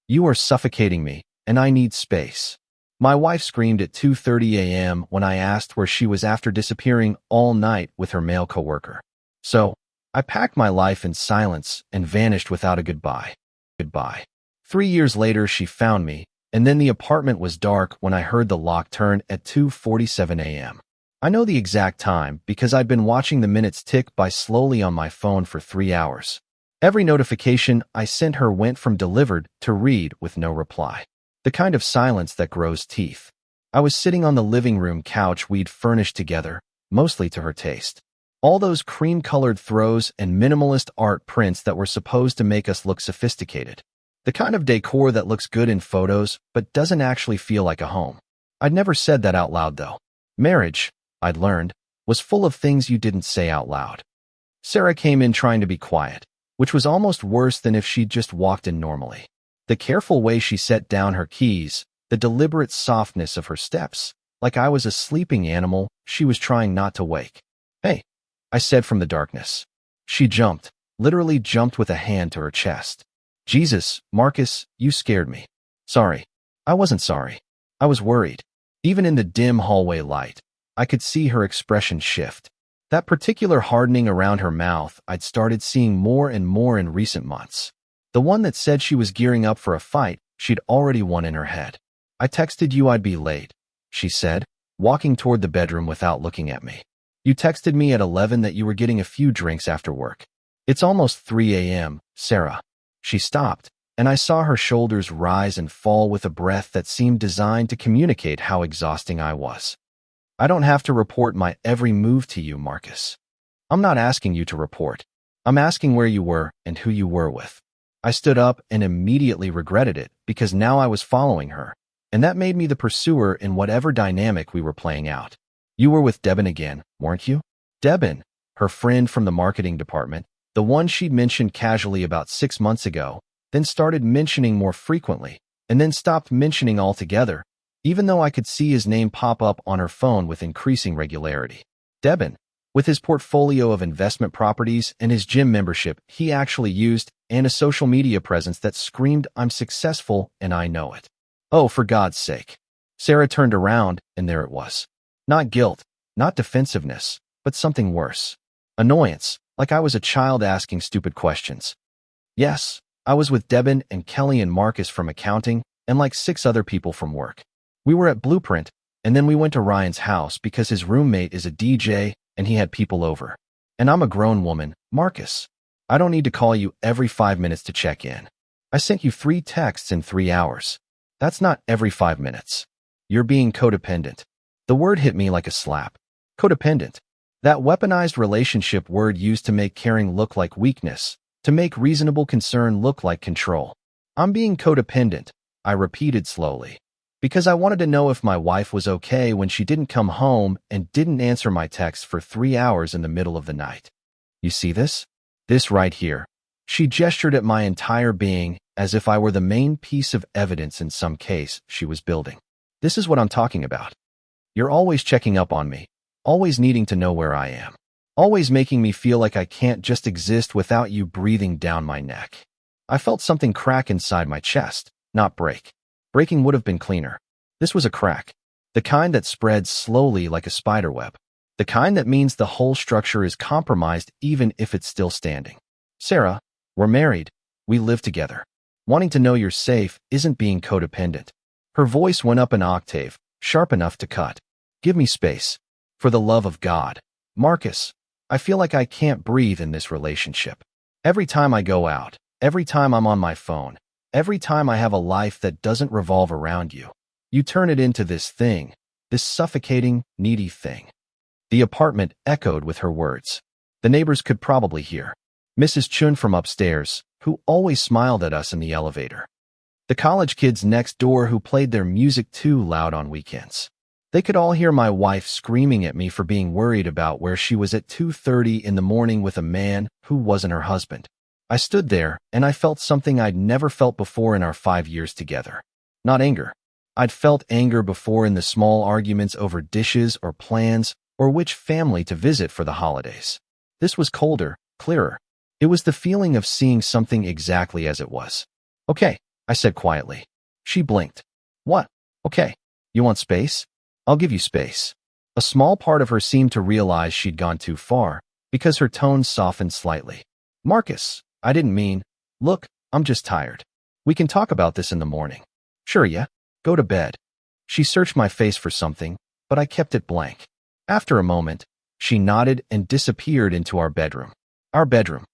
You are suffocating me, and I need space. My wife screamed at 2:30 a.m. when I asked where she was after disappearing all night with her male coworker. So, I packed my life in silence and vanished without a goodbye. 3 years later, she found me, and then the apartment was dark when I heard the lock turn at 2:47 a.m. I know the exact time because I'd been watching the minutes tick by slowly on my phone for 3 hours. Every notification I sent her went from delivered to read with no reply. The kind of silence that grows teeth. I was sitting on the living room couch we'd furnished together, mostly to her taste. All those cream-colored throws and minimalist art prints that were supposed to make us look sophisticated. The kind of decor that looks good in photos but doesn't actually feel like a home. I'd never said that out loud though. Marriage, I'd learned, was full of things you didn't say out loud. Sarah came in trying to be quiet, which was almost worse than if she'd just walked in normally. The careful way she set down her keys, the deliberate softness of her steps, like I was a sleeping animal she was trying not to wake. "Hey," I said from the darkness. She jumped, literally jumped with a hand to her chest. "Jesus, Marcus, you scared me." "Sorry." I wasn't sorry. I was worried. Even in the dim hallway light, I could see her expression shift. That particular hardening around her mouth I'd started seeing more and more in recent months. The one that said she was gearing up for a fight she'd already won in her head. "I texted you I'd be late," she said, walking toward the bedroom without looking at me. "You texted me at 11 that you were getting a few drinks after work." "It's almost 3 a.m., Sarah." She stopped, and I saw her shoulders rise and fall with a breath that seemed designed to communicate how exhausting I was. "I don't have to report my every move to you, Marcus." "I'm not asking you to report. I'm asking where you were and who you were with." I stood up and immediately regretted it because now I was following her, and that made me the pursuer in whatever dynamic we were playing out. "You were with Debin again, weren't you?" Debin, her friend from the marketing department, the one she'd mentioned casually about 6 months ago, then started mentioning more frequently, and then stopped mentioning altogether, even though I could see his name pop up on her phone with increasing regularity. Debin, with his portfolio of investment properties and his gym membership he actually used, and a social media presence that screamed, "I'm successful and I know it." Oh, for God's sake. Sarah turned around, and there it was. Not guilt, not defensiveness, but something worse. Annoyance, like I was a child asking stupid questions. Yes, I was with Debin and Kelly and Marcus from accounting, and like 6 other people from work. We were at Blueprint, and then we went to Ryan's house because his roommate is a DJ and he had people over. And I'm a grown woman, Marcus. I don't need to call you every 5 minutes to check in. I sent you 3 texts in 3 hours. That's not every 5 minutes. You're being codependent. The word hit me like a slap. Codependent. That weaponized relationship word used to make caring look like weakness, to make reasonable concern look like control. "I'm being codependent," I repeated slowly, because I wanted to know if my wife was okay when she didn't come home and didn't answer my text for 3 hours in the middle of the night. "You see this? This right here." She gestured at my entire being as if I were the main piece of evidence in some case she was building. "This is what I'm talking about. You're always checking up on me, always needing to know where I am, always making me feel like I can't just exist without you breathing down my neck." I felt something crack inside my chest, not break. Breaking would have been cleaner. This was a crack, the kind that spreads slowly like a spiderweb, the kind that means the whole structure is compromised even if it's still standing. "Sarah, we're married. We live together. Wanting to know you're safe isn't being codependent." Her voice went up an octave, sharp enough to cut. "Give me space. For the love of God. Marcus, I feel like I can't breathe in this relationship. Every time I go out, every time I'm on my phone, every time I have a life that doesn't revolve around you, you turn it into this thing, this suffocating, needy thing." The apartment echoed with her words. The neighbors could probably hear. Mrs. Chun from upstairs, who always smiled at us in the elevator. The college kids next door who played their music too loud on weekends. They could all hear my wife screaming at me for being worried about where she was at 2:30 in the morning with a man who wasn't her husband. I stood there, and I felt something I'd never felt before in our 5 years together. Not anger. I'd felt anger before in the small arguments over dishes or plans or which family to visit for the holidays. This was colder, clearer. It was the feeling of seeing something exactly as it was. "Okay, I said quietly. She blinked. What? Okay. You want space? I'll give you space. A small part of her seemed to realize she'd gone too far, because her tone softened slightly. Marcus, I didn't mean. Look, I'm just tired. We can talk about this in the morning. Sure, yeah. Go to bed. She searched my face for something, but I kept it blank. After a moment, she nodded and disappeared into our bedroom. Our bedroom.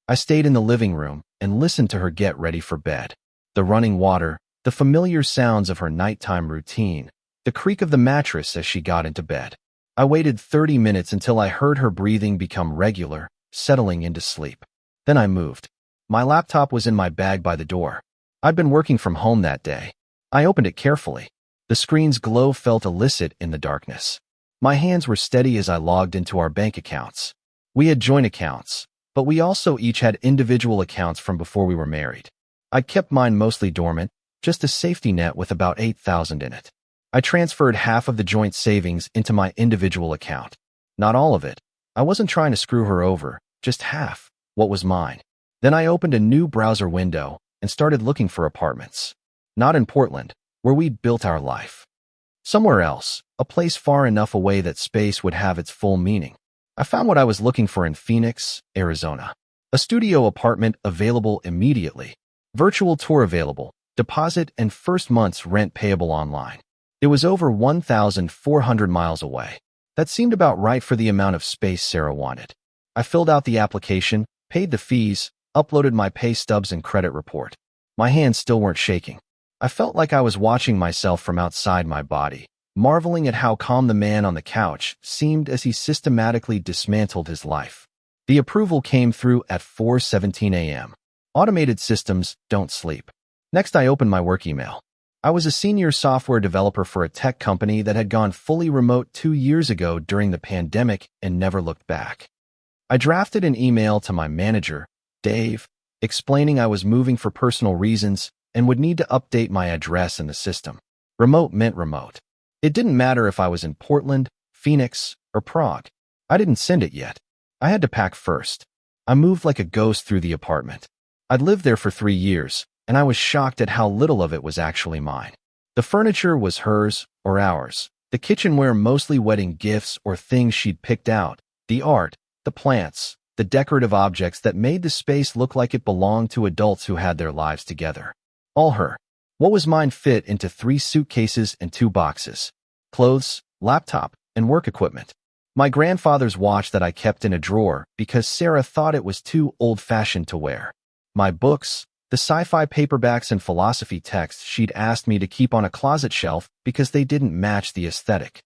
I stayed in the living room and listened to her get ready for bed. The running water, the familiar sounds of her nighttime routine, the creak of the mattress as she got into bed. I waited 30 minutes until I heard her breathing become regular, settling into sleep. Then I moved. My laptop was in my bag by the door. I'd been working from home that day. I opened it carefully. The screen's glow felt illicit in the darkness. My hands were steady as I logged into our bank accounts. We had joint accounts, but we also each had individual accounts from before we were married. I kept mine mostly dormant, just a safety net with about $8,000 in it. I transferred half of the joint savings into my individual account. Not all of it. I wasn't trying to screw her over, just half, what was mine. Then I opened a new browser window and started looking for apartments. Not in Portland, where we'd built our life. Somewhere else, a place far enough away that space would have its full meaning. I found what I was looking for in Phoenix, Arizona. A studio apartment available immediately. Virtual tour available. Deposit and first month's rent payable online. It was over 1,400 miles away. That seemed about right for the amount of space Sarah wanted. I filled out the application, paid the fees, uploaded my pay stubs and credit report. My hands still weren't shaking. I felt like I was watching myself from outside my body, marveling at how calm the man on the couch seemed as he systematically dismantled his life. The approval came through at 4:17 a.m. Automated systems don't sleep. Next, I opened my work email. I was a senior software developer for a tech company that had gone fully remote 2 years ago during the pandemic and never looked back. I drafted an email to my manager, Dave, explaining I was moving for personal reasons and would need to update my address in the system. Remote meant remote. It didn't matter if I was in Portland, Phoenix, or Prague. I didn't send it yet. I had to pack first. I moved like a ghost through the apartment. I'd lived there for 3 years, and I was shocked at how little of it was actually mine. The furniture was hers or ours. The kitchenware mostly wedding gifts or things she'd picked out. The art, the plants, the decorative objects that made the space look like it belonged to adults who had their lives together. All her. What was mine fit into 3 suitcases and 2 boxes. Clothes, laptop, and work equipment. My grandfather's watch that I kept in a drawer because Sarah thought it was too old-fashioned to wear. My books, the sci-fi paperbacks and philosophy texts she'd asked me to keep on a closet shelf because they didn't match the aesthetic.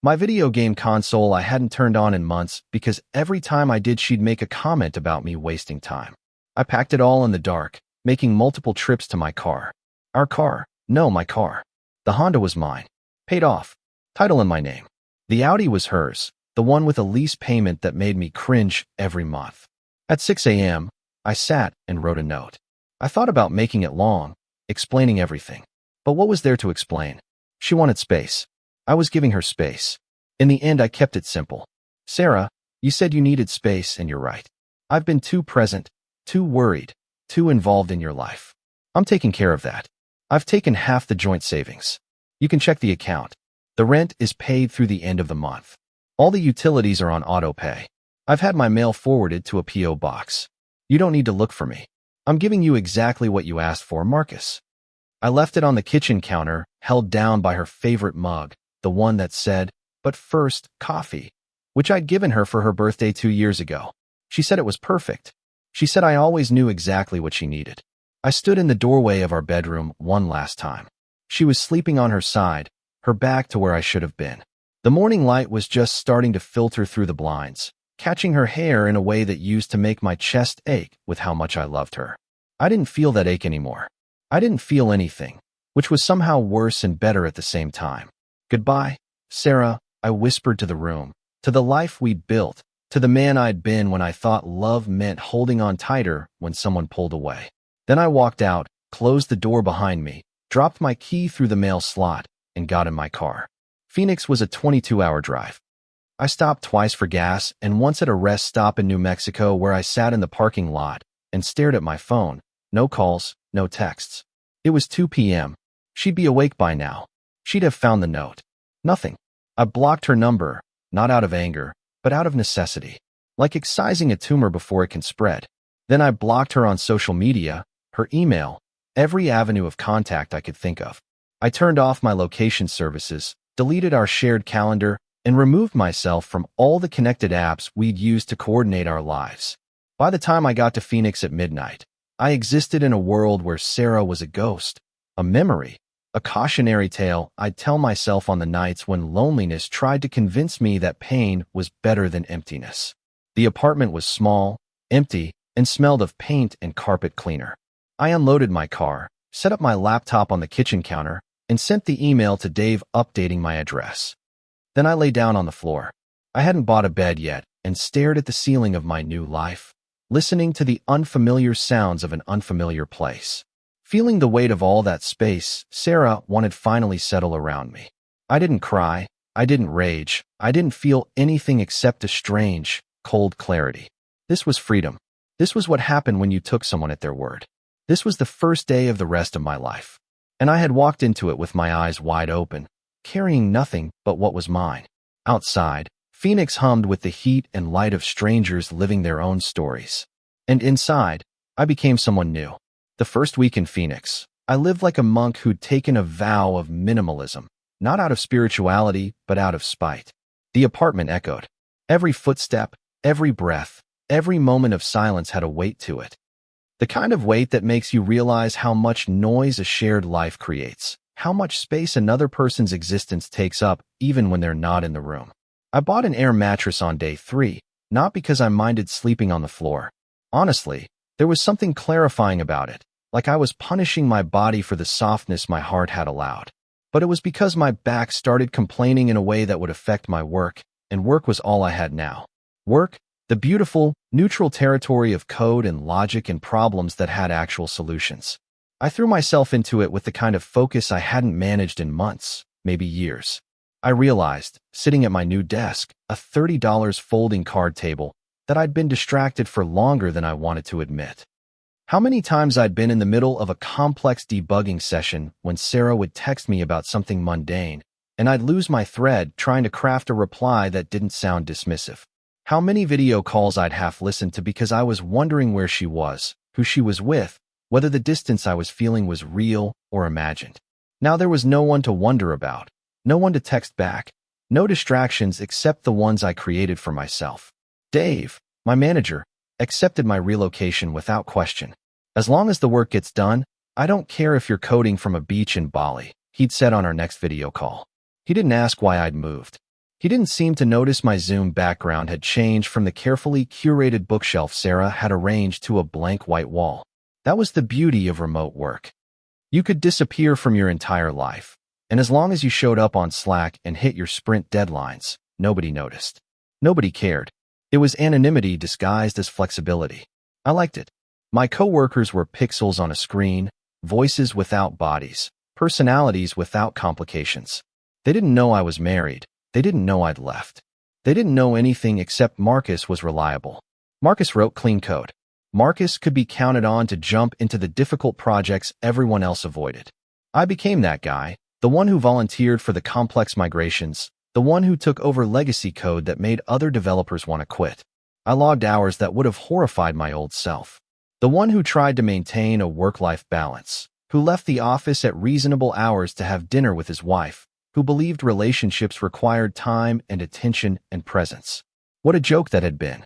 My video game console I hadn't turned on in months because every time I did she'd make a comment about me wasting time. I packed it all in the dark, making multiple trips to my car. Our car. No, my car. The Honda was mine. Paid off. Title in my name. The Audi was hers, the one with a lease payment that made me cringe every month. At 6 a.m., I sat and wrote a note. I thought about making it long, explaining everything. But what was there to explain? She wanted space. I was giving her space. In the end, I kept it simple. Sarah, you said you needed space, and you're right. I've been too present, too worried, too involved in your life. I'm taking care of that. I've taken half the joint savings. You can check the account. The rent is paid through the end of the month. All the utilities are on auto pay. I've had my mail forwarded to a P.O. box. You don't need to look for me. I'm giving you exactly what you asked for, Marcus. I left it on the kitchen counter, held down by her favorite mug, the one that said, "But first, coffee," which I'd given her for her birthday 2 years ago. She said it was perfect. She said I always knew exactly what she needed. I stood in the doorway of our bedroom one last time. She was sleeping on her side, her back to where I should have been. The morning light was just starting to filter through the blinds, catching her hair in a way that used to make my chest ache with how much I loved her. I didn't feel that ache anymore. I didn't feel anything, which was somehow worse and better at the same time. Goodbye, Sarah, I whispered to the room, to the life we'd built, to the man I'd been when I thought love meant holding on tighter when someone pulled away. Then I walked out, closed the door behind me, dropped my key through the mail slot, and got in my car. Phoenix was a 22-hour drive. I stopped twice for gas and once at a rest stop in New Mexico where I sat in the parking lot and stared at my phone. No calls, no texts. It was 2 p.m. She'd be awake by now. She'd have found the note. Nothing. I blocked her number, not out of anger, but out of necessity. Like excising a tumor before it can spread. Then I blocked her on social media, her email, every avenue of contact I could think of. I turned off my location services, deleted our shared calendar, and removed myself from all the connected apps we'd used to coordinate our lives. By the time I got to Phoenix at midnight, I existed in a world where Sarah was a ghost, a memory, a cautionary tale I'd tell myself on the nights when loneliness tried to convince me that pain was better than emptiness. The apartment was small, empty, and smelled of paint and carpet cleaner. I unloaded my car, set up my laptop on the kitchen counter, and sent the email to Dave updating my address. Then I lay down on the floor. I hadn't bought a bed yet and stared at the ceiling of my new life, listening to the unfamiliar sounds of an unfamiliar place. Feeling the weight of all that space, Sarah wanted finally settle around me. I didn't cry. I didn't rage. I didn't feel anything except a strange, cold clarity. This was freedom. This was what happened when you took someone at their word. This was the first day of the rest of my life. And I had walked into it with my eyes wide open, carrying nothing but what was mine. Outside, Phoenix hummed with the heat and light of strangers living their own stories. And inside, I became someone new. The first week in Phoenix, I lived like a monk who'd taken a vow of minimalism, not out of spirituality, but out of spite. The apartment echoed. Every footstep, every breath, every moment of silence had a weight to it. The kind of weight that makes you realize how much noise a shared life creates, how much space another person's existence takes up even when they're not in the room. I bought an air mattress on day 3, not because I minded sleeping on the floor. Honestly, there was something clarifying about it, like I was punishing my body for the softness my heart had allowed. But it was because my back started complaining in a way that would affect my work, and work was all I had now. Work, the beautiful, neutral territory of code and logic and problems that had actual solutions. I threw myself into it with the kind of focus I hadn't managed in months, maybe years. I realized, sitting at my new desk, a $30 folding card table, that I'd been distracted for longer than I wanted to admit. How many times I'd been in the middle of a complex debugging session when Sarah would text me about something mundane, and I'd lose my thread trying to craft a reply that didn't sound dismissive. How many video calls I'd half listened to because I was wondering where she was, who she was with, whether the distance I was feeling was real or imagined. Now there was no one to wonder about, no one to text back, no distractions except the ones I created for myself. Dave, my manager, accepted my relocation without question. As long as the work gets done, I don't care if you're coding from a beach in Bali, he'd said on our next video call. He didn't ask why I'd moved. He didn't seem to notice my Zoom background had changed from the carefully curated bookshelf Sarah had arranged to a blank white wall. That was the beauty of remote work. You could disappear from your entire life, and as long as you showed up on Slack and hit your sprint deadlines, nobody noticed. Nobody cared. It was anonymity disguised as flexibility. I liked it. My coworkers were pixels on a screen, voices without bodies, personalities without complications. They didn't know I was married. They didn't know I'd left. They didn't know anything except Marcus was reliable. Marcus wrote clean code. Marcus could be counted on to jump into the difficult projects everyone else avoided. I became that guy, the one who volunteered for the complex migrations, the one who took over legacy code that made other developers want to quit. I logged hours that would have horrified my old self. The one who tried to maintain a work-life balance, who left the office at reasonable hours to have dinner with his wife, who believed relationships required time and attention and presence. What a joke that had been.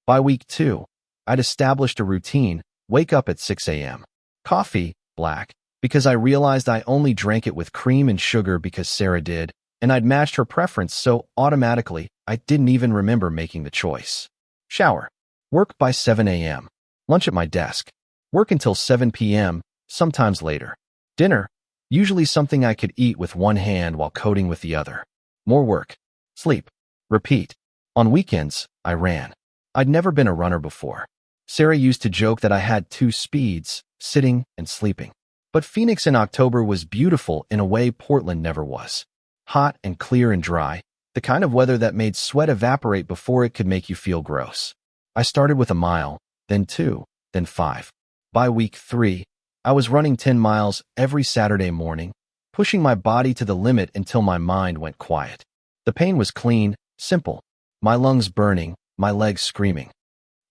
By week 2, I'd established a routine, wake up at 6 a.m. Coffee, black, because I realized I only drank it with cream and sugar because Sarah did, and I'd matched her preference so automatically I didn't even remember making the choice. Shower. Work by 7 a.m. Lunch at my desk. Work until 7 p.m., sometimes later. Dinner. Usually something I could eat with one hand while coding with the other. More work. Sleep. Repeat. On weekends, I ran. I'd never been a runner before. Sarah used to joke that I had 2 speeds, sitting and sleeping. But Phoenix in October was beautiful in a way Portland never was. Hot and clear and dry, the kind of weather that made sweat evaporate before it could make you feel gross. I started with a mile, then 2, then 5. By week 3, I was running 10 miles every Saturday morning, pushing my body to the limit until my mind went quiet. The pain was clean, simple. My lungs burning, my legs screaming.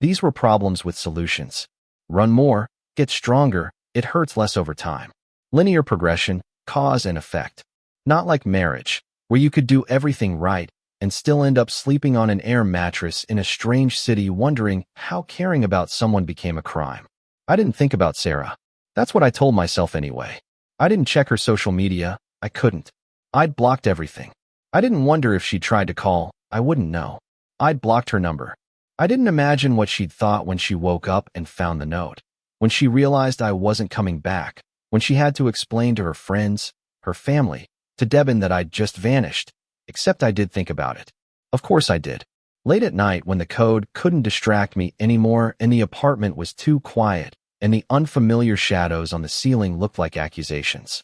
These were problems with solutions. Run more, get stronger, it hurts less over time. Linear progression, cause and effect. Not like marriage, where you could do everything right and still end up sleeping on an air mattress in a strange city wondering how caring about someone became a crime. I didn't think about Sarah. That's what I told myself anyway. I didn't check her social media. I couldn't. I'd blocked everything. I didn't wonder if she'd tried to call. I wouldn't know. I'd blocked her number. I didn't imagine what she'd thought when she woke up and found the note. When she realized I wasn't coming back. When she had to explain to her friends, her family, to Devin that I'd just vanished. Except I did think about it. Of course I did. Late at night when the code couldn't distract me anymore and the apartment was too quiet and the unfamiliar shadows on the ceiling looked like accusations.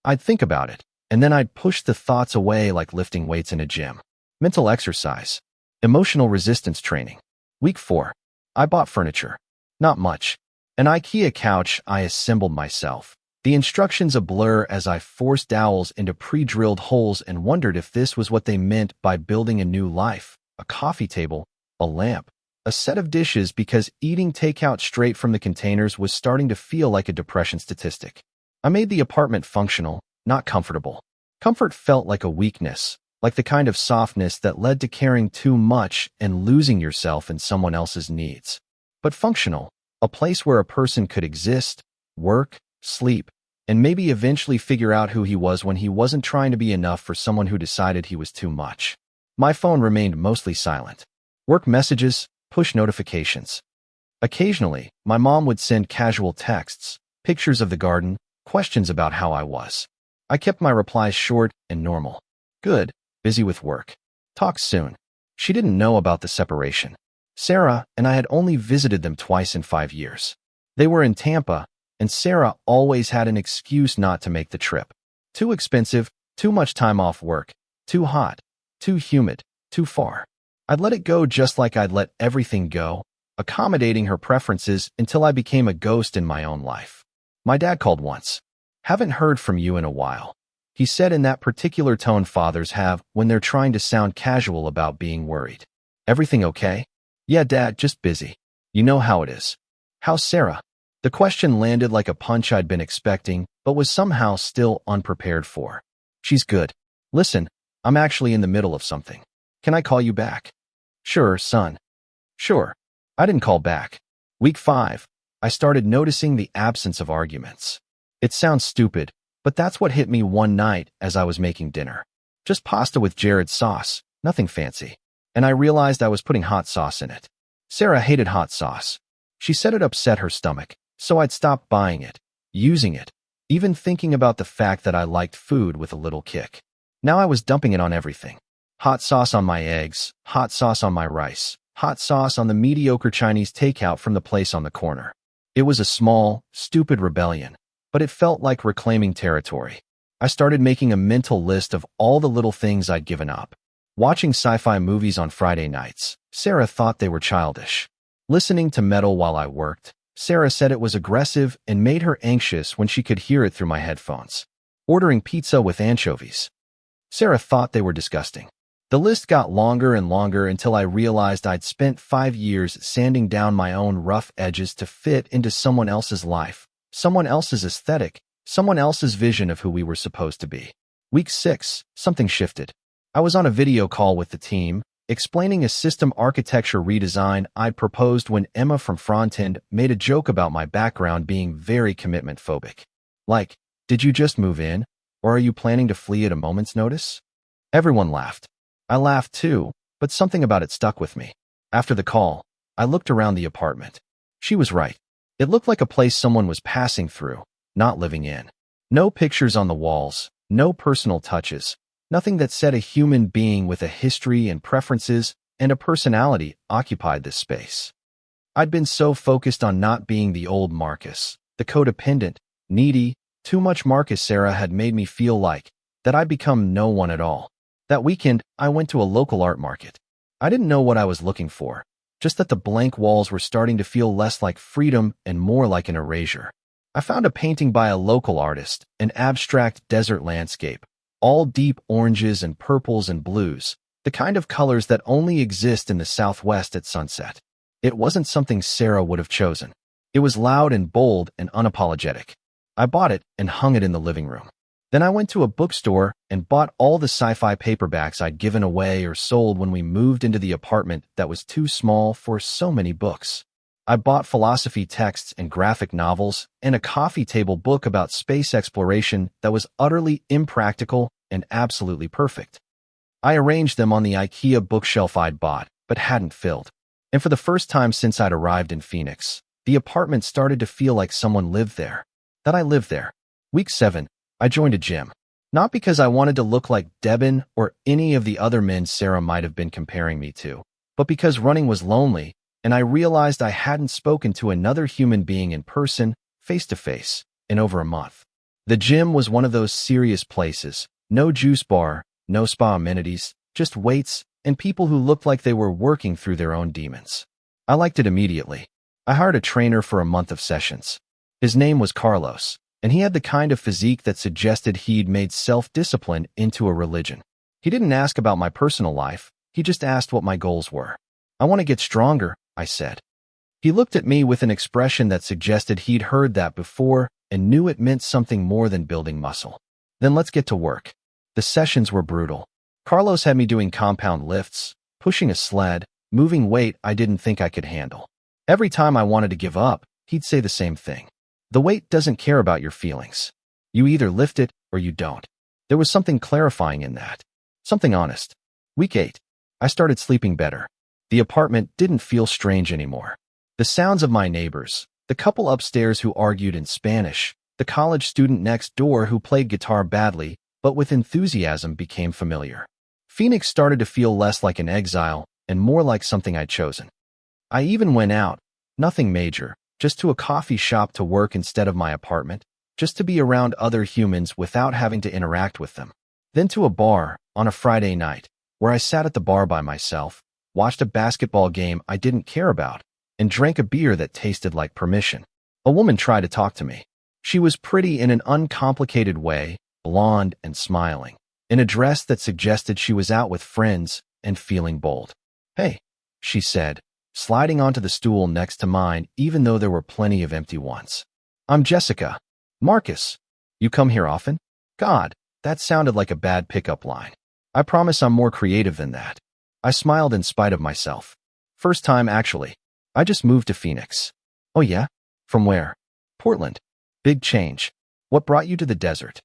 I'd think about it, and then I'd push the thoughts away like lifting weights in a gym. Mental exercise. Emotional resistance training. Week 4. I bought furniture. Not much. An IKEA couch I assembled myself. The instructions a blur as I forced dowels into pre-drilled holes and wondered if this was what they meant by building a new life. A coffee table, a lamp, a set of dishes because eating takeout straight from the containers was starting to feel like a depression statistic. I made the apartment functional, not comfortable. Comfort felt like a weakness, like the kind of softness that led to caring too much and losing yourself in someone else's needs. But functional, a place where a person could exist, work, sleep, and maybe eventually figure out who he was when he wasn't trying to be enough for someone who decided he was too much. My phone remained mostly silent. Work messages, push notifications. Occasionally, my mom would send casual texts, pictures of the garden, questions about how I was. I kept my replies short and normal. Good, busy with work. Talk soon. She didn't know about the separation. Sarah and I had only visited them twice in 5 years. They were in Tampa, and Sarah always had an excuse not to make the trip. Too expensive, too much time off work, too hot, too humid, too far. I'd let it go just like I'd let everything go, accommodating her preferences until I became a ghost in my own life. My dad called once. Haven't heard from you in a while. He said in that particular tone fathers have when they're trying to sound casual about being worried. Everything okay? Yeah, Dad, just busy. You know how it is. How's Sarah? The question landed like a punch I'd been expecting, but was somehow still unprepared for. She's good. Listen, I'm actually in the middle of something. Can I call you back? Sure, son. Sure. I didn't call back. Week 5. I started noticing the absence of arguments. It sounds stupid, but that's what hit me one night as I was making dinner. Just pasta with Jared's sauce, nothing fancy. And I realized I was putting hot sauce in it. Sarah hated hot sauce. She said it upset her stomach, so I'd stopped buying it, using it, even thinking about the fact that I liked food with a little kick. Now I was dumping it on everything. Hot sauce on my eggs, hot sauce on my rice, hot sauce on the mediocre Chinese takeout from the place on the corner. It was a small, stupid rebellion, but it felt like reclaiming territory. I started making a mental list of all the little things I'd given up. Watching sci-fi movies on Friday nights, Sarah thought they were childish. Listening to metal while I worked, Sarah said it was aggressive and made her anxious when she could hear it through my headphones. Ordering pizza with anchovies. Sarah thought they were disgusting. The list got longer and longer until I realized I'd spent 5 years sanding down my own rough edges to fit into someone else's life, someone else's aesthetic, someone else's vision of who we were supposed to be. Week 6, something shifted. I was on a video call with the team, explaining a system architecture redesign I'd proposed when Emma from Frontend made a joke about my background being very commitment phobic. Like, did you just move in? Or are you planning to flee at a moment's notice? Everyone laughed. I laughed too, but something about it stuck with me. After the call, I looked around the apartment. She was right. It looked like a place someone was passing through, not living in. No pictures on the walls, no personal touches, nothing that said a human being with a history and preferences and a personality occupied this space. I'd been so focused on not being the old Marcus, the codependent, needy, too much Marcus Sarah had made me feel like, that I'd become no one at all. That weekend, I went to a local art market. I didn't know what I was looking for, just that the blank walls were starting to feel less like freedom and more like an erasure. I found a painting by a local artist, an abstract desert landscape, all deep oranges and purples and blues, the kind of colors that only exist in the Southwest at sunset. It wasn't something Sarah would have chosen. It was loud and bold and unapologetic. I bought it and hung it in the living room. Then I went to a bookstore and bought all the sci-fi paperbacks I'd given away or sold when we moved into the apartment that was too small for so many books. I bought philosophy texts and graphic novels and a coffee table book about space exploration that was utterly impractical and absolutely perfect. I arranged them on the IKEA bookshelf I'd bought, but hadn't filled. And for the first time since I'd arrived in Phoenix, the apartment started to feel like someone lived there. That I lived there. Week 7, I joined a gym. Not because I wanted to look like Devin or any of the other men Sarah might have been comparing me to, but because running was lonely, and I realized I hadn't spoken to another human being in person, face-to-face, in over a month. The gym was one of those serious places. No juice bar, no spa amenities, just weights and people who looked like they were working through their own demons. I liked it immediately. I hired a trainer for a month of sessions. His name was Carlos, and he had the kind of physique that suggested he'd made self-discipline into a religion. He didn't ask about my personal life, he just asked what my goals were. I want to get stronger, I said. He looked at me with an expression that suggested he'd heard that before and knew it meant something more than building muscle. Then let's get to work. The sessions were brutal. Carlos had me doing compound lifts, pushing a sled, moving weight I didn't think I could handle. Every time I wanted to give up, he'd say the same thing. The weight doesn't care about your feelings. You either lift it or you don't. There was something clarifying in that. Something honest. Week 8. I started sleeping better. The apartment didn't feel strange anymore. The sounds of my neighbors, the couple upstairs who argued in Spanish, the college student next door who played guitar badly, but with enthusiasm became familiar. Phoenix started to feel less like an exile and more like something I'd chosen. I even went out, nothing major, just to a coffee shop to work instead of my apartment, just to be around other humans without having to interact with them. Then to a bar on a Friday night, where I sat at the bar by myself, watched a basketball game I didn't care about, and drank a beer that tasted like permission. A woman tried to talk to me. She was pretty in an uncomplicated way, blonde and smiling, in a dress that suggested she was out with friends and feeling bold. "Hey," she said, sliding onto the stool next to mine even though there were plenty of empty ones. "I'm Jessica. Marcus. You come here often?" God, that sounded like a bad pickup line. I promise I'm more creative than that. I smiled in spite of myself. "First time, actually. I just moved to Phoenix." "Oh yeah? From where?" "Portland." "Big change. What brought you to the desert?"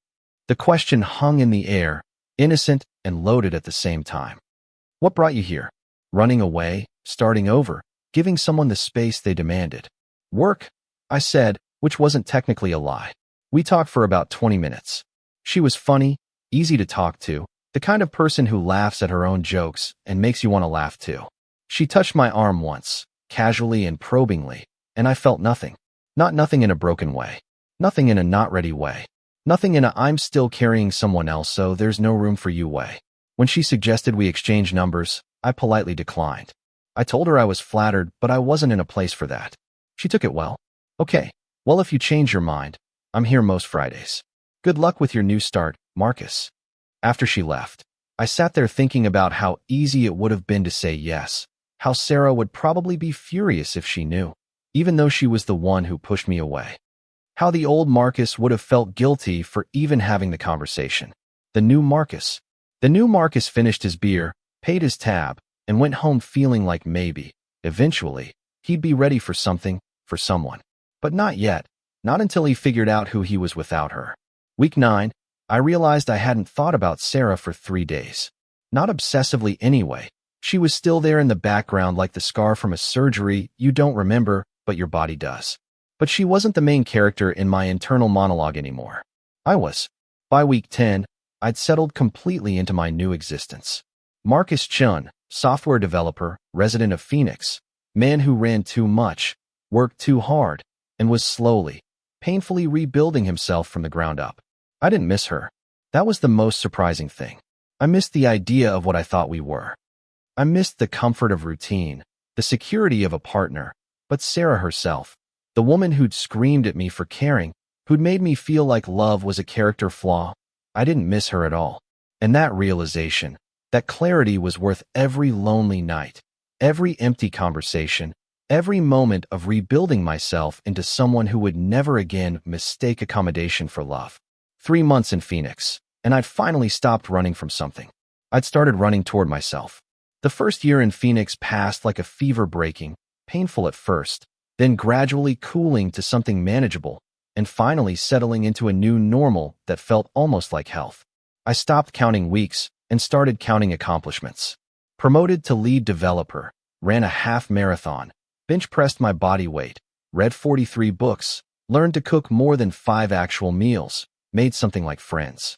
The question hung in the air, innocent and loaded at the same time. "What brought you here?" "Running away, starting over, giving someone the space they demanded." "Work," I said, which wasn't technically a lie. We talked for about 20 minutes. She was funny, easy to talk to, the kind of person who laughs at her own jokes and makes you want to laugh too. She touched my arm once, casually and probingly, and I felt nothing. Not nothing in a broken way. Nothing in a not ready way. Nothing in a I'm still carrying someone else so there's no room for you way. When she suggested we exchange numbers, I politely declined. I told her I was flattered, but I wasn't in a place for that. She took it well. "Okay, well if you change your mind, I'm here most Fridays. Good luck with your new start, Marcus." After she left, I sat there thinking about how easy it would have been to say yes, how Sarah would probably be furious if she knew, even though she was the one who pushed me away. How the old Marcus would have felt guilty for even having the conversation. The new Marcus finished his beer, paid his tab, and went home feeling like maybe, eventually, he'd be ready for something, for someone. But not yet, not until he figured out who he was without her. Week 9, I realized I hadn't thought about Sarah for 3 days. Not obsessively anyway. She was still there in the background like the scar from a surgery you don't remember, but your body does. But she wasn't the main character in my internal monologue anymore. I was. By week 10, I'd settled completely into my new existence. Marcus Chun, software developer, resident of Phoenix, man who ran too much, worked too hard, and was slowly, painfully rebuilding himself from the ground up. I didn't miss her. That was the most surprising thing. I missed the idea of what I thought we were. I missed the comfort of routine, the security of a partner, but Sarah herself, the woman who'd screamed at me for caring, who'd made me feel like love was a character flaw. I didn't miss her at all. And that realization, that clarity was worth every lonely night, every empty conversation, every moment of rebuilding myself into someone who would never again mistake accommodation for love. 3 months in Phoenix, and I'd finally stopped running from something. I'd started running toward myself. The first year in Phoenix passed like a fever breaking, painful at first, then gradually cooling to something manageable, and finally settling into a new normal that felt almost like health. I stopped counting weeks and started counting accomplishments. Promoted to lead developer, ran a half marathon, bench pressed my body weight, read 43 books, learned to cook more than 5 actual meals, made something like friends.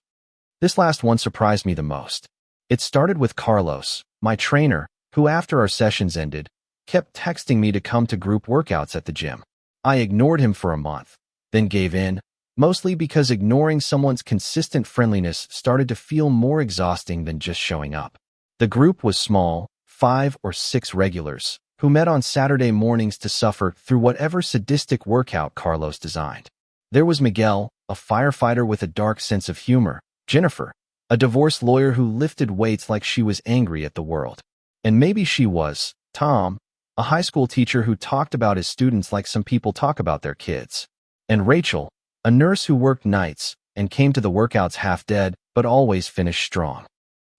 This last one surprised me the most. It started with Carlos, my trainer, who after our sessions ended, kept texting me to come to group workouts at the gym. I ignored him for a month, then gave in, mostly because ignoring someone's consistent friendliness started to feel more exhausting than just showing up. The group was small, 5 or 6 regulars, who met on Saturday mornings to suffer through whatever sadistic workout Carlos designed. There was Miguel, a firefighter with a dark sense of humor, Jennifer, a divorce lawyer who lifted weights like she was angry at the world. And maybe she was, Tom, a high school teacher who talked about his students like some people talk about their kids. And Rachel, a nurse who worked nights and came to the workouts half dead but always finished strong.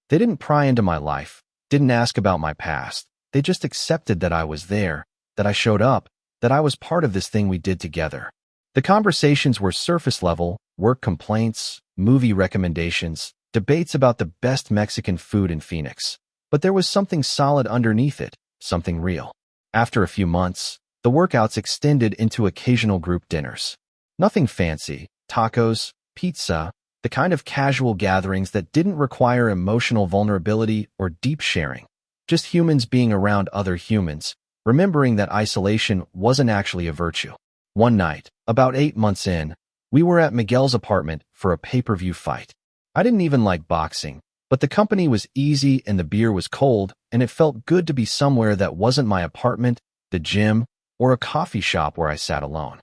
They didn't pry into my life, didn't ask about my past. They just accepted that I was there, that I showed up, that I was part of this thing we did together. The conversations were surface level, work complaints, movie recommendations, debates about the best Mexican food in Phoenix. But there was something solid underneath it, something real. After a few months, the workouts extended into occasional group dinners. Nothing fancy, tacos, pizza, the kind of casual gatherings that didn't require emotional vulnerability or deep sharing. Just humans being around other humans, remembering that isolation wasn't actually a virtue. One night, about 8 months in, we were at Miguel's apartment for a pay-per-view fight. I didn't even like boxing, but the company was easy and the beer was cold, and it felt good to be somewhere that wasn't my apartment, the gym, or a coffee shop where I sat alone.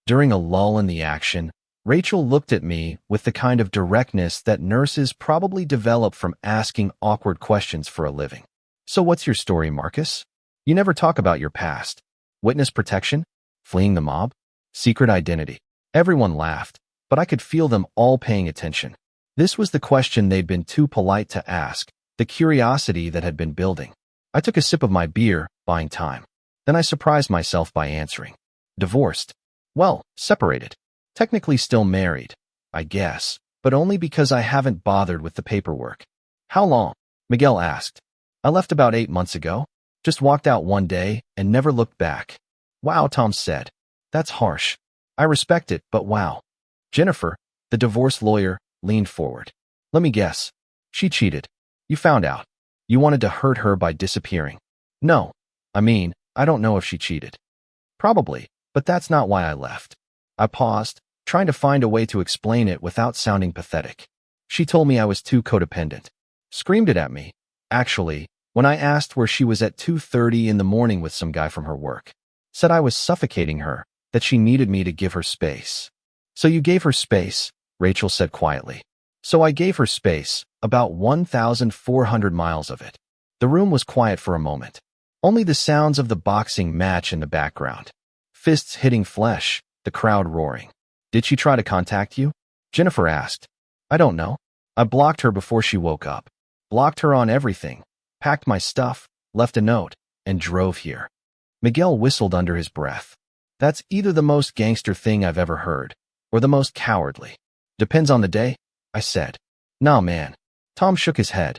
During a lull in the action, Rachel looked at me with the kind of directness that nurses probably develop from asking awkward questions for a living. So what's your story, Marcus? You never talk about your past. Witness protection? Fleeing the mob? Secret identity? Everyone laughed, but I could feel them all paying attention. This was the question they'd been too polite to ask, the curiosity that had been building. I took a sip of my beer, buying time. Then I surprised myself by answering. Divorced. Well, separated. Technically still married, I guess, but only because I haven't bothered with the paperwork. How long? Miguel asked. I left about 8 months ago. Just walked out one day and never looked back. Wow, Tom said. That's harsh. I respect it, but wow. Jennifer, the divorce lawyer, leaned forward. Let me guess. She cheated. You found out. You wanted to hurt her by disappearing. No. I mean, I don't know if she cheated. Probably, but that's not why I left. I paused, trying to find a way to explain it without sounding pathetic. She told me I was too codependent. Screamed it at me, actually, when I asked where she was at 2:30 in the morning with some guy from her work. Said I was suffocating her, that she needed me to give her space. So you gave her space, Rachel said quietly. So I gave her space, about 1,400 miles of it. The room was quiet for a moment. Only the sounds of the boxing match in the background. Fists hitting flesh, the crowd roaring. Did she try to contact you? Jennifer asked. I don't know. I blocked her before she woke up. Blocked her on everything. Packed my stuff, left a note, and drove here. Miguel whistled under his breath. That's either the most gangster thing I've ever heard, or the most cowardly. Depends on the day, I said. Nah, man. Tom shook his head.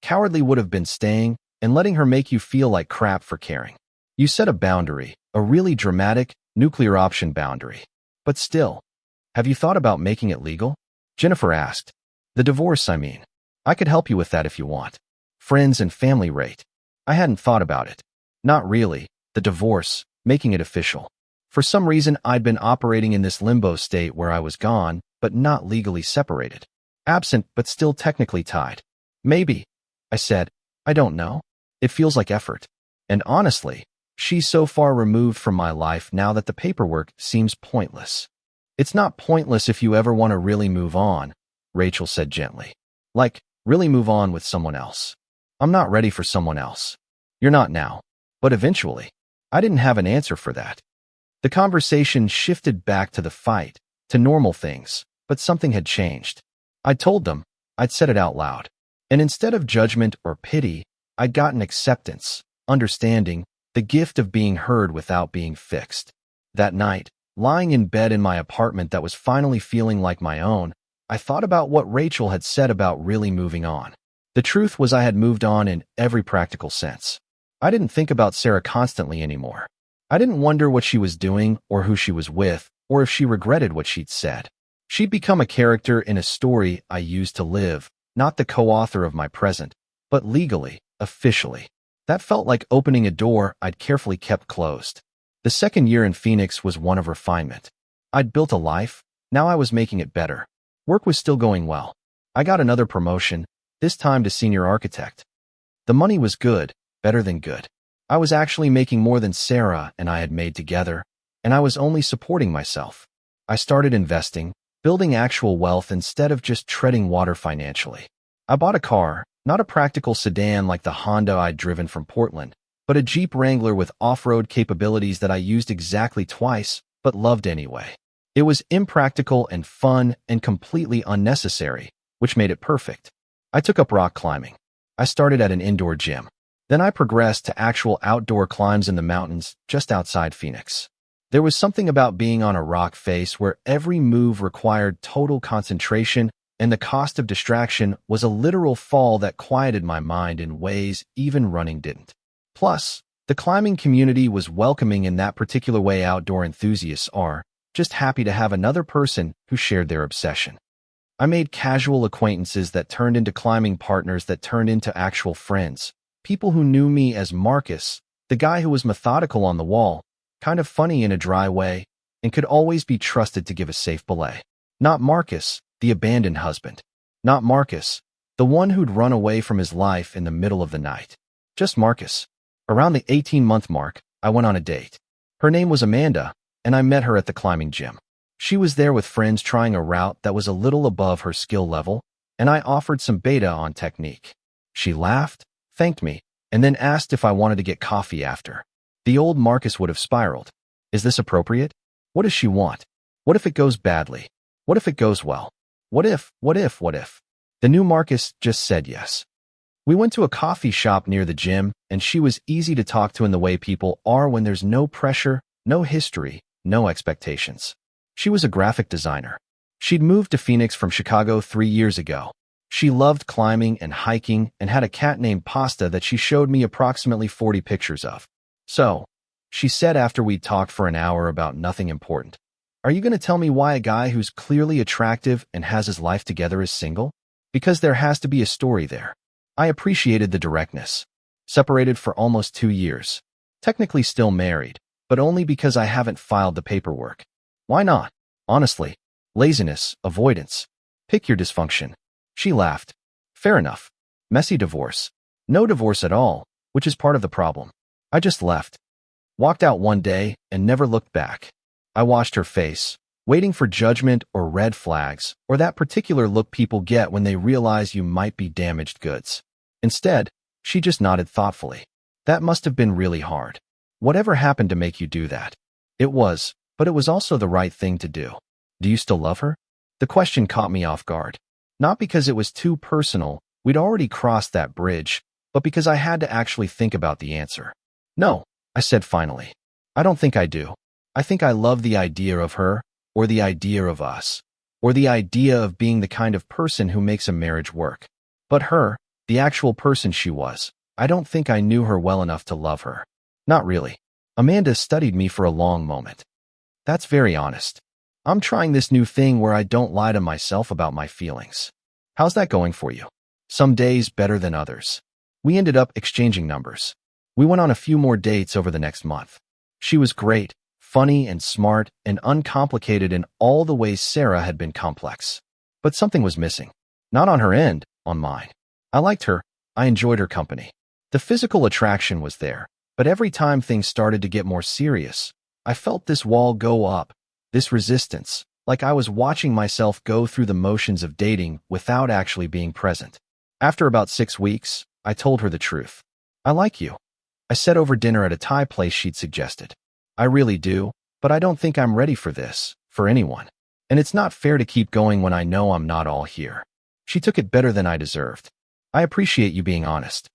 Cowardly would have been staying and letting her make you feel like crap for caring. You set a boundary, a really dramatic, nuclear option boundary. But still, have you thought about making it legal? Jennifer asked. The divorce, I mean. I could help you with that if you want. Friends and family rate. I hadn't thought about it. Not really. The divorce, making it official. For some reason, I'd been operating in this limbo state where I was gone, but not legally separated. Absent, but still technically tied. Maybe, I said. I don't know. It feels like effort. And honestly, she's so far removed from my life now that the paperwork seems pointless. It's not pointless if you ever want to really move on, Rachel said gently. Like, really move on with someone else. I'm not ready for someone else. You're not now. But eventually. I didn't have an answer for that. The conversation shifted back to the fight, to normal things, but something had changed. I told them, I'd said it out loud. And instead of judgment or pity, I'd gotten acceptance, understanding, the gift of being heard without being fixed. That night, lying in bed in my apartment that was finally feeling like my own, I thought about what Rachel had said about really moving on. The truth was I had moved on in every practical sense. I didn't think about Sarah constantly anymore. I didn't wonder what she was doing or who she was with or if she regretted what she'd said. She'd become a character in a story I used to live, not the co-author of my present, but legally, officially. That felt like opening a door I'd carefully kept closed. The second year in Phoenix was one of refinement. I'd built a life, now I was making it better. Work was still going well. I got another promotion, this time to senior architect. The money was good, better than good. I was actually making more than Sarah and I had made together, and I was only supporting myself. I started investing, building actual wealth instead of just treading water financially. I bought a car, not a practical sedan like the Honda I'd driven from Portland, but a Jeep Wrangler with off-road capabilities that I used exactly twice, but loved anyway. It was impractical and fun and completely unnecessary, which made it perfect. I took up rock climbing. I started at an indoor gym. Then I progressed to actual outdoor climbs in the mountains just outside Phoenix. There was something about being on a rock face where every move required total concentration, and the cost of distraction was a literal fall that quieted my mind in ways even running didn't. Plus, the climbing community was welcoming in that particular way outdoor enthusiasts are, just happy to have another person who shared their obsession. I made casual acquaintances that turned into climbing partners that turned into actual friends. People who knew me as Marcus, the guy who was methodical on the wall, kind of funny in a dry way, and could always be trusted to give a safe belay. Not Marcus, the abandoned husband. Not Marcus, the one who'd run away from his life in the middle of the night. Just Marcus. Around the 18-month mark, I went on a date. Her name was Amanda, and I met her at the climbing gym. She was there with friends trying a route that was a little above her skill level, and I offered some beta on technique. She laughed, thanked me, and then asked if I wanted to get coffee after. The old Marcus would have spiraled. Is this appropriate? What does she want? What if it goes badly? What if it goes well? What if? The new Marcus just said yes. We went to a coffee shop near the gym, and she was easy to talk to in the way people are when there's no pressure, no history, no expectations. She was a graphic designer. She'd moved to Phoenix from Chicago 3 years ago. She loved climbing and hiking and had a cat named Pasta that she showed me approximately 40 pictures of. So, she said after we'd talked for an hour about nothing important, "Are you going to tell me why a guy who's clearly attractive and has his life together is single? Because there has to be a story there." I appreciated the directness. Separated for almost 2 years. Technically still married, but only because I haven't filed the paperwork. Why not? Honestly. Laziness, avoidance. Pick your dysfunction. She laughed. Fair enough. Messy divorce. No divorce at all, which is part of the problem. I just left. Walked out one day and never looked back. I watched her face, waiting for judgment or red flags, or that particular look people get when they realize you might be damaged goods. Instead, she just nodded thoughtfully. That must have been really hard. Whatever happened to make you do that? It was, but it was also the right thing to do. Do you still love her? The question caught me off guard. Not because it was too personal, we'd already crossed that bridge, but because I had to actually think about the answer. No, I said finally. I don't think I do. I think I love the idea of her, or the idea of us, or the idea of being the kind of person who makes a marriage work. But her, the actual person she was, I don't think I knew her well enough to love her. Not really. Amanda studied me for a long moment. That's very honest. I'm trying this new thing where I don't lie to myself about my feelings. How's that going for you? Some days better than others. We ended up exchanging numbers. We went on a few more dates over the next month. She was great, funny and smart and uncomplicated in all the ways Sarah had been complex. But something was missing. Not on her end, on mine. I liked her. I enjoyed her company. The physical attraction was there, but every time things started to get more serious, I felt this wall go up, this resistance, like I was watching myself go through the motions of dating without actually being present. After about 6 weeks, I told her the truth. I like you. I said over dinner at a Thai place she'd suggested. I really do, but I don't think I'm ready for this, for anyone. And it's not fair to keep going when I know I'm not all here. She took it better than I deserved. I appreciate you being honest.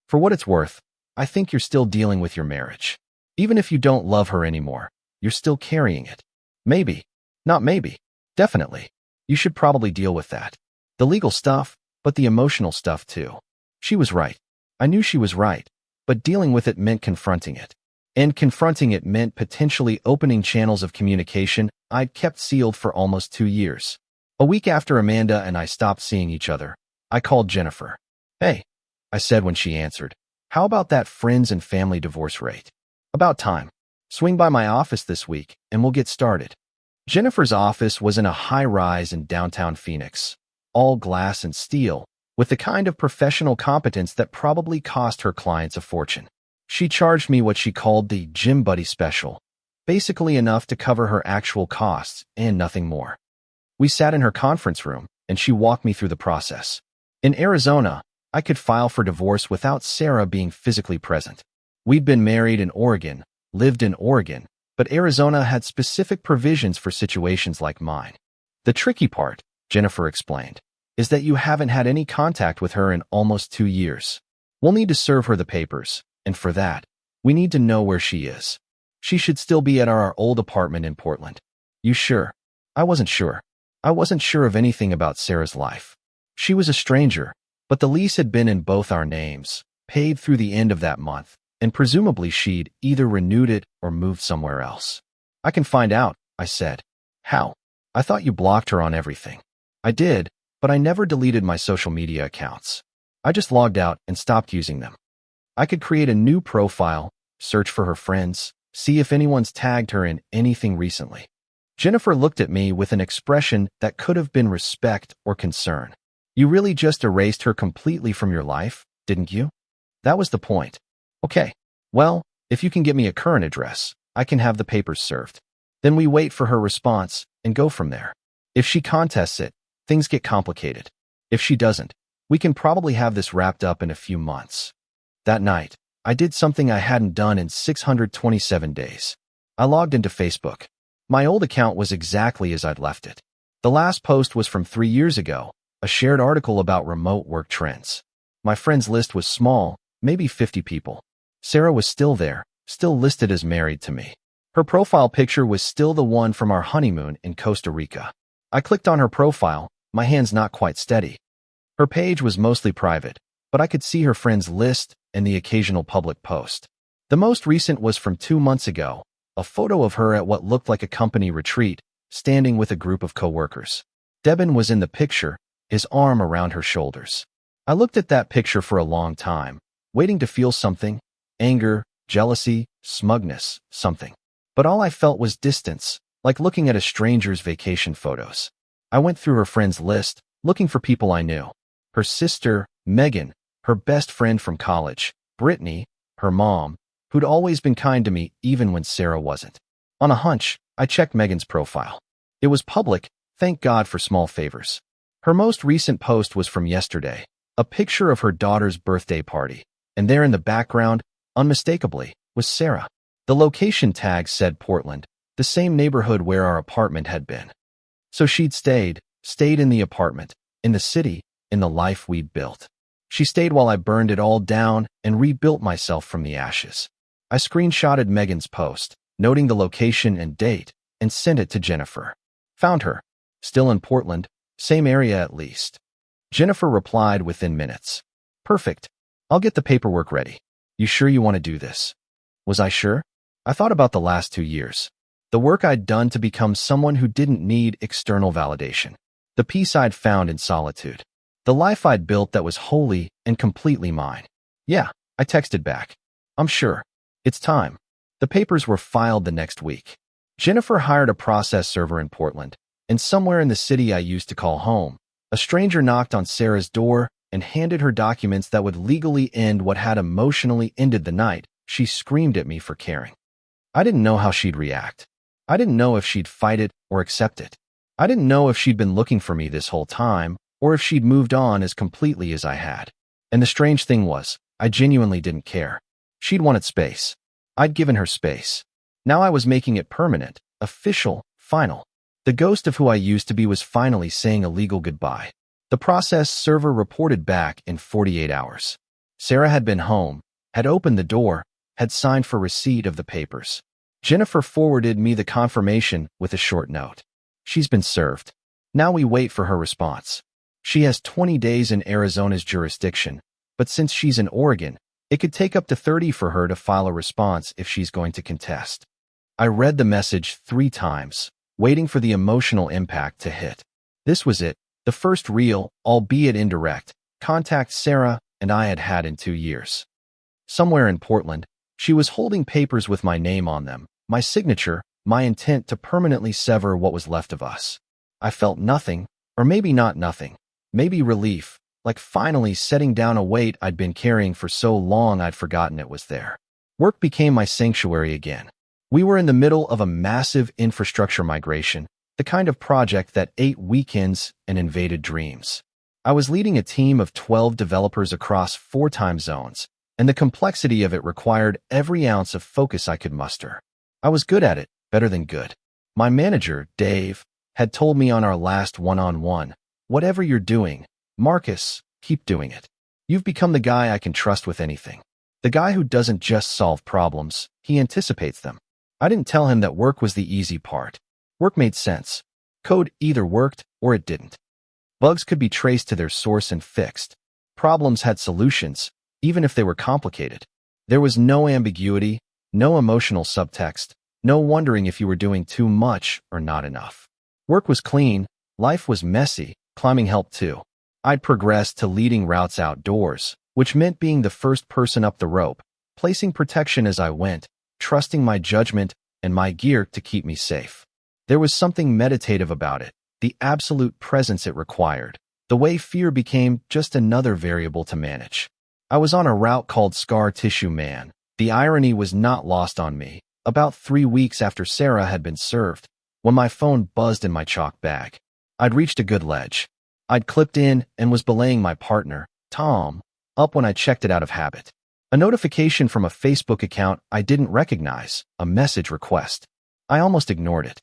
For what it's worth, I think you're still dealing with your marriage. Even if you don't love her anymore, you're still carrying it. Maybe. Not maybe. Definitely. You should probably deal with that. The legal stuff, but the emotional stuff too. She was right. I knew she was right, but dealing with it meant confronting it. And confronting it meant potentially opening channels of communication I'd kept sealed for almost 2 years. A week after Amanda and I stopped seeing each other, I called Jennifer. Hey, I said when she answered. How about that friends and family divorce rate? About time. Swing by my office this week, and we'll get started. Jennifer's office was in a high-rise in downtown Phoenix, all glass and steel, with the kind of professional competence that probably cost her clients a fortune. She charged me what she called the Gym Buddy Special, basically enough to cover her actual costs and nothing more. We sat in her conference room, and she walked me through the process. In Arizona, I could file for divorce without Sarah being physically present. We'd been married in Oregon, lived in Oregon, but Arizona had specific provisions for situations like mine. The tricky part, Jennifer explained, is that you haven't had any contact with her in almost 2 years. We'll need to serve her the papers, and for that, we need to know where she is. She should still be at our old apartment in Portland. You sure? I wasn't sure. I wasn't sure of anything about Sarah's life. She was a stranger, but the lease had been in both our names, paid through the end of that month, and presumably she'd either renewed it or moved somewhere else. I can find out, I said. How? I thought you blocked her on everything. I did, but I never deleted my social media accounts. I just logged out and stopped using them. I could create a new profile, search for her friends, see if anyone's tagged her in anything recently. Jennifer looked at me with an expression that could have been respect or concern. You really just erased her completely from your life, didn't you? That was the point. Okay, well, if you can get me a current address, I can have the papers served. Then we wait for her response and go from there. If she contests it, things get complicated. If she doesn't, we can probably have this wrapped up in a few months. That night, I did something I hadn't done in 627 days. I logged into Facebook. My old account was exactly as I'd left it. The last post was from 3 years ago, a shared article about remote work trends. My friends list was small, maybe 50 people. Sarah was still there, still listed as married to me. Her profile picture was still the one from our honeymoon in Costa Rica. I clicked on her profile, my hands not quite steady. Her page was mostly private, but I could see her friends list and the occasional public post. The most recent was from 2 months ago, a photo of her at what looked like a company retreat, standing with a group of coworkers. Devin was in the picture, his arm around her shoulders. I looked at that picture for a long time, waiting to feel something, anger, jealousy, smugness, something. But all I felt was distance, like looking at a stranger's vacation photos. I went through her friends list, looking for people I knew. Her sister, Megan, her best friend from college, Brittany, her mom, who'd always been kind to me even when Sarah wasn't. On a hunch, I checked Megan's profile. It was public, thank God for small favors. Her most recent post was from yesterday, a picture of her daughter's birthday party, and there in the background, unmistakably, was Sarah. The location tag said Portland, the same neighborhood where our apartment had been. So she'd stayed in the apartment, in the city, in the life we'd built. She stayed while I burned it all down and rebuilt myself from the ashes. I screenshotted Megan's post, noting the location and date, and sent it to Jennifer. Found her. Still in Portland, same area at least. Jennifer replied within minutes. Perfect. I'll get the paperwork ready. You sure you want to do this? Was I sure? I thought about the last 2 years. The work I'd done to become someone who didn't need external validation. The peace I'd found in solitude. The life I'd built that was wholly and completely mine. Yeah, I texted back. I'm sure. It's time. The papers were filed the next week. Jennifer hired a process server in Portland, and somewhere in the city I used to call home, a stranger knocked on Sarah's door and handed her documents that would legally end what had emotionally ended the night. She screamed at me for caring. I didn't know how she'd react. I didn't know if she'd fight it or accept it. I didn't know if she'd been looking for me this whole time, or if she'd moved on as completely as I had. And the strange thing was, I genuinely didn't care. She'd wanted space. I'd given her space. Now I was making it permanent, official, final. The ghost of who I used to be was finally saying a legal goodbye. The process server reported back in 48 hours. Sarah had been home, had opened the door, had signed for receipt of the papers. Jennifer forwarded me the confirmation with a short note. She's been served. Now we wait for her response. She has 20 days in Arizona's jurisdiction, but since she's in Oregon, it could take up to 30 for her to file a response if she's going to contest. I read the message 3 times, waiting for the emotional impact to hit. This was it, the first real, albeit indirect, contact Sarah and I had had in 2 years. Somewhere in Portland, she was holding papers with my name on them, my signature, my intent to permanently sever what was left of us. I felt nothing, or maybe not nothing, maybe relief, like finally setting down a weight I'd been carrying for so long I'd forgotten it was there. Work became my sanctuary again. We were in the middle of a massive infrastructure migration, the kind of project that ate weekends and invaded dreams. I was leading a team of 12 developers across 4 time zones, and the complexity of it required every ounce of focus I could muster. I was good at it, better than good. My manager, Dave, had told me on our last one-on-one, "Whatever you're doing, Marcus, keep doing it. You've become the guy I can trust with anything. The guy who doesn't just solve problems, he anticipates them." I didn't tell him that work was the easy part. Work made sense. Code either worked or it didn't. Bugs could be traced to their source and fixed. Problems had solutions, even if they were complicated. There was no ambiguity, no emotional subtext, no wondering if you were doing too much or not enough. Work was clean, life was messy, climbing helped too. I'd progressed to leading routes outdoors, which meant being the first person up the rope, placing protection as I went, trusting my judgment and my gear to keep me safe. There was something meditative about it, the absolute presence it required, the way fear became just another variable to manage. I was on a route called Scar Tissue Man. The irony was not lost on me. About 3 weeks after Sarah had been served, when my phone buzzed in my chalk bag. I'd reached a good ledge. I'd clipped in and was belaying my partner, Tom, up when I checked it out of habit. A notification from a Facebook account I didn't recognize, a message request. I almost ignored it.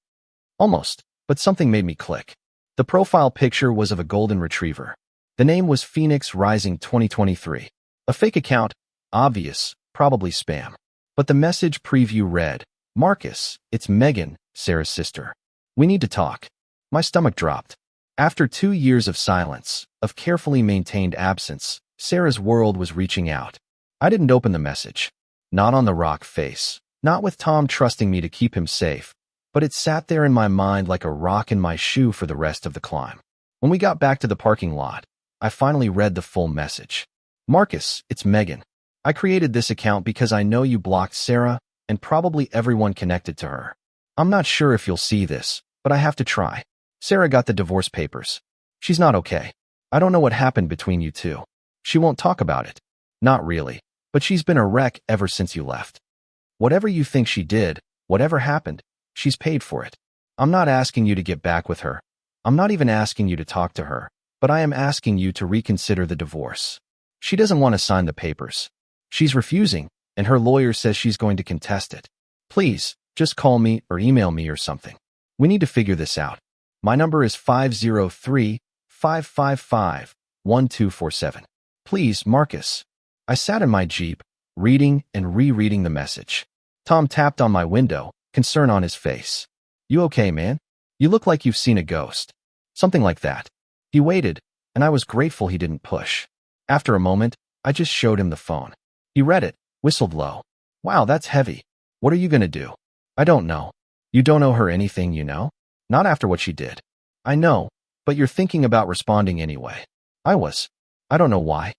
Almost, but something made me click. The profile picture was of a golden retriever. The name was Phoenix Rising 2023. A fake account, obvious, probably spam. But the message preview read, "Marcus, it's Megan, Sarah's sister. We need to talk." My stomach dropped. After 2 years of silence, of carefully maintained absence, Sarah's world was reaching out. I didn't open the message. Not on the rock face. Not with Tom trusting me to keep him safe. But it sat there in my mind like a rock in my shoe for the rest of the climb. When we got back to the parking lot, I finally read the full message. "Marcus, it's Megan. I created this account because I know you blocked Sarah and probably everyone connected to her. I'm not sure if you'll see this, but I have to try. Sarah got the divorce papers. She's not okay. I don't know what happened between you two. She won't talk about it. Not really, but she's been a wreck ever since you left. Whatever you think she did, whatever happened, she's paid for it. I'm not asking you to get back with her. I'm not even asking you to talk to her, but I am asking you to reconsider the divorce. She doesn't want to sign the papers. She's refusing, and her lawyer says she's going to contest it. Please, just call me or email me or something. We need to figure this out. My number is 503-555-1247. Please, Marcus." I sat in my Jeep, reading and rereading the message. Tom tapped on my window, concern on his face. "You okay, man? You look like you've seen a ghost." Something like that. He waited, and I was grateful he didn't push. After a moment, I just showed him the phone. He read it, whistled low. "Wow, that's heavy. What are you gonna do?" "I don't know." "You don't owe her anything, you know? Not after what she did." "I know, but you're thinking about responding anyway." I was. I don't know why.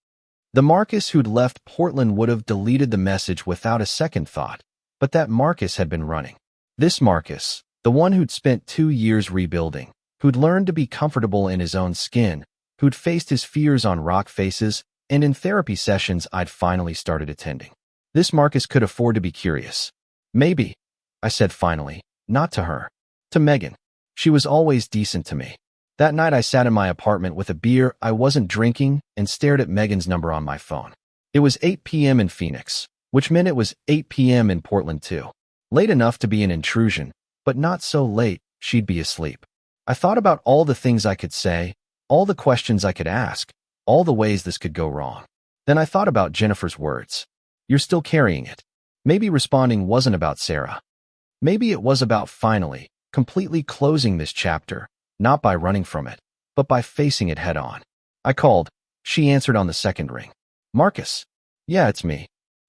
The Marcus who'd left Portland would have deleted the message without a second thought, but that Marcus had been running. This Marcus, the one who'd spent 2 years rebuilding, who'd learned to be comfortable in his own skin, who'd faced his fears on rock faces, and in therapy sessions I'd finally started attending. This Marcus could afford to be curious. "Maybe," I said finally, not to her, to Megan. She was always decent to me. That night I sat in my apartment with a beer I wasn't drinking and stared at Megan's number on my phone. It was 8 p.m. in Phoenix, which meant it was 8 p.m. in Portland too. Late enough to be an intrusion, but not so late she'd be asleep. I thought about all the things I could say, all the questions I could ask, all the ways this could go wrong. Then I thought about Jennifer's words. You're still carrying it. Maybe responding wasn't about Sarah. Maybe it was about finally, completely closing this chapter, not by running from it, but by facing it head on. I called. She answered on the second ring. Marcus. Yeah, it's me.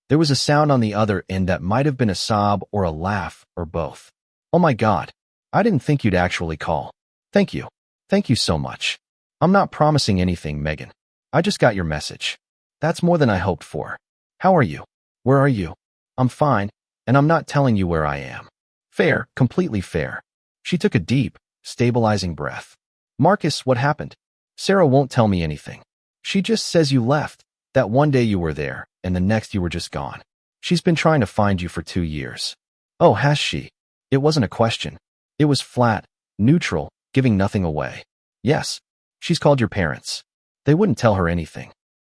There was a sound on the other end that might have been a sob or a laugh or both. Oh my God. I didn't think you'd actually call. Thank you. Thank you so much. I'm not promising anything, Megan. I just got your message. That's more than I hoped for. How are you? Where are you? I'm fine, and I'm not telling you where I am. Fair, completely fair. She took a deep, stabilizing breath. Marcus, what happened? Sarah won't tell me anything. She just says you left, that one day you were there, and the next you were just gone. She's been trying to find you for 2 years. Oh, has she? It wasn't a question. It was flat, neutral, giving nothing away. Yes. She's called your parents. They wouldn't tell her anything.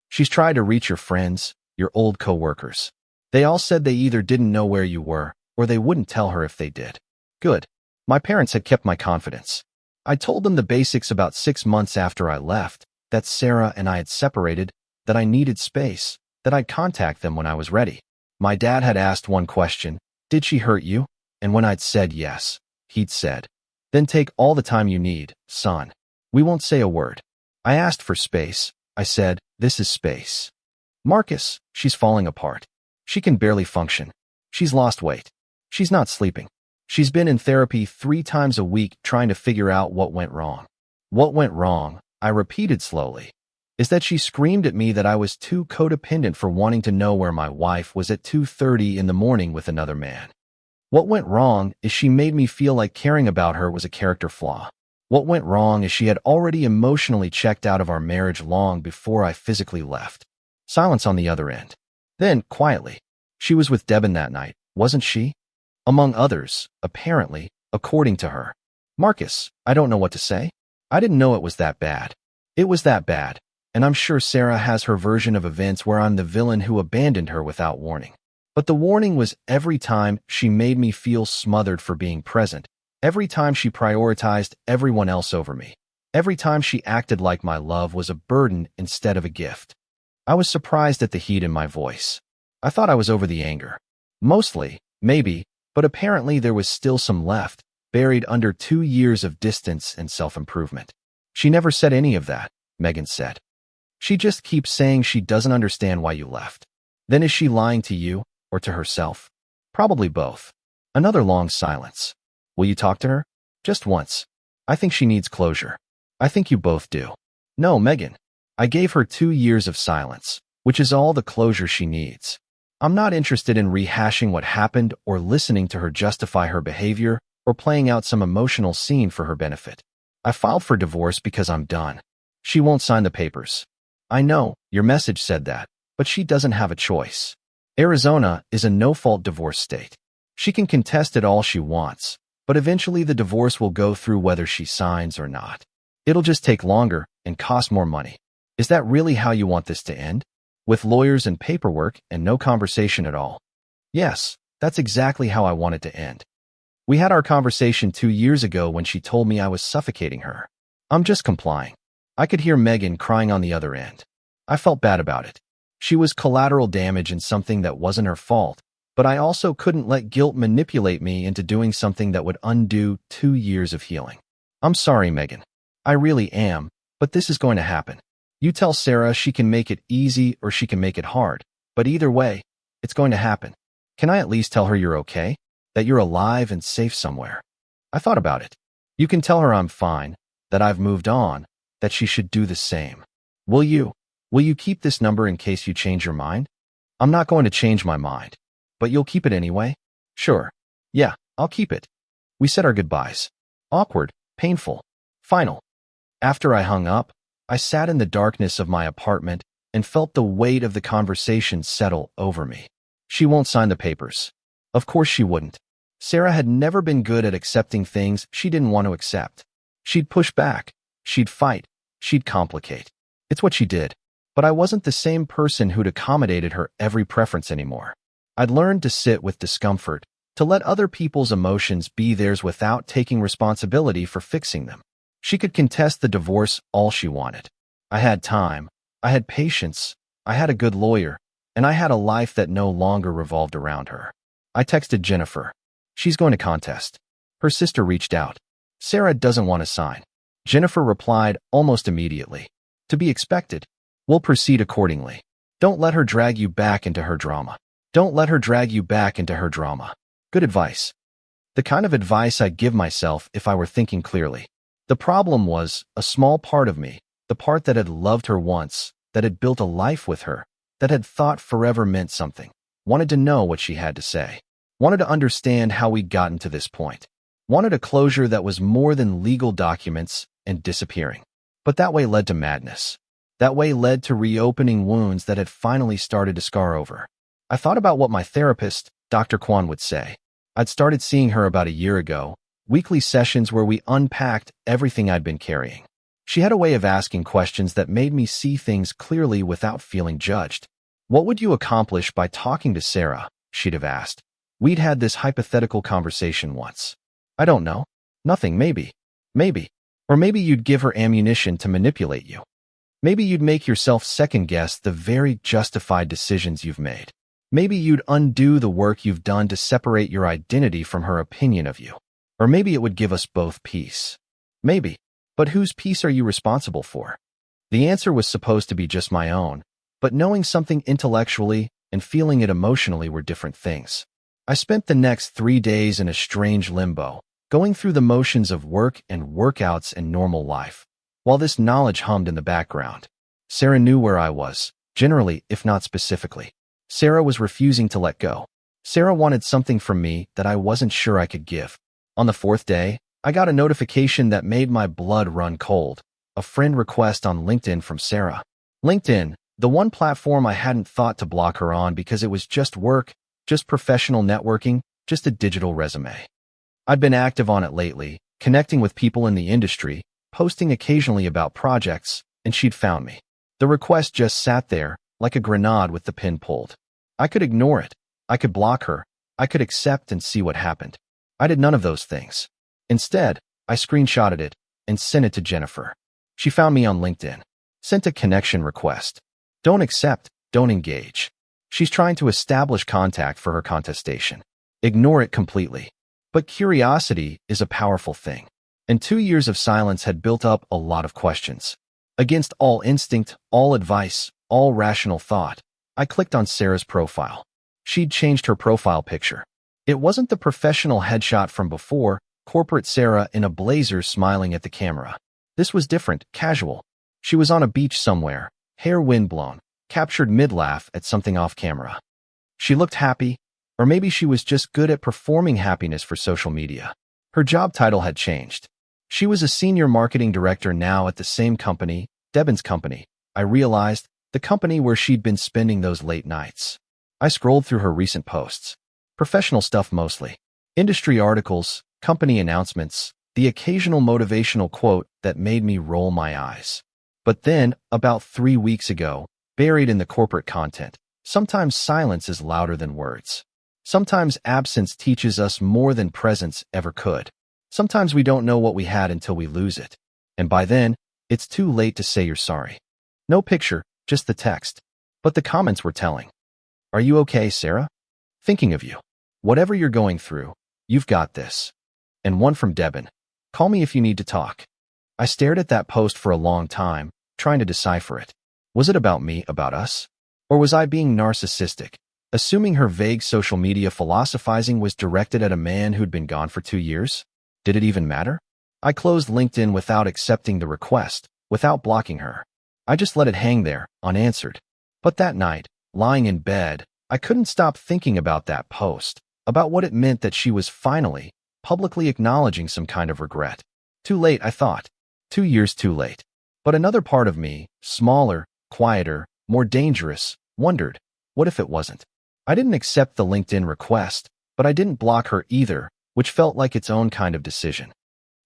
She's tried to reach your friends, your old coworkers. They all said they either didn't know where you were, or they wouldn't tell her if they did. Good. My parents had kept my confidence. I told them the basics about 6 months after I left, that Sarah and I had separated, that I needed space, that I'd contact them when I was ready. My dad had asked one question, did she hurt you? And when I'd said yes, he'd said, then take all the time you need, son. We won't say a word. I asked for space. I said, this is space. Marcus, she's falling apart. She can barely function. She's lost weight. She's not sleeping. She's been in therapy 3 times a week trying to figure out what went wrong. What went wrong, I repeated slowly, is that she screamed at me that I was too codependent for wanting to know where my wife was at 2:30 in the morning with another man. What went wrong is she made me feel like caring about her was a character flaw. What went wrong is she had already emotionally checked out of our marriage long before I physically left. Silence on the other end. Then, quietly, she was with Devin that night, wasn't she? Among others, apparently, according to her. Marcus, I don't know what to say. I didn't know it was that bad. It was that bad, and I'm sure Sarah has her version of events where I'm the villain who abandoned her without warning. But the warning was every time she made me feel smothered for being present, every time she prioritized everyone else over me, every time she acted like my love was a burden instead of a gift. I was surprised at the heat in my voice. I thought I was over the anger. Mostly, maybe, but apparently there was still some left, buried under 2 years of distance and self-improvement. She never said any of that, Megan said. She just keeps saying she doesn't understand why you left. Then is she lying to you, or to herself? Probably both. Another long silence. Will you talk to her? Just once. I think she needs closure. I think you both do. No, Megan. I gave her 2 years of silence, which is all the closure she needs. I'm not interested in rehashing what happened or listening to her justify her behavior or playing out some emotional scene for her benefit. I filed for divorce because I'm done. She won't sign the papers. I know, your message said that, but she doesn't have a choice. Arizona is a no-fault divorce state. She can contest it all she wants, but eventually the divorce will go through whether she signs or not. It'll just take longer and cost more money. Is that really how you want this to end? With lawyers and paperwork and no conversation at all? Yes, that's exactly how I want it to end. We had our conversation 2 years ago when she told me I was suffocating her. I'm just complying. I could hear Megan crying on the other end. I felt bad about it. She was collateral damage in something that wasn't her fault, but I also couldn't let guilt manipulate me into doing something that would undo 2 years of healing. I'm sorry, Megan. I really am, but this is going to happen. You tell Sarah she can make it easy or she can make it hard, but either way, it's going to happen. Can I at least tell her you're okay? That you're alive and safe somewhere? I thought about it. You can tell her I'm fine, that I've moved on, that she should do the same. Will you? Will you keep this number in case you change your mind? I'm not going to change my mind. But you'll keep it anyway? Sure. Yeah, I'll keep it. We said our goodbyes. Awkward, painful, final. After I hung up, I sat in the darkness of my apartment and felt the weight of the conversation settle over me. She won't sign the papers. Of course she wouldn't. Sarah had never been good at accepting things she didn't want to accept. She'd push back. She'd fight. She'd complicate. It's what she did. But I wasn't the same person who'd accommodated her every preference anymore. I'd learned to sit with discomfort, to let other people's emotions be theirs without taking responsibility for fixing them. She could contest the divorce all she wanted. I had time. I had patience. I had a good lawyer. And I had a life that no longer revolved around her. I texted Jennifer. She's going to contest. Her sister reached out. Sarah doesn't want to sign. Jennifer replied almost immediately. To be expected. We'll proceed accordingly. Don't let her drag you back into her drama. Don't let her drag you back into her drama. Good advice. The kind of advice I'd give myself if I were thinking clearly. The problem was, a small part of me, the part that had loved her once, that had built a life with her, that had thought forever meant something, wanted to know what she had to say, wanted to understand how we'd gotten to this point, wanted a closure that was more than legal documents and disappearing. But that way led to madness. That way led to reopening wounds that had finally started to scar over. I thought about what my therapist, Dr. Kwan, would say. I'd started seeing her about a year ago, weekly sessions where we unpacked everything I'd been carrying. She had a way of asking questions that made me see things clearly without feeling judged. What would you accomplish by talking to Sarah? She'd have asked. We'd had this hypothetical conversation once. I don't know. Nothing, maybe. Maybe. Or maybe you'd give her ammunition to manipulate you. Maybe you'd make yourself second-guess the very justified decisions you've made. Maybe you'd undo the work you've done to separate your identity from her opinion of you. Or maybe it would give us both peace. Maybe. But whose peace are you responsible for? The answer was supposed to be just my own, but knowing something intellectually and feeling it emotionally were different things. I spent the next 3 days in a strange limbo, going through the motions of work and workouts and normal life, while this knowledge hummed in the background. Sarah knew where I was, generally, if not specifically. Sarah was refusing to let go. Sarah wanted something from me that I wasn't sure I could give. On the 4th day, I got a notification that made my blood run cold. A friend request on LinkedIn from Sarah. LinkedIn, the one platform I hadn't thought to block her on because it was just work, just professional networking, just a digital resume. I'd been active on it lately, connecting with people in the industry, posting occasionally about projects, and she'd found me. The request just sat there, like a grenade with the pin pulled. I could ignore it. I could block her. I could accept and see what happened. I did none of those things. Instead, I screenshotted it and sent it to Jennifer. She found me on LinkedIn. Sent a connection request. Don't accept, don't engage. She's trying to establish contact for her contestation. Ignore it completely. But curiosity is a powerful thing. And 2 years of silence had built up a lot of questions. Against all instinct, all advice, all rational thought, I clicked on Sarah's profile. She'd changed her profile picture. It wasn't the professional headshot from before, corporate Sarah in a blazer smiling at the camera. This was different, casual. She was on a beach somewhere, hair windblown, captured mid-laugh at something off camera. She looked happy, or maybe she was just good at performing happiness for social media. Her job title had changed. She was a senior marketing director now at the same company, Debin's company. I realized, the company where she'd been spending those late nights. I scrolled through her recent posts. Professional stuff mostly. Industry articles, company announcements, the occasional motivational quote that made me roll my eyes. But then, about 3 weeks ago, buried in the corporate content, sometimes silence is louder than words. Sometimes absence teaches us more than presence ever could. Sometimes we don't know what we had until we lose it. And by then, it's too late to say you're sorry. No picture, just the text. But the comments were telling. Are you okay, Sarah? Thinking of you. Whatever you're going through, you've got this. And one from Debin. Call me if you need to talk. I stared at that post for a long time, trying to decipher it. Was it about me, about us? Or was I being narcissistic, assuming her vague social media philosophizing was directed at a man who'd been gone for 2 years? Did it even matter? I closed LinkedIn without accepting the request, without blocking her. I just let it hang there, unanswered. But that night, lying in bed, I couldn't stop thinking about that post, about what it meant that she was finally, publicly acknowledging some kind of regret. Too late, I thought. 2 years too late. But another part of me, smaller, quieter, more dangerous, wondered, what if it wasn't? I didn't accept the LinkedIn request, but I didn't block her either, which felt like its own kind of decision.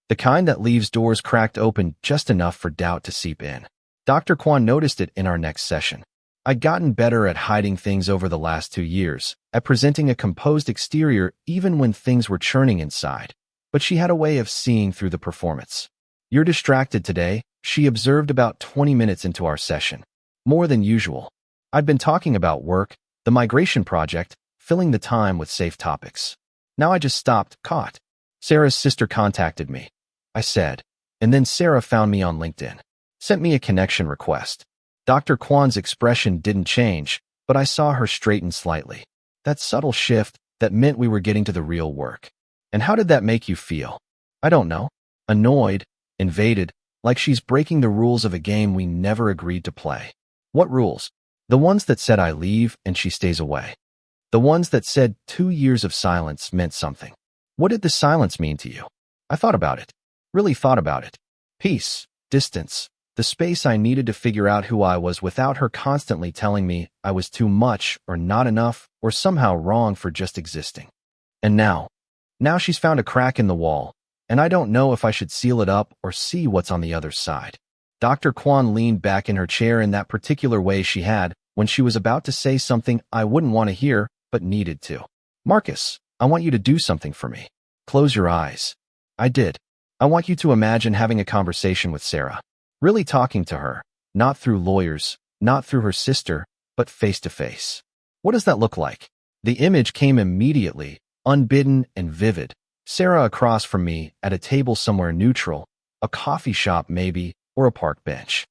The kind that leaves doors cracked open just enough for doubt to seep in. Dr. Kwan noticed it in our next session. I'd gotten better at hiding things over the last 2 years, at presenting a composed exterior even when things were churning inside. But she had a way of seeing through the performance. "You're distracted today," she observed about 20 minutes into our session. More than usual. I'd been talking about work, the migration project, filling the time with safe topics. Now I just stopped, caught. "Sarah's sister contacted me," I said, and then Sarah found me on LinkedIn. Sent me a connection request. Dr. Kwan's expression didn't change, but I saw her straighten slightly. That subtle shift that meant we were getting to the real work. "And how did that make you feel?" "I don't know. Annoyed, invaded, like she's breaking the rules of a game we never agreed to play." "What rules?" "The ones that said I leave and she stays away. The ones that said 2 years of silence meant something." "What did the silence mean to you?" I thought about it. Really thought about it. Peace, distance, the space I needed to figure out who I was without her constantly telling me I was too much or not enough or somehow wrong for just existing. And now she's found a crack in the wall, and I don't know if I should seal it up or see what's on the other side. Dr. Kwan leaned back in her chair in that particular way she had when she was about to say something I wouldn't want to hear but needed to. "Marcus, I want you to do something for me. Close your eyes." I did. "I want you to imagine having a conversation with Sarah. Really talking to her, not through lawyers, not through her sister, but face to face. What does that look like?" The image came immediately, unbidden and vivid. Sarah across from me at a table somewhere neutral, a coffee shop maybe, or a park bench.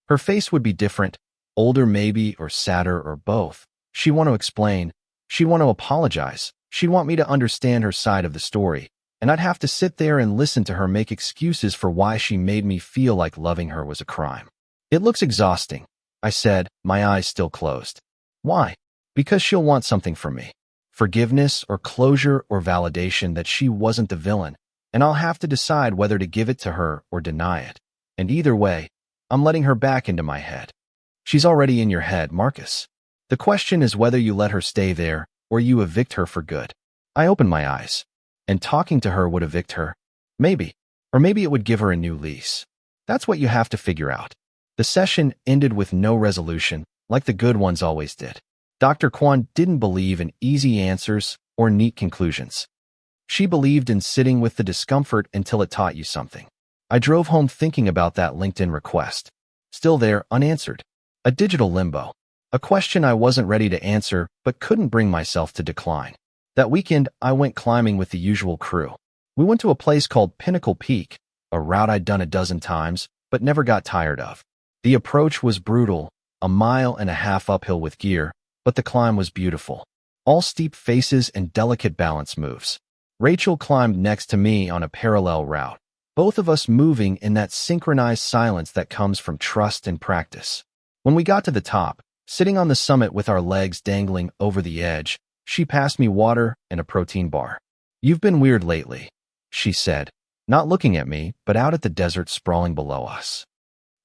Her face would be different, older maybe, or sadder, or both. She'd want to explain. She'd want to apologize. She'd want me to understand her side of the story. And I'd have to sit there and listen to her make excuses for why she made me feel like loving her was a crime. "It looks exhausting," I said, my eyes still closed. "Why?" "Because she'll want something from me. Forgiveness or closure or validation that she wasn't the villain, and I'll have to decide whether to give it to her or deny it. And either way, I'm letting her back into my head." "She's already in your head, Marcus. The question is whether you let her stay there or you evict her for good." I opened my eyes. "And talking to her would evict her? Maybe. Or maybe it would give her a new lease. That's what you have to figure out." The session ended with no resolution, like the good ones always did. Dr. Kwan didn't believe in easy answers or neat conclusions. She believed in sitting with the discomfort until it taught you something. I drove home thinking about that LinkedIn request. Still there, unanswered. A digital limbo. A question I wasn't ready to answer, but couldn't bring myself to decline. That weekend, I went climbing with the usual crew. We went to a place called Pinnacle Peak, a route I'd done a dozen times, but never got tired of. The approach was brutal, 1.5 miles uphill with gear, but the climb was beautiful. All steep faces and delicate balance moves. Rachel climbed next to me on a parallel route, both of us moving in that synchronized silence that comes from trust and practice. When we got to the top, sitting on the summit with our legs dangling over the edge, she passed me water and a protein bar. "You've been weird lately," she said, not looking at me, but out at the desert sprawling below us.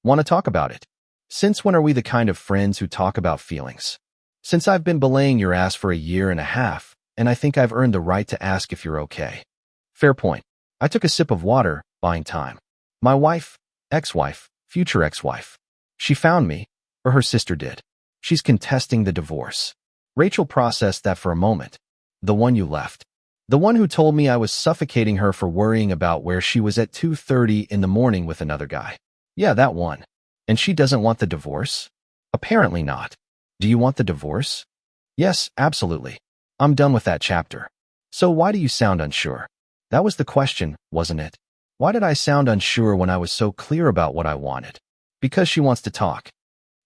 "Want to talk about it? Since when are we the kind of friends who talk about feelings? Since I've been belaying your ass for 1.5 years, and I think I've earned the right to ask if you're okay." Fair point. I took a sip of water, buying time. "My wife, ex-wife, future ex-wife. She found me, or her sister did. She's contesting the divorce." Rachel processed that for a moment. "The one you left. The one who told me I was suffocating her for worrying about where she was at 2:30 in the morning with another guy." "Yeah, that one. And she doesn't want the divorce?" "Apparently not." "Do you want the divorce?" "Yes, absolutely. I'm done with that chapter." "So why do you sound unsure?" That was the question, wasn't it? Why did I sound unsure when I was so clear about what I wanted? Because she wants to talk.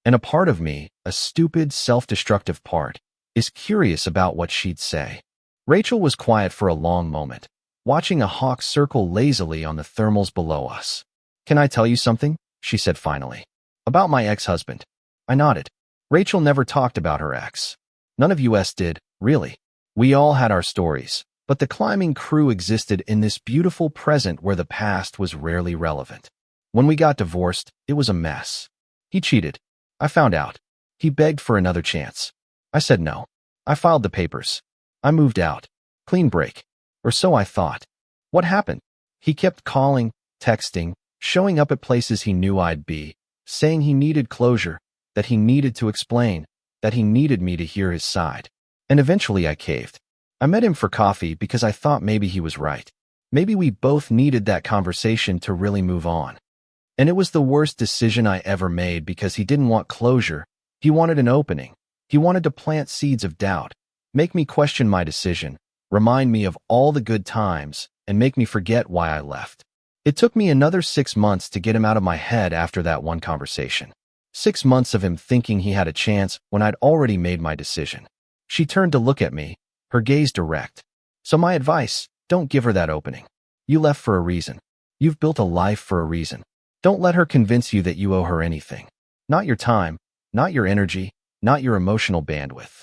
And a part of me, a stupid, self-destructive part, is curious about what she'd say. Rachel was quiet for a long moment, watching a hawk circle lazily on the thermals below us. "Can I tell you something?" she said finally. "About my ex-husband." I nodded. Rachel never talked about her ex. None of us did, really. We all had our stories, but the climbing crew existed in this beautiful present where the past was rarely relevant. When we got divorced, it was a mess. He cheated. I found out. He begged for another chance. I said no. I filed the papers. I moved out. Clean break. Or so I thought. What happened? He kept calling, texting, showing up at places he knew I'd be, saying he needed closure, that he needed to explain, that he needed me to hear his side. And eventually I caved. I met him for coffee because I thought maybe he was right. Maybe we both needed that conversation to really move on. And it was the worst decision I ever made because he didn't want closure. He wanted an opening. He wanted to plant seeds of doubt, make me question my decision, remind me of all the good times, and make me forget why I left. It took me another 6 months to get him out of my head after that one conversation. 6 months of him thinking he had a chance when I'd already made my decision. She turned to look at me, her gaze direct. So my advice, don't give her that opening. You left for a reason. You've built a life for a reason. Don't let her convince you that you owe her anything. Not your time, not your energy, not your emotional bandwidth.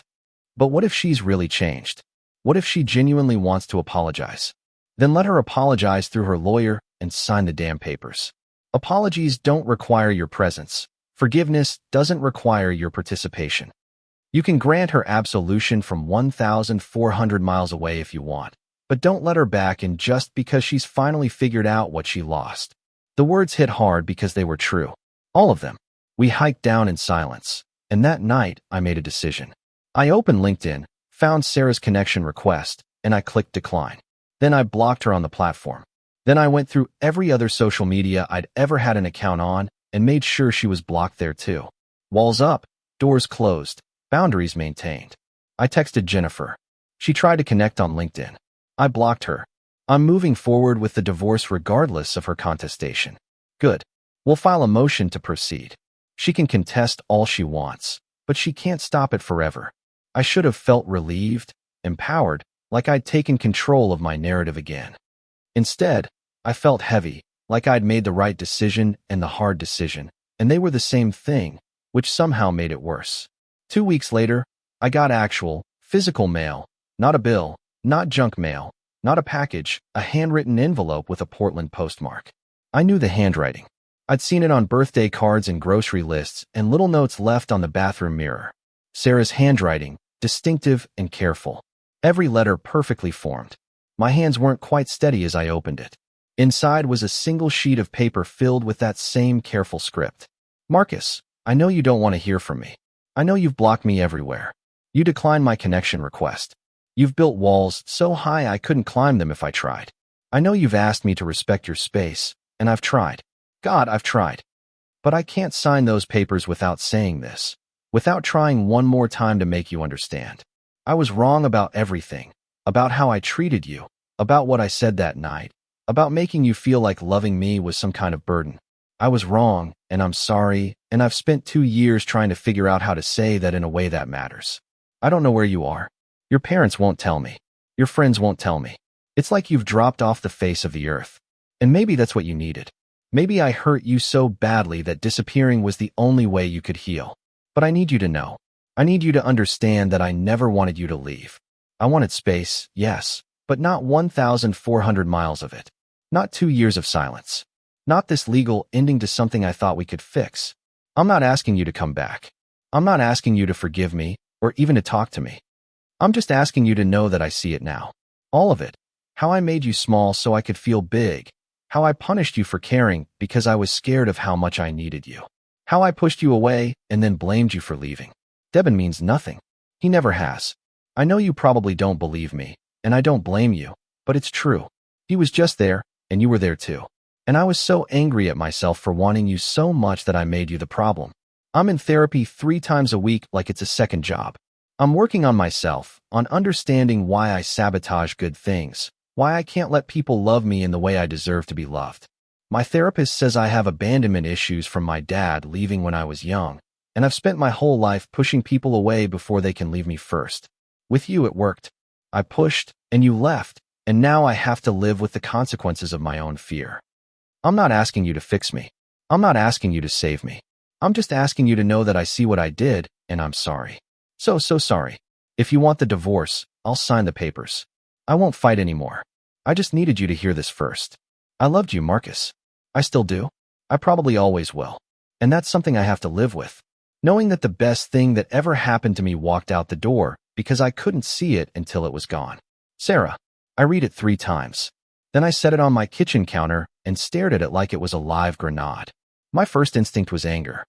But what if she's really changed? What if she genuinely wants to apologize? Then let her apologize through her lawyer and sign the damn papers. Apologies don't require your presence. Forgiveness doesn't require your participation. You can grant her absolution from 1,400 miles away if you want, but don't let her back in just because she's finally figured out what she lost. The words hit hard because they were true. All of them. We hiked down in silence, and that night I made a decision. I opened LinkedIn, found Sarah's connection request, and I clicked decline. Then I blocked her on the platform. Then I went through every other social media I'd ever had an account on and made sure she was blocked there too. Walls up, doors closed, boundaries maintained. I texted Jennifer. She tried to connect on LinkedIn. I blocked her. I'm moving forward with the divorce regardless of her contestation. Good. We'll file a motion to proceed. She can contest all she wants, but she can't stop it forever. I should have felt relieved, empowered, like I'd taken control of my narrative again. Instead, I felt heavy, like I'd made the right decision and the hard decision, and they were the same thing, which somehow made it worse. 2 weeks later, I got actual, physical mail, not a bill, not junk mail, not a package, a handwritten envelope with a Portland postmark. I knew the handwriting. I'd seen it on birthday cards and grocery lists and little notes left on the bathroom mirror. Sarah's handwriting, distinctive and careful. Every letter perfectly formed. My hands weren't quite steady as I opened it. Inside was a single sheet of paper filled with that same careful script. Marcus, I know you don't want to hear from me. I know you've blocked me everywhere. You declined my connection request. You've built walls so high I couldn't climb them if I tried. I know you've asked me to respect your space, and I've tried. God, I've tried. But I can't sign those papers without saying this, without trying one more time to make you understand. I was wrong about everything, about how I treated you, about what I said that night, about making you feel like loving me was some kind of burden. I was wrong, and I'm sorry, and I've spent 2 years trying to figure out how to say that in a way that matters. I don't know where you are. Your parents won't tell me. Your friends won't tell me. It's like you've dropped off the face of the earth. And maybe that's what you needed. Maybe I hurt you so badly that disappearing was the only way you could heal. But I need you to know. I need you to understand that I never wanted you to leave. I wanted space, yes, but not 1,400 miles of it. Not 2 years of silence. Not this legal ending to something I thought we could fix. I'm not asking you to come back. I'm not asking you to forgive me or even to talk to me. I'm just asking you to know that I see it now. All of it. How I made you small so I could feel big. How I punished you for caring because I was scared of how much I needed you. How I pushed you away and then blamed you for leaving. Devin means nothing. He never has. I know you probably don't believe me, and I don't blame you, but it's true. He was just there, and you were there too. And I was so angry at myself for wanting you so much that I made you the problem. I'm in therapy 3 times a week like it's a second job. I'm working on myself, on understanding why I sabotage good things, why I can't let people love me in the way I deserve to be loved. My therapist says I have abandonment issues from my dad leaving when I was young, and I've spent my whole life pushing people away before they can leave me first. With you, it worked. I pushed, and you left, and now I have to live with the consequences of my own fear. I'm not asking you to fix me. I'm not asking you to save me. I'm just asking you to know that I see what I did, and I'm sorry. So sorry. If you want the divorce, I'll sign the papers. I won't fight anymore. I just needed you to hear this first. I loved you, Marcus. I still do. I probably always will. And that's something I have to live with. Knowing that the best thing that ever happened to me walked out the door because I couldn't see it until it was gone. Sarah. I read it 3 times. Then I set it on my kitchen counter and stared at it like it was a live grenade. My first instinct was anger.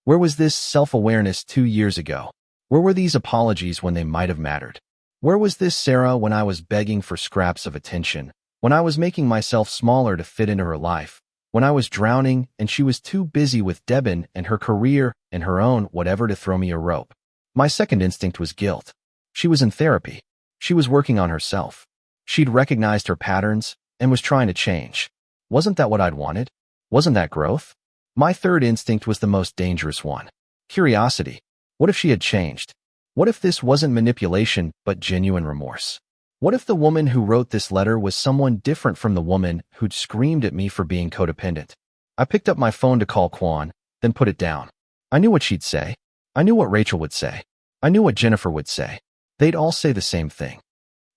Where was this self-awareness 2 years ago? Where were these apologies when they might have mattered? Where was this Sarah when I was begging for scraps of attention? When I was making myself smaller to fit into her life? When I was drowning and she was too busy with Debin and her career and her own whatever to throw me a rope? My second instinct was guilt. She was in therapy. She was working on herself. She'd recognized her patterns and was trying to change. Wasn't that what I'd wanted? Wasn't that growth? My third instinct was the most dangerous one. Curiosity. What if she had changed? What if this wasn't manipulation but genuine remorse? What if the woman who wrote this letter was someone different from the woman who'd screamed at me for being codependent? I picked up my phone to call Quan, then put it down. I knew what she'd say. I knew what Rachel would say. I knew what Jennifer would say. They'd all say the same thing.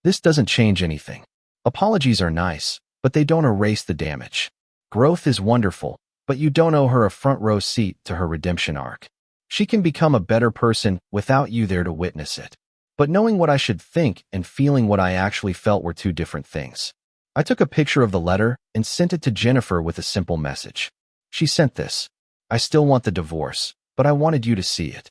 This doesn't change anything. Apologies are nice, but they don't erase the damage. Growth is wonderful, but you don't owe her a front row seat to her redemption arc. She can become a better person without you there to witness it. But knowing what I should think and feeling what I actually felt were two different things. I took a picture of the letter and sent it to Jennifer with a simple message. She sent this. I still want the divorce, but I wanted you to see it.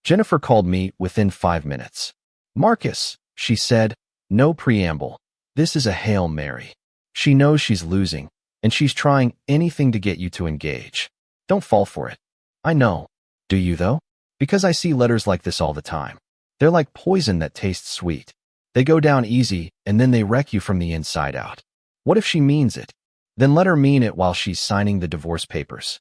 Jennifer called me within 5 minutes. Marcus, she said, no preamble. This is a Hail Mary. She knows she's losing, and she's trying anything to get you to engage. Don't fall for it. I know. Do you, though? Because I see letters like this all the time. They're like poison that tastes sweet. They go down easy, and then they wreck you from the inside out. What if she means it? Then let her mean it while she's signing the divorce papers.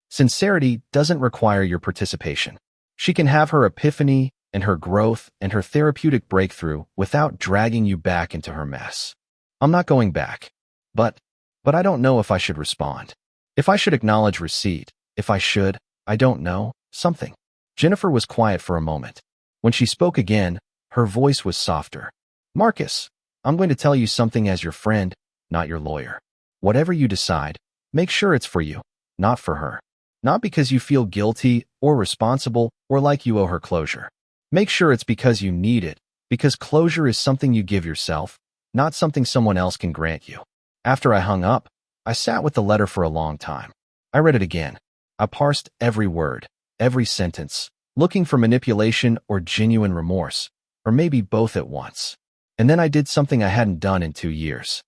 Sincerity doesn't require your participation. She can have her epiphany and her growth and her therapeutic breakthrough without dragging you back into her mess. I'm not going back. But I don't know if I should respond. If I should acknowledge receipt. If I should, I don't know, something. Jennifer was quiet for a moment. When she spoke again, her voice was softer. Marcus, I'm going to tell you something as your friend, not your lawyer. Whatever you decide, make sure it's for you, not for her. Not because you feel guilty or responsible or like you owe her closure. Make sure it's because you need it, because closure is something you give yourself, not something someone else can grant you. After I hung up, I sat with the letter for a long time. I read it again. I parsed every word, every sentence, looking for manipulation or genuine remorse, or maybe both at once. And then I did something I hadn't done in 2 years.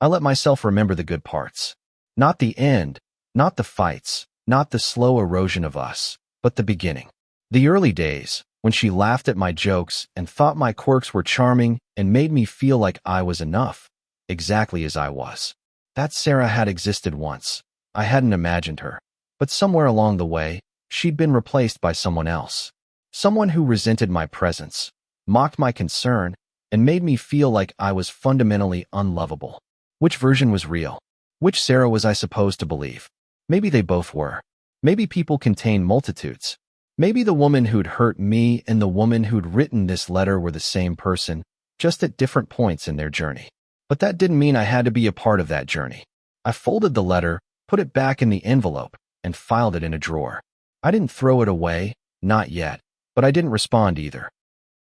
I let myself remember the good parts. Not the end, not the fights, not the slow erosion of us, but the beginning. The early days, when she laughed at my jokes and thought my quirks were charming and made me feel like I was enough, exactly as I was. That Sarah had existed once. I hadn't imagined her. But somewhere along the way, she'd been replaced by someone else. Someone who resented my presence, mocked my concern, and made me feel like I was fundamentally unlovable. Which version was real? Which Sarah was I supposed to believe? Maybe they both were. Maybe people contain multitudes. Maybe the woman who'd hurt me and the woman who'd written this letter were the same person, just at different points in their journey. But that didn't mean I had to be a part of that journey. I folded the letter, put it back in the envelope, and filed it in a drawer. I didn't throw it away, not yet, but I didn't respond either.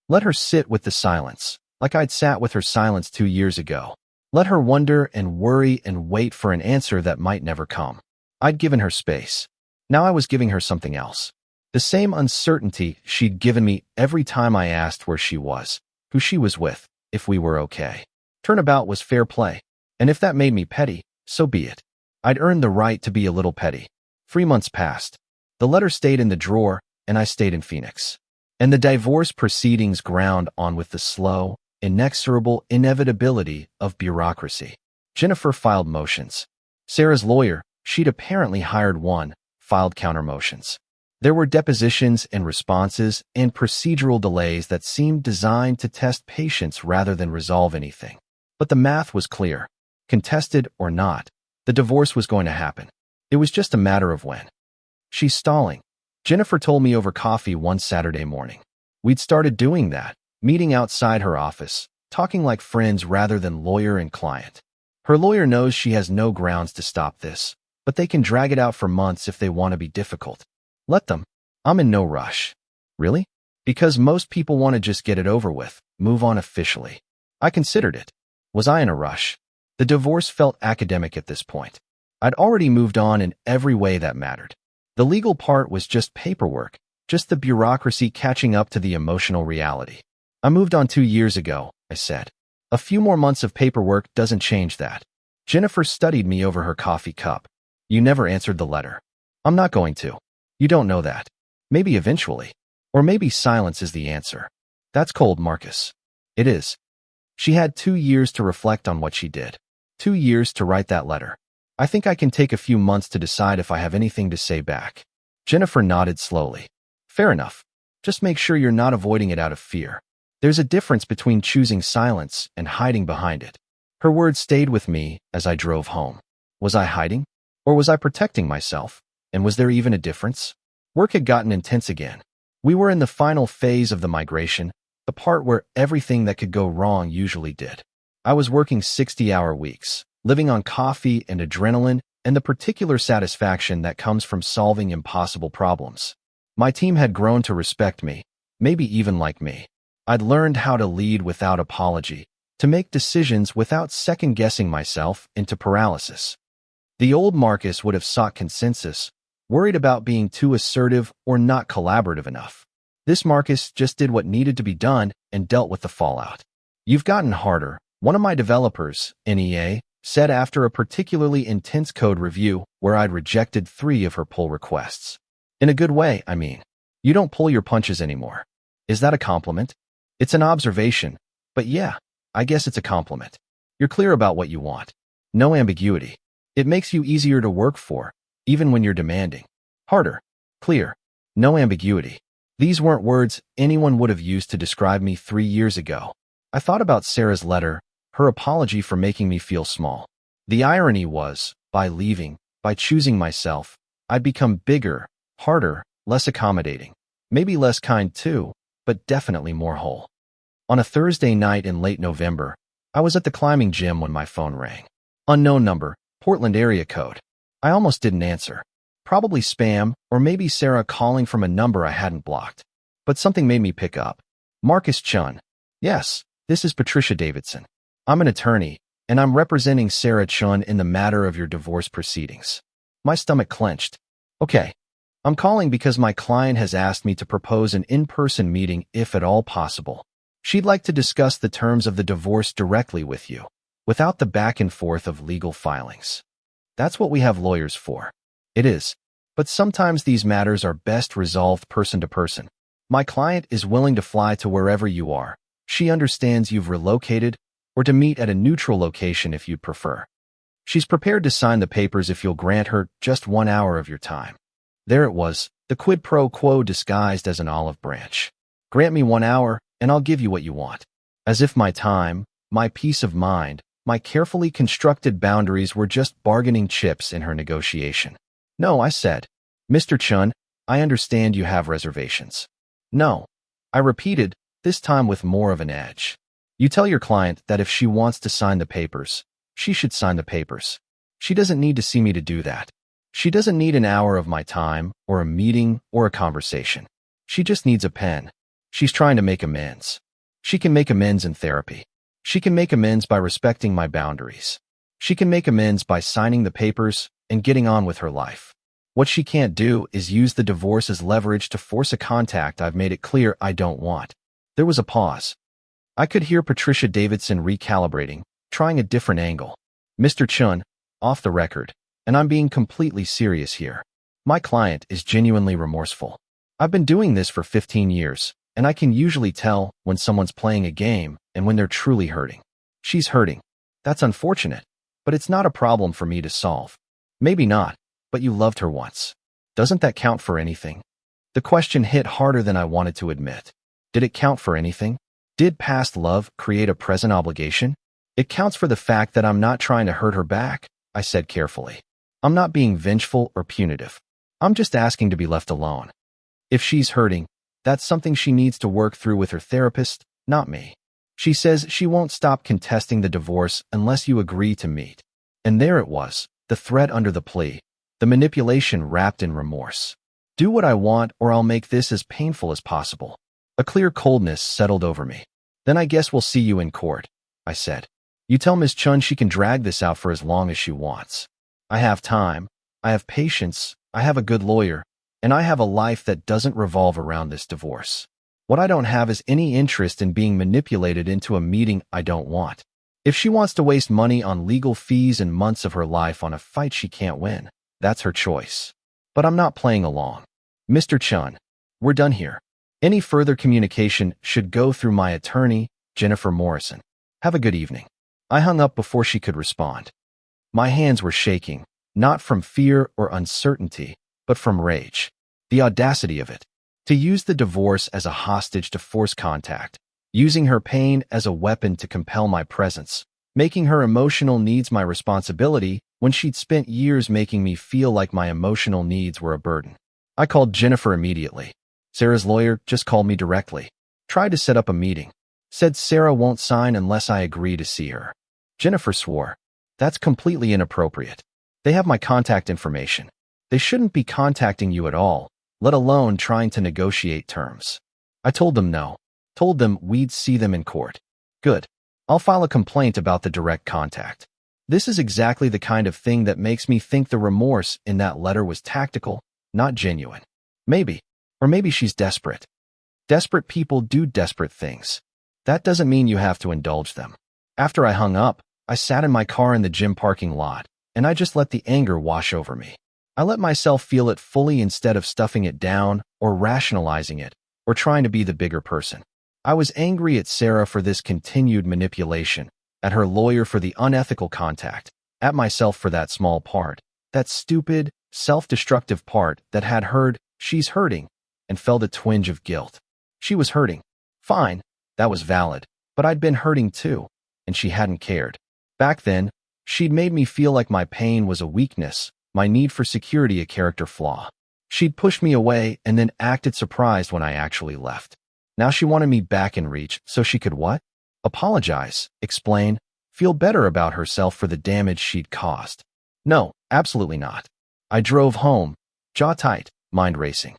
Let her sit with the silence, like I'd sat with her silence 2 years ago. Let her wonder and worry and wait for an answer that might never come. I'd given her space. Now I was giving her something else. The same uncertainty she'd given me every time I asked where she was, who she was with, if we were okay. Turnabout was fair play, and if that made me petty, so be it. I'd earned the right to be a little petty. 3 months passed. The letter stayed in the drawer, and I stayed in Phoenix. And the divorce proceedings ground on with the slow, inexorable inevitability of bureaucracy. Jennifer filed motions. Sarah's lawyer, she'd apparently hired one, filed counter-motions. There were depositions and responses and procedural delays that seemed designed to test patience rather than resolve anything. But the math was clear. Contested or not, the divorce was going to happen. It was just a matter of when. She's stalling. Jennifer told me over coffee one Saturday morning. We'd started doing that, meeting outside her office, talking like friends rather than lawyer and client. Her lawyer knows she has no grounds to stop this, but they can drag it out for months if they want to be difficult. Let them. I'm in no rush. Really? Because most people want to just get it over with, move on officially. I considered it. Was I in a rush? The divorce felt academic at this point. I'd already moved on in every way that mattered. The legal part was just paperwork, just the bureaucracy catching up to the emotional reality. I moved on 2 years ago, I said. A few more months of paperwork doesn't change that. Jennifer studied me over her coffee cup. You never answered the letter. I'm not going to. You don't know that. Maybe eventually. Or maybe silence is the answer. That's cold, Marcus. It is. She had 2 years to reflect on what she did. 2 years to write that letter. I think I can take a few months to decide if I have anything to say back. Jennifer nodded slowly. Fair enough. Just make sure you're not avoiding it out of fear. There's a difference between choosing silence and hiding behind it. Her words stayed with me as I drove home. Was I hiding? Or was I protecting myself? And was there even a difference? Work had gotten intense again. We were in the final phase of the migration, the part where everything that could go wrong usually did. I was working 60-hour weeks, living on coffee and adrenaline and the particular satisfaction that comes from solving impossible problems. My team had grown to respect me, maybe even like me. I'd learned how to lead without apology, to make decisions without second-guessing myself into paralysis. The old Marcus would have sought consensus, worried about being too assertive or not collaborative enough. This Marcus just did what needed to be done and dealt with the fallout. You've gotten harder, one of my developers, NEA, said after a particularly intense code review where I'd rejected 3 of her pull requests. In a good way, I mean. You don't pull your punches anymore. Is that a compliment? It's an observation, but yeah, I guess it's a compliment. You're clear about what you want. No ambiguity. It makes you easier to work for, even when you're demanding. Harder. Clear. No ambiguity. These weren't words anyone would have used to describe me 3 years ago. I thought about Sarah's letter, her apology for making me feel small. The irony was, by leaving, by choosing myself, I'd become bigger, harder, less accommodating. Maybe less kind too, but definitely more whole. On a Thursday night in late November, I was at the climbing gym when my phone rang. Unknown number, Portland area code. I almost didn't answer. Probably spam, or maybe Sarah calling from a number I hadn't blocked. But something made me pick up. Marcus Chun. Yes, this is Patricia Davidson. I'm an attorney, and I'm representing Sarah Chun in the matter of your divorce proceedings. My stomach clenched. Okay. I'm calling because my client has asked me to propose an in-person meeting if at all possible. She'd like to discuss the terms of the divorce directly with you, without the back and forth of legal filings. That's what we have lawyers for. It is. But sometimes these matters are best resolved person to person. My client is willing to fly to wherever you are. She understands you've relocated, or to meet at a neutral location if you'd prefer. She's prepared to sign the papers if you'll grant her just 1 hour of your time. There it was, the quid pro quo disguised as an olive branch. Grant me 1 hour, and I'll give you what you want. As if my time, my peace of mind, my carefully constructed boundaries were just bargaining chips in her negotiation. No, I said. Mr. Chun, I understand you have reservations. No. I repeated, this time with more of an edge. You tell your client that if she wants to sign the papers, she should sign the papers. She doesn't need to see me to do that. She doesn't need an hour of my time, or a meeting, or a conversation. She just needs a pen. She's trying to make amends. She can make amends in therapy. She can make amends by respecting my boundaries. She can make amends by signing the papers and getting on with her life. What she can't do is use the divorce as leverage to force a contact I've made it clear I don't want. There was a pause. I could hear Patricia Davidson recalibrating, trying a different angle. Mr. Chun, off the record, and I'm being completely serious here. My client is genuinely remorseful. I've been doing this for 15 years, and I can usually tell when someone's playing a game and when they're truly hurting. She's hurting. That's unfortunate, but it's not a problem for me to solve. Maybe not, but you loved her once. Doesn't that count for anything? The question hit harder than I wanted to admit. Did it count for anything? Did past love create a present obligation? It counts for the fact that I'm not trying to hurt her back, I said carefully. I'm not being vengeful or punitive. I'm just asking to be left alone. If she's hurting, that's something she needs to work through with her therapist, not me. She says she won't stop contesting the divorce unless you agree to meet. And there it was, the threat under the plea, the manipulation wrapped in remorse. Do what I want or I'll make this as painful as possible. A clear coldness settled over me. Then I guess we'll see you in court. I said. You tell Miss Chun she can drag this out for as long as she wants. I have time, I have patience, I have a good lawyer, and I have a life that doesn't revolve around this divorce. What I don't have is any interest in being manipulated into a meeting I don't want. If she wants to waste money on legal fees and months of her life on a fight she can't win, that's her choice. But I'm not playing along. Mr. Chun, we're done here. Any further communication should go through my attorney, Jennifer Morrison. Have a good evening. I hung up before she could respond. My hands were shaking, not from fear or uncertainty, but from rage. The audacity of it. To use the divorce as a hostage to force contact, using her pain as a weapon to compel my presence, making her emotional needs my responsibility when she'd spent years making me feel like my emotional needs were a burden. I called Jennifer immediately. Sarah's lawyer just called me directly. Tried to set up a meeting. Said Sarah won't sign unless I agree to see her. Jennifer swore. That's completely inappropriate. They have my contact information. They shouldn't be contacting you at all, let alone trying to negotiate terms. I told them no. Told them we'd see them in court. Good. I'll file a complaint about the direct contact. This is exactly the kind of thing that makes me think the remorse in that letter was tactical, not genuine. Maybe. Or maybe she's desperate. Desperate people do desperate things. That doesn't mean you have to indulge them. After I hung up, I sat in my car in the gym parking lot, and I just let the anger wash over me. I let myself feel it fully instead of stuffing it down or rationalizing it or trying to be the bigger person. I was angry at Sarah for this continued manipulation, at her lawyer for the unethical contact, at myself for that small part, that stupid, self-destructive part that had heard, she's hurting, and felt a twinge of guilt. She was hurting. Fine, that was valid, but I'd been hurting too, and she hadn't cared. Back then, she'd made me feel like my pain was a weakness, my need for security a character flaw. She'd pushed me away and then acted surprised when I actually left. Now she wanted me back in reach so she could what? Apologize, explain, feel better about herself for the damage she'd caused. No, absolutely not. I drove home, jaw tight, mind racing.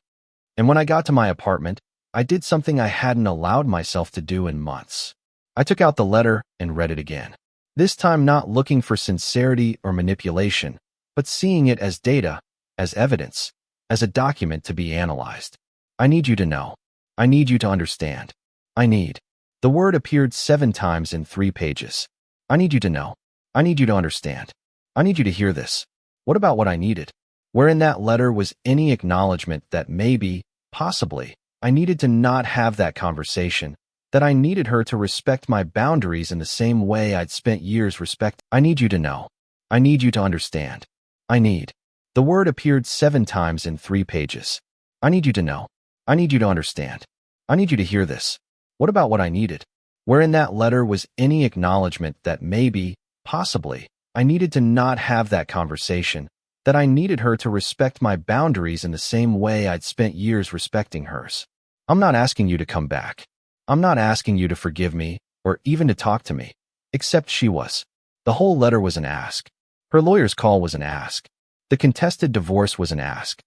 And when I got to my apartment, I did something I hadn't allowed myself to do in months. I took out the letter and read it again. This time not looking for sincerity or manipulation, but seeing it as data, as evidence, as a document to be analyzed. I need you to know. I need you to understand. I need. The word appeared 7 times in 3 pages. I need you to know. I need you to understand. I need you to hear this. What about what I needed? Where in that letter was any acknowledgement that maybe, possibly, I needed to not have that conversation, that I needed her to respect my boundaries in the same way I'd spent years respecting. I need you to know. I need you to understand. I need. The word appeared 7 times in 3 pages. I need you to know. I need you to understand. I need you to hear this. What about what I needed? Where in that letter was any acknowledgement that maybe, possibly, I needed to not have that conversation, that I needed her to respect my boundaries in the same way I'd spent years respecting hers. I'm not asking you to come back. I'm not asking you to forgive me or even to talk to me, except she was. The whole letter was an ask. Her lawyer's call was an ask. The contested divorce was an ask.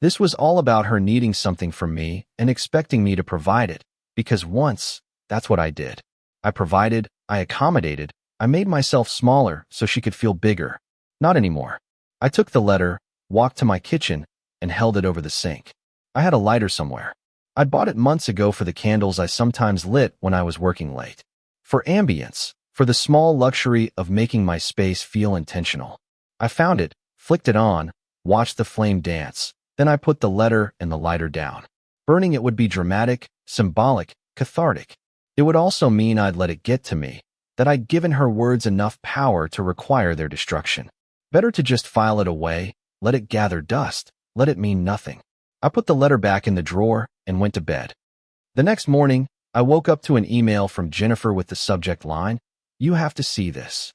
This was all about her needing something from me and expecting me to provide it, because once, that's what I did. I provided, I accommodated, I made myself smaller so she could feel bigger. Not anymore. I took the letter, walked to my kitchen, and held it over the sink. I had a lighter somewhere. I'd bought it months ago for the candles I sometimes lit when I was working late. For ambience, for the small luxury of making my space feel intentional. I found it, flicked it on, watched the flame dance. Then I put the letter and the lighter down. Burning it would be dramatic, symbolic, cathartic. It would also mean I'd let it get to me, that I'd given her words enough power to require their destruction. Better to just file it away, let it gather dust, let it mean nothing. I put the letter back in the drawer and went to bed. The next morning, I woke up to an email from Jennifer with the subject line, "You have to see this."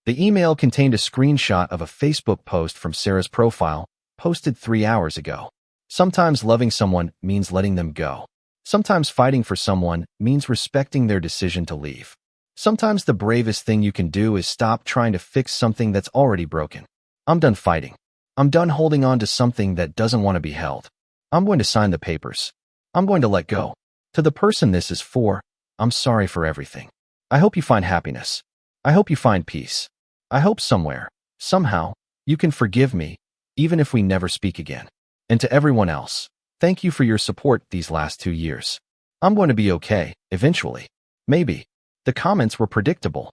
The email contained a screenshot of a Facebook post from Sarah's profile, posted 3 hours ago. Sometimes loving someone means letting them go. Sometimes fighting for someone means respecting their decision to leave. Sometimes the bravest thing you can do is stop trying to fix something that's already broken. I'm done fighting. I'm done holding on to something that doesn't want to be held. I'm going to sign the papers. I'm going to let go. To the person this is for, I'm sorry for everything. I hope you find happiness. I hope you find peace. I hope somewhere, somehow, you can forgive me, even if we never speak again. And to everyone else, thank you for your support these last 2 years. I'm going to be okay, eventually. Maybe. The comments were predictable.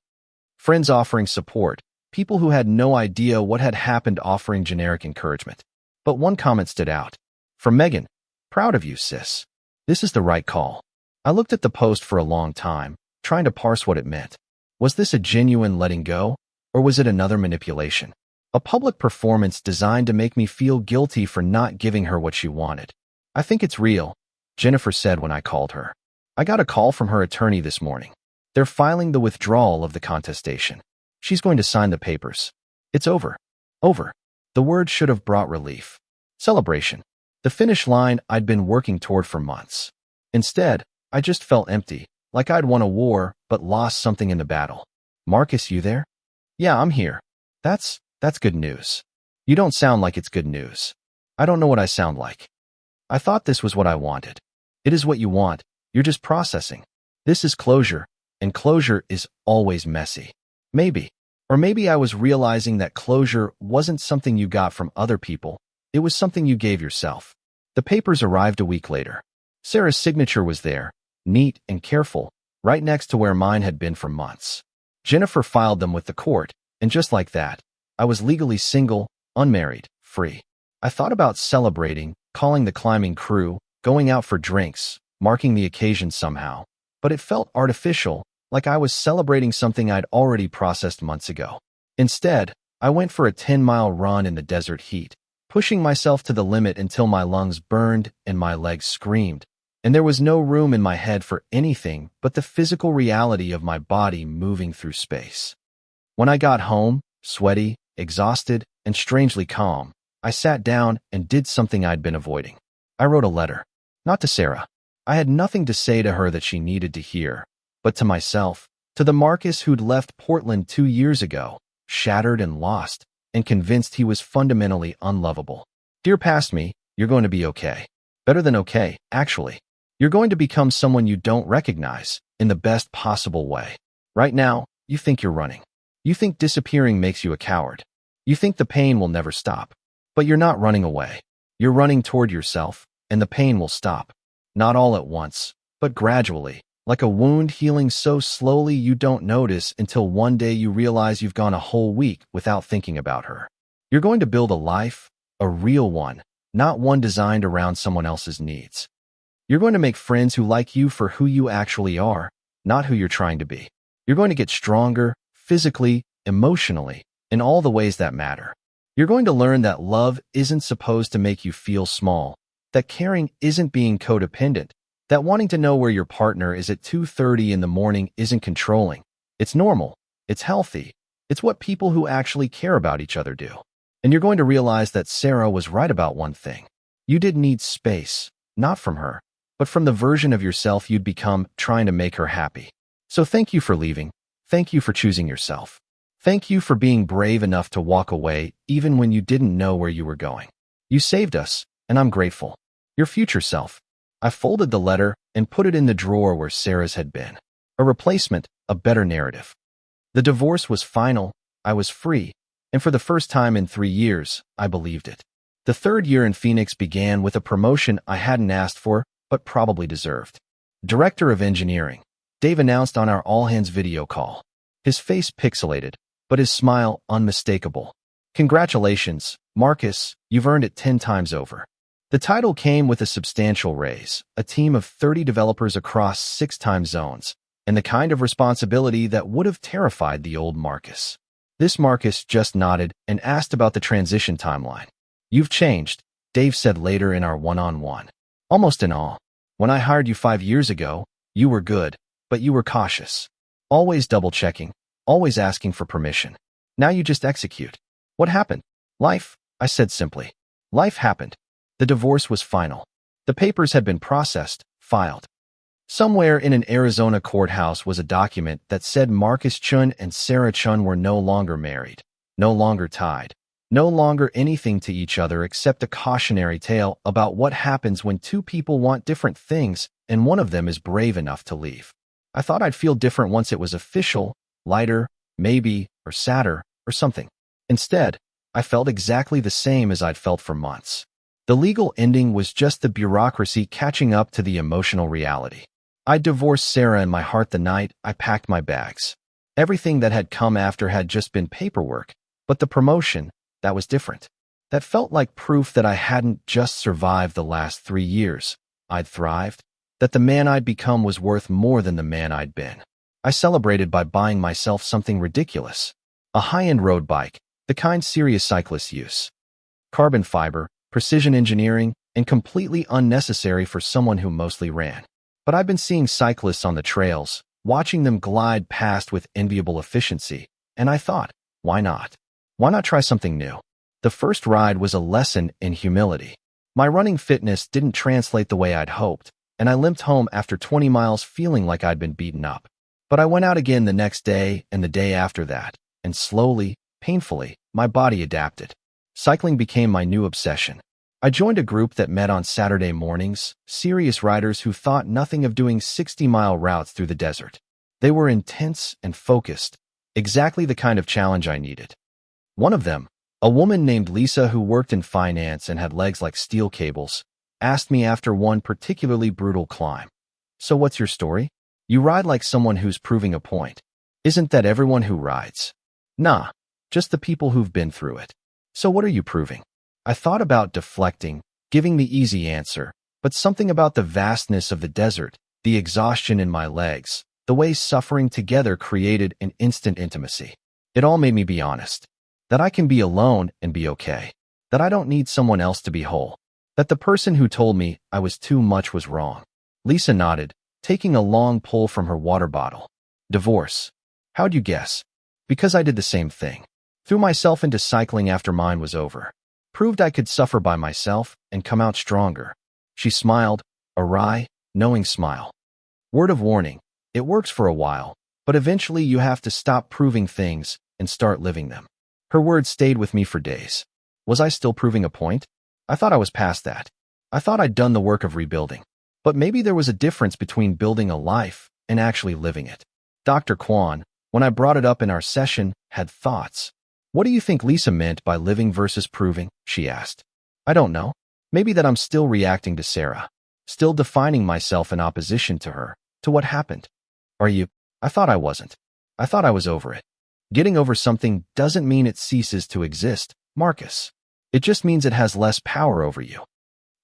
Friends offering support, people who had no idea what had happened offering generic encouragement. But one comment stood out. From Megan, proud of you, sis. This is the right call. I looked at the post for a long time, trying to parse what it meant. Was this a genuine letting go, or was it another manipulation? A public performance designed to make me feel guilty for not giving her what she wanted. I think it's real, Jennifer said when I called her. I got a call from her attorney this morning. They're filing the withdrawal of the contestation. She's going to sign the papers. It's over. Over. The word should have brought relief. Celebration. The finish line I'd been working toward for months. Instead, I just felt empty, like I'd won a war but lost something in the battle. Marcus, you there? Yeah, I'm here. That's good news. You don't sound like it's good news. I don't know what I sound like. I thought this was what I wanted. It is what you want. You're just processing. This is closure, and closure is always messy. Maybe. Or maybe I was realizing that closure wasn't something you got from other people. It was something you gave yourself. The papers arrived a week later. Sarah's signature was there, neat and careful, right next to where mine had been for months. Jennifer filed them with the court, and just like that, I was legally single, unmarried, free. I thought about celebrating, calling the climbing crew, going out for drinks, marking the occasion somehow, but it felt artificial, like I was celebrating something I'd already processed months ago. Instead, I went for a 10-mile run in the desert heat, pushing myself to the limit until my lungs burned and my legs screamed, and there was no room in my head for anything but the physical reality of my body moving through space. When I got home, sweaty, exhausted, and strangely calm, I sat down and did something I'd been avoiding. I wrote a letter. Not to Sarah. I had nothing to say to her that she needed to hear, but to myself, to the Marcus who'd left Portland 2 years ago, shattered and lost, and convinced he was fundamentally unlovable. Dear past me, you're going to be okay. Better than okay, actually. You're going to become someone you don't recognize, in the best possible way. Right now, you think you're running. You think disappearing makes you a coward. You think the pain will never stop. But you're not running away. You're running toward yourself, and the pain will stop. Not all at once, but gradually, like a wound healing so slowly you don't notice until one day you realize you've gone a whole week without thinking about her. You're going to build a life, a real one, not one designed around someone else's needs. You're going to make friends who like you for who you actually are, not who you're trying to be. You're going to get stronger, physically, emotionally, in all the ways that matter. You're going to learn that love isn't supposed to make you feel small, that caring isn't being codependent, that wanting to know where your partner is at 2:30 in the morning isn't controlling. It's normal. It's healthy. It's what people who actually care about each other do. And you're going to realize that Sarah was right about one thing. You did need space, not from her, but from the version of yourself you'd become trying to make her happy. So thank you for leaving. Thank you for choosing yourself. Thank you for being brave enough to walk away even when you didn't know where you were going. You saved us, and I'm grateful. Your future self. I folded the letter and put it in the drawer where Sarah's had been. A replacement, a better narrative. The divorce was final, I was free, and for the first time in 3 years, I believed it. The 3rd year in Phoenix began with a promotion I hadn't asked for, but probably deserved. Director of Engineering. Dave announced on our all-hands video call. His face pixelated, but his smile unmistakable. Congratulations, Marcus, you've earned it 10 times over. The title came with a substantial raise, a team of 30 developers across 6 time zones, and the kind of responsibility that would have terrified the old Marcus. This Marcus just nodded and asked about the transition timeline. You've changed, Dave said later in our one-on-one. Almost in awe. When I hired you 5 years ago, you were good, but you were cautious. Always double-checking, always asking for permission. Now you just execute. What happened? Life, I said simply. Life happened. The divorce was final. The papers had been processed, filed. Somewhere in an Arizona courthouse was a document that said Marcus Chun and Sarah Chun were no longer married, no longer tied, no longer anything to each other except a cautionary tale about what happens when 2 people want different things and one of them is brave enough to leave. I thought I'd feel different once it was official, lighter, maybe, or sadder, or something. Instead, I felt exactly the same as I'd felt for months. The legal ending was just the bureaucracy catching up to the emotional reality. I divorced Sarah in my heart the night I packed my bags. Everything that had come after had just been paperwork, but the promotion, that was different. That felt like proof that I hadn't just survived the last 3 years. I'd thrived, that the man I'd become was worth more than the man I'd been. I celebrated by buying myself something ridiculous. A high-end road bike, the kind serious cyclists use. Carbon fiber, precision engineering, and completely unnecessary for someone who mostly ran. But I've been seeing cyclists on the trails, watching them glide past with enviable efficiency, and I thought, why not? Why not try something new? The first ride was a lesson in humility. My running fitness didn't translate the way I'd hoped, and I limped home after 20 miles feeling like I'd been beaten up. But I went out again the next day and the day after that, and slowly, painfully, my body adapted. Cycling became my new obsession. I joined a group that met on Saturday mornings, serious riders who thought nothing of doing 60-mile routes through the desert. They were intense and focused, exactly the kind of challenge I needed. One of them, a woman named Lisa who worked in finance and had legs like steel cables, asked me after one particularly brutal climb. So what's your story? You ride like someone who's proving a point. Isn't that everyone who rides? Nah, just the people who've been through it. So what are you proving? I thought about deflecting, giving the easy answer, but something about the vastness of the desert, the exhaustion in my legs, the way suffering together created an instant intimacy. It all made me be honest. That I can be alone and be okay. That I don't need someone else to be whole. That the person who told me I was too much was wrong. Lisa nodded, taking a long pull from her water bottle. Divorce. How'd you guess? Because I did the same thing. Threw myself into cycling after mine was over. Proved I could suffer by myself and come out stronger. She smiled, a wry, knowing smile. Word of warning, it works for a while, but eventually you have to stop proving things and start living them. Her words stayed with me for days. Was I still proving a point? I thought I was past that. I thought I'd done the work of rebuilding. But maybe there was a difference between building a life and actually living it. Dr. Kwan, when I brought it up in our session, had thoughts. What do you think Lisa meant by living versus proving? She asked. I don't know. Maybe that I'm still reacting to Sarah. Still defining myself in opposition to her, to what happened. Are you? I thought I wasn't. I thought I was over it. Getting over something doesn't mean it ceases to exist, Marcus. It just means it has less power over you.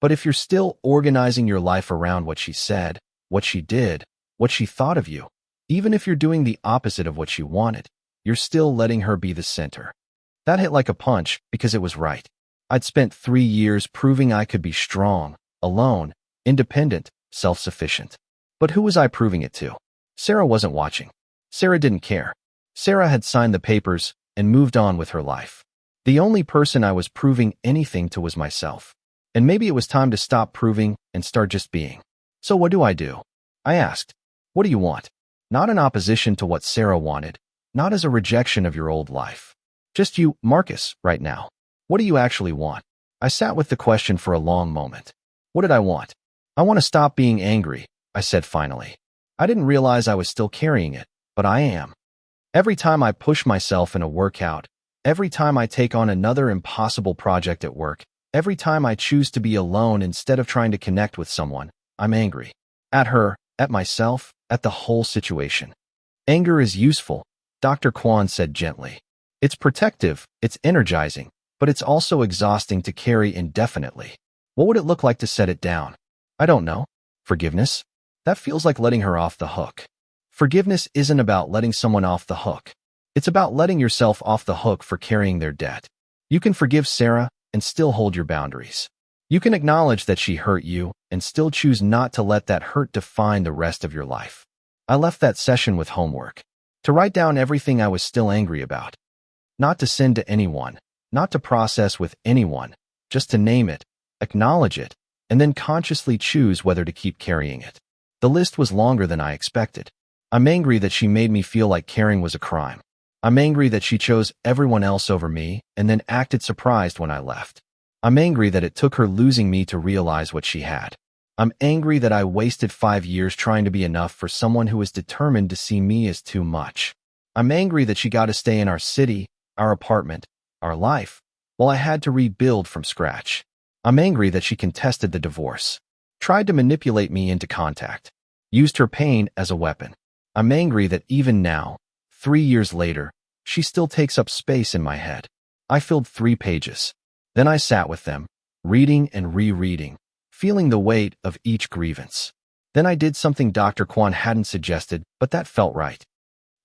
But if you're still organizing your life around what she said, what she did, what she thought of you, even if you're doing the opposite of what she wanted, you're still letting her be the center. That hit like a punch because it was right. I'd spent 3 years proving I could be strong, alone, independent, self-sufficient. But who was I proving it to? Sarah wasn't watching. Sarah didn't care. Sarah had signed the papers and moved on with her life. The only person I was proving anything to was myself. And maybe it was time to stop proving and start just being. So what do? I asked. What do you want? Not in opposition to what Sarah wanted, not as a rejection of your old life. Just you, Marcus, right now. What do you actually want? I sat with the question for a long moment. What did I want? I want to stop being angry, I said finally. I didn't realize I was still carrying it, but I am. Every time I push myself in a workout, every time I take on another impossible project at work, every time I choose to be alone instead of trying to connect with someone, I'm angry. At her, at myself, at the whole situation. Anger is useful, Dr. Kwan said gently. It's protective, it's energizing, but it's also exhausting to carry indefinitely. What would it look like to set it down? I don't know. Forgiveness? That feels like letting her off the hook. Forgiveness isn't about letting someone off the hook. It's about letting yourself off the hook for carrying their debt. You can forgive Sarah and still hold your boundaries. You can acknowledge that she hurt you and still choose not to let that hurt define the rest of your life. I left that session with homework. To write down everything I was still angry about. Not to send to anyone, not to process with anyone, just to name it, acknowledge it, and then consciously choose whether to keep carrying it. The list was longer than I expected. I'm angry that she made me feel like caring was a crime. I'm angry that she chose everyone else over me and then acted surprised when I left. I'm angry that it took her losing me to realize what she had. I'm angry that I wasted 5 years trying to be enough for someone who was determined to see me as too much. I'm angry that she got to stay in our city, our apartment, our life, while I had to rebuild from scratch. I'm angry that she contested the divorce, tried to manipulate me into contact, used her pain as a weapon. I'm angry that even now, 3 years later, she still takes up space in my head. I filled 3 pages. Then I sat with them, reading and rereading, feeling the weight of each grievance. Then I did something Dr. Kwan hadn't suggested, but that felt right.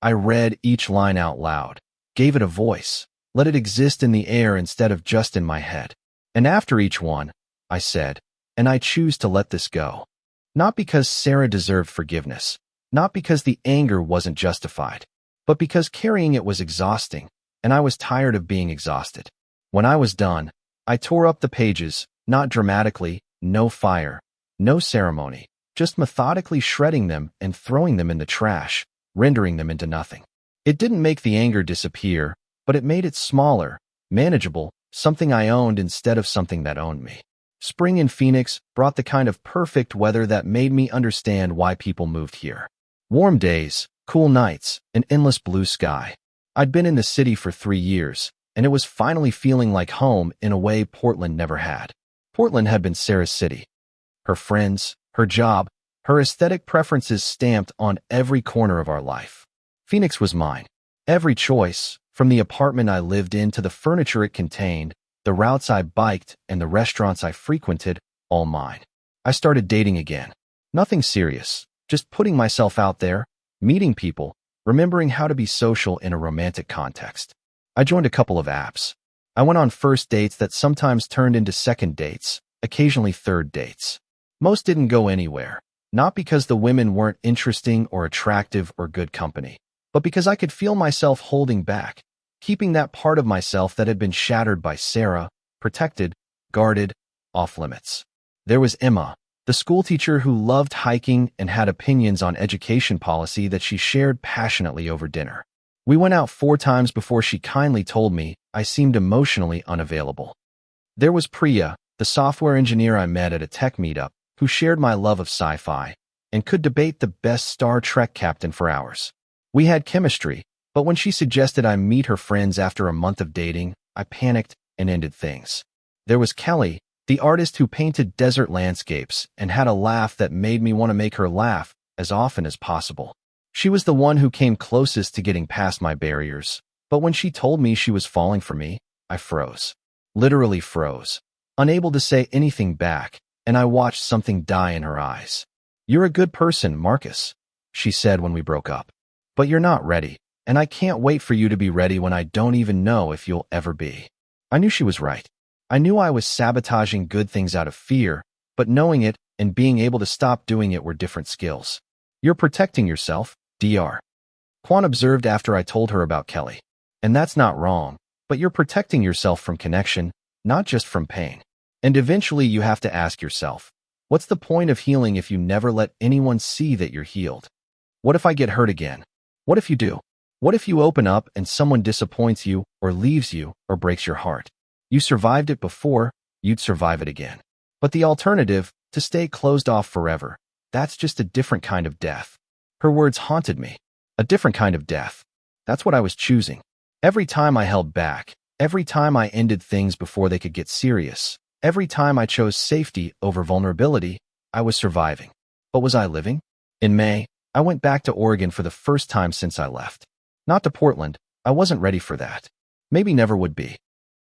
I read each line out loud, gave it a voice, let it exist in the air instead of just in my head. And after each one, I said, and I choose to let this go. Not because Sarah deserved forgiveness, not because the anger wasn't justified, but because carrying it was exhausting, and I was tired of being exhausted. When I was done, I tore up the pages, not dramatically, no fire, no ceremony, just methodically shredding them and throwing them in the trash, rendering them into nothing. It didn't make the anger disappear, but it made it smaller, manageable, something I owned instead of something that owned me. Spring in Phoenix brought the kind of perfect weather that made me understand why people moved here. Warm days, cool nights, an endless blue sky. I'd been in the city for 3 years, and it was finally feeling like home in a way Portland never had. Portland had been Sarah's city. Her friends, her job, her aesthetic preferences stamped on every corner of our life. Phoenix was mine. Every choice, from the apartment I lived in to the furniture it contained, the routes I biked and the restaurants I frequented, all mine. I started dating again. Nothing serious, just putting myself out there, meeting people, remembering how to be social in a romantic context. I joined a couple of apps. I went on first dates that sometimes turned into second dates, occasionally third dates. Most didn't go anywhere, not because the women weren't interesting or attractive or good company, but because I could feel myself holding back, keeping that part of myself that had been shattered by Sarah, protected, guarded, off limits. There was Emma, the schoolteacher who loved hiking and had opinions on education policy that she shared passionately over dinner. We went out 4 times before she kindly told me I seemed emotionally unavailable. There was Priya, the software engineer I met at a tech meetup, who shared my love of sci-fi and could debate the best Star Trek captain for hours. We had chemistry, but when she suggested I meet her friends after a month of dating, I panicked and ended things. There was Kelly, the artist who painted desert landscapes and had a laugh that made me want to make her laugh as often as possible. She was the one who came closest to getting past my barriers, but when she told me she was falling for me, I froze. Literally froze, unable to say anything back, and I watched something die in her eyes. "You're a good person, Marcus," she said when we broke up. "But you're not ready, and I can't wait for you to be ready when I don't even know if you'll ever be." I knew she was right. I knew I was sabotaging good things out of fear, but knowing it and being able to stop doing it were different skills. "You're protecting yourself, Dr. Kwan observed after I told her about Kelly. "And that's not wrong, but you're protecting yourself from connection, not just from pain. And eventually you have to ask yourself, what's the point of healing if you never let anyone see that you're healed? What if I get hurt again? What if you do? What if you open up and someone disappoints you or leaves you or breaks your heart? You survived it before, you'd survive it again. But the alternative, to stay closed off forever, that's just a different kind of death." Her words haunted me. A different kind of death. That's what I was choosing. Every time I held back, every time I ended things before they could get serious, every time I chose safety over vulnerability, I was surviving. But was I living? In May, I went back to Oregon for the first time since I left. Not to Portland. I wasn't ready for that. Maybe never would be.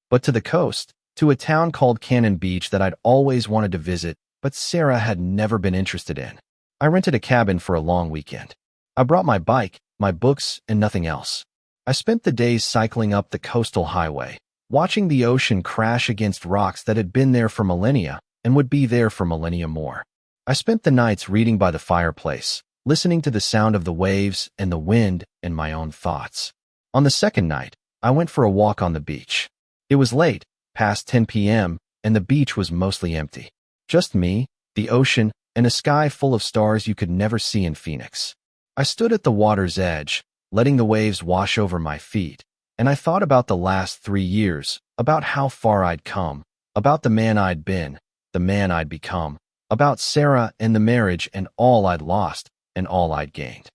But to the coast, to a town called Cannon Beach that I'd always wanted to visit, but Sarah had never been interested in. I rented a cabin for a long weekend. I brought my bike, my books, and nothing else. I spent the days cycling up the coastal highway, watching the ocean crash against rocks that had been there for millennia and would be there for millennia more. I spent the nights reading by the fireplace, listening to the sound of the waves and the wind and my own thoughts. On the second night, I went for a walk on the beach. It was late, past 10 p.m., and the beach was mostly empty. Just me, the ocean, and a sky full of stars you could never see in Phoenix. I stood at the water's edge, letting the waves wash over my feet, and I thought about the last 3 years, about how far I'd come, about the man I'd been, the man I'd become, about Sarah and the marriage and all I'd lost and all I'd gained.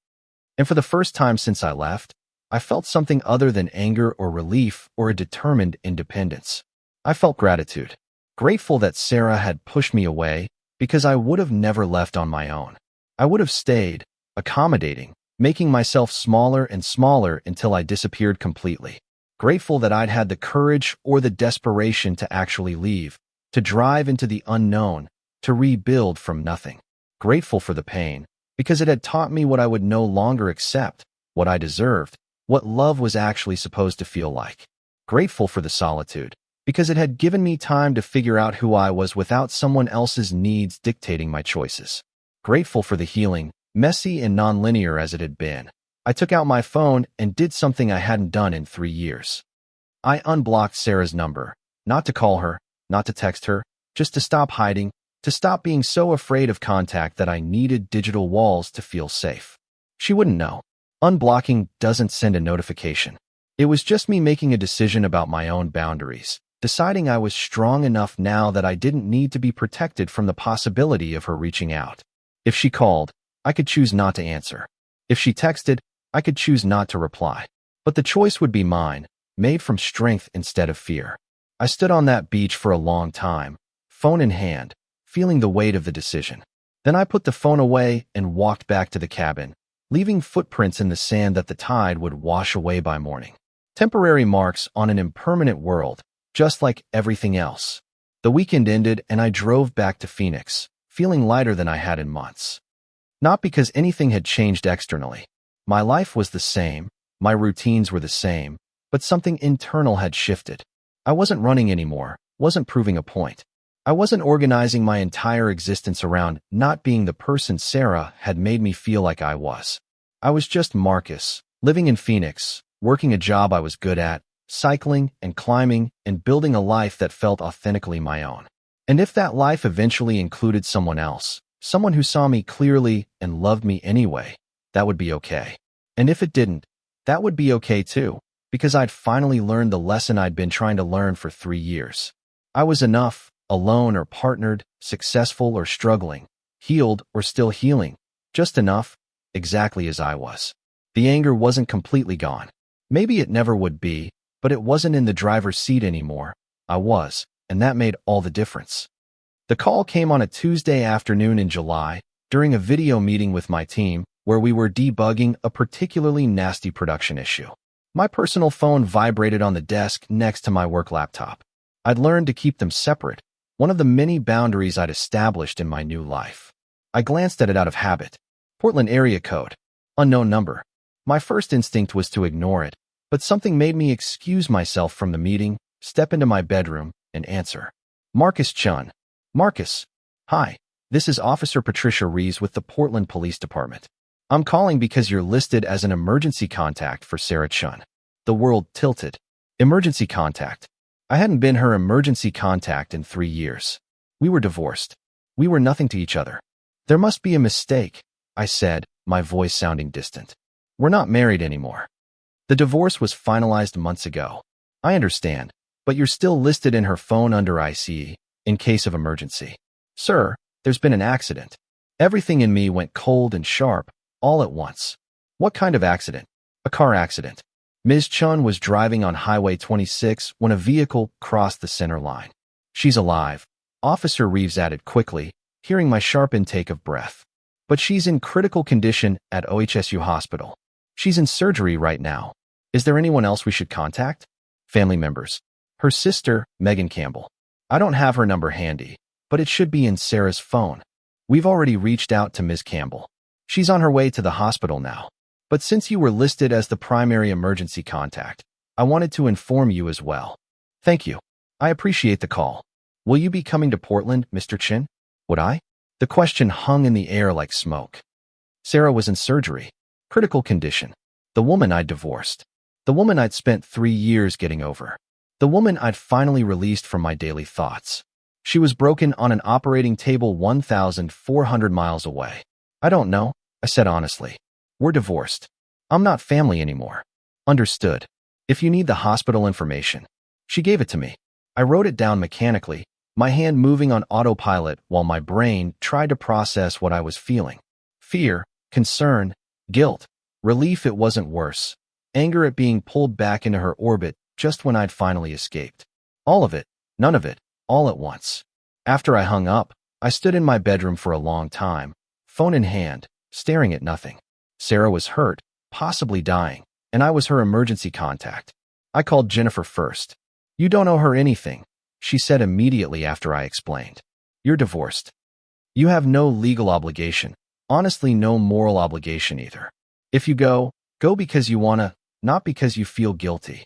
And for the first time since I left, I felt something other than anger or relief or a determined independence. I felt gratitude, grateful that Sarah had pushed me away because I would have never left on my own. I would have stayed, accommodating, making myself smaller and smaller until I disappeared completely. Grateful that I'd had the courage or the desperation to actually leave, to drive into the unknown, to rebuild from nothing. Grateful for the pain, because it had taught me what I would no longer accept, what I deserved, what love was actually supposed to feel like. Grateful for the solitude, because it had given me time to figure out who I was without someone else's needs dictating my choices. Grateful for the healing, messy and non-linear as it had been. I took out my phone and did something I hadn't done in 3 years. I unblocked Sarah's number, not to call her, not to text her, just to stop hiding, to stop being so afraid of contact that I needed digital walls to feel safe. She wouldn't know. Unblocking doesn't send a notification. It was just me making a decision about my own boundaries, deciding I was strong enough now that I didn't need to be protected from the possibility of her reaching out. If she called, I could choose not to answer. If she texted, I could choose not to reply. But the choice would be mine, made from strength instead of fear. I stood on that beach for a long time, phone in hand, feeling the weight of the decision. Then I put the phone away and walked back to the cabin, leaving footprints in the sand that the tide would wash away by morning. Temporary marks on an impermanent world, just like everything else. The weekend ended and I drove back to Phoenix, feeling lighter than I had in months. Not because anything had changed externally. My life was the same, my routines were the same, but something internal had shifted. I wasn't running anymore, wasn't proving a point. I wasn't organizing my entire existence around not being the person Sarah had made me feel like I was. I was just Marcus, living in Phoenix, working a job I was good at, cycling and climbing and building a life that felt authentically my own. And if that life eventually included someone else, someone who saw me clearly and loved me anyway, that would be okay. And if it didn't, that would be okay too, because I'd finally learned the lesson I'd been trying to learn for 3 years. I was enough, alone or partnered, successful or struggling, healed or still healing, just enough, exactly as I was. The anger wasn't completely gone. Maybe it never would be, but it wasn't in the driver's seat anymore. I was, and that made all the difference. The call came on a Tuesday afternoon in July, during a video meeting with my team, where we were debugging a particularly nasty production issue. My personal phone vibrated on the desk next to my work laptop. I'd learned to keep them separate, one of the many boundaries I'd established in my new life. I glanced at it out of habit. Portland area code. Unknown number. My first instinct was to ignore it, but something made me excuse myself from the meeting, step into my bedroom, and answer. Marcus Chun. Marcus. Hi, this is Officer Patricia Reeves with the Portland Police Department. I'm calling because you're listed as an emergency contact for Sarah Chun. The world tilted. Emergency contact. I hadn't been her emergency contact in 3 years. We were divorced. We were nothing to each other. There must be a mistake, I said, my voice sounding distant. We're not married anymore. The divorce was finalized months ago. I understand, but you're still listed in her phone under ICE, in case of emergency. Sir, there's been an accident. Everything in me went cold and sharp, all at once. What kind of accident? A car accident. Ms. Chun was driving on Highway 26 when a vehicle crossed the center line. She's alive, Officer Reeves added quickly, hearing my sharp intake of breath. But she's in critical condition at OHSU Hospital. She's in surgery right now. Is there anyone else we should contact? Family members. Her sister, Megan Campbell. I don't have her number handy, but it should be in Sarah's phone. We've already reached out to Ms. Campbell. She's on her way to the hospital now. But since you were listed as the primary emergency contact, I wanted to inform you as well. Thank you. I appreciate the call. Will you be coming to Portland, Mr. Chin? Would I? The question hung in the air like smoke. Sarah was in surgery. Critical condition. The woman I'd divorced. The woman I'd spent 3 years getting over. The woman I'd finally released from my daily thoughts. She was broken on an operating table 1,400 miles away. I don't know, I said honestly. We're divorced. I'm not family anymore. Understood. If you need the hospital information. She gave it to me. I wrote it down mechanically, my hand moving on autopilot while my brain tried to process what I was feeling. Fear, concern, guilt, relief it wasn't worse, anger at being pulled back into her orbit just when I'd finally escaped. All of it, none of it, all at once. After I hung up, I stood in my bedroom for a long time, phone in hand, staring at nothing. Sarah was hurt, possibly dying, and I was her emergency contact. I called Jennifer first. "You don't owe her anything," she said immediately after I explained. "You're divorced. You have no legal obligation, honestly no moral obligation either. If you go because you wanna, not because you feel guilty."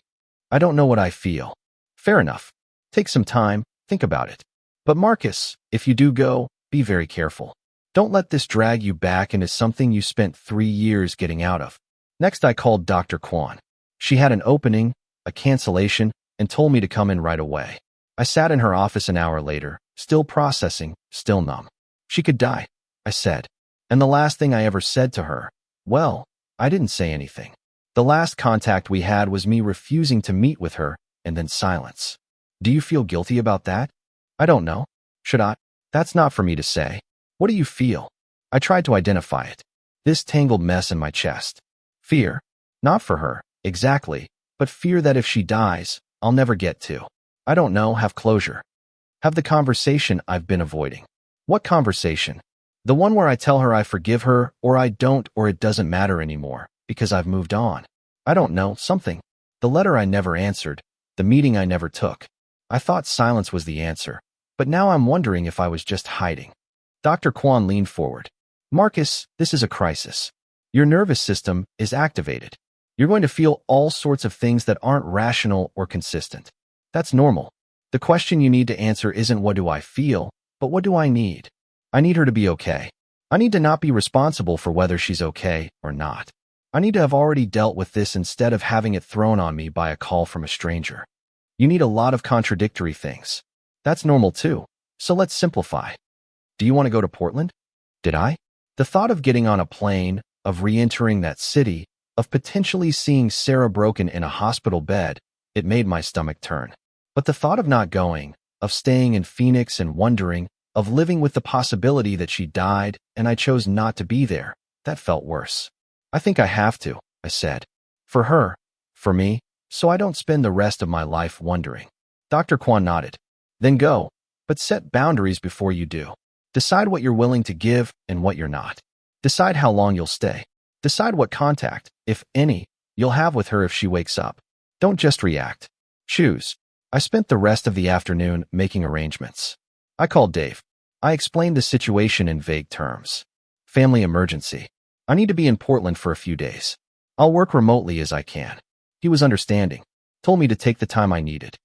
"I don't know what I feel." "Fair enough. Take some time, think about it. But Marcus, if you do go, be very careful. Don't let this drag you back into something you spent 3 years getting out of." Next I called Dr. Kwan. She had an opening, a cancellation, and told me to come in right away. I sat in her office an hour later, still processing, still numb. "She could die," I said. And the last thing I ever said to her, well, I didn't say anything. The last contact we had was me refusing to meet with her, and then silence. "Do you feel guilty about that?" "I don't know. Should I?" "That's not for me to say. What do you feel?" I tried to identify it. This tangled mess in my chest. Fear. Not for her, exactly, but fear that if she dies, I'll never get to. I don't know, have closure. Have the conversation I've been avoiding. What conversation? The one where I tell her I forgive her, or I don't, or it doesn't matter anymore, because I've moved on. I don't know, something. The letter I never answered, the meeting I never took. I thought silence was the answer, but now I'm wondering if I was just hiding. Dr. Kwan leaned forward. "Marcus, this is a crisis. Your nervous system is activated. You're going to feel all sorts of things that aren't rational or consistent. That's normal. The question you need to answer isn't what do I feel, but what do I need? I need her to be okay. I need to not be responsible for whether she's okay or not. I need to have already dealt with this instead of having it thrown on me by a call from a stranger. You need a lot of contradictory things. That's normal too. So let's simplify. Do you want to go to Portland?" Did I? The thought of getting on a plane, of re-entering that city, of potentially seeing Sarah broken in a hospital bed, it made my stomach turn. But the thought of not going, of staying in Phoenix and wondering, of living with the possibility that she died and I chose not to be there, that felt worse. "I think I have to," I said. "For her, for me, so I don't spend the rest of my life wondering." Dr. Kwan nodded. "Then go, but set boundaries before you do. Decide what you're willing to give and what you're not. Decide how long you'll stay. Decide what contact, if any, you'll have with her if she wakes up. Don't just react. Choose." I spent the rest of the afternoon making arrangements. I called Dave. I explained the situation in vague terms. Family emergency. I need to be in Portland for a few days. I'll work remotely as I can. He was understanding, told me to take the time I needed.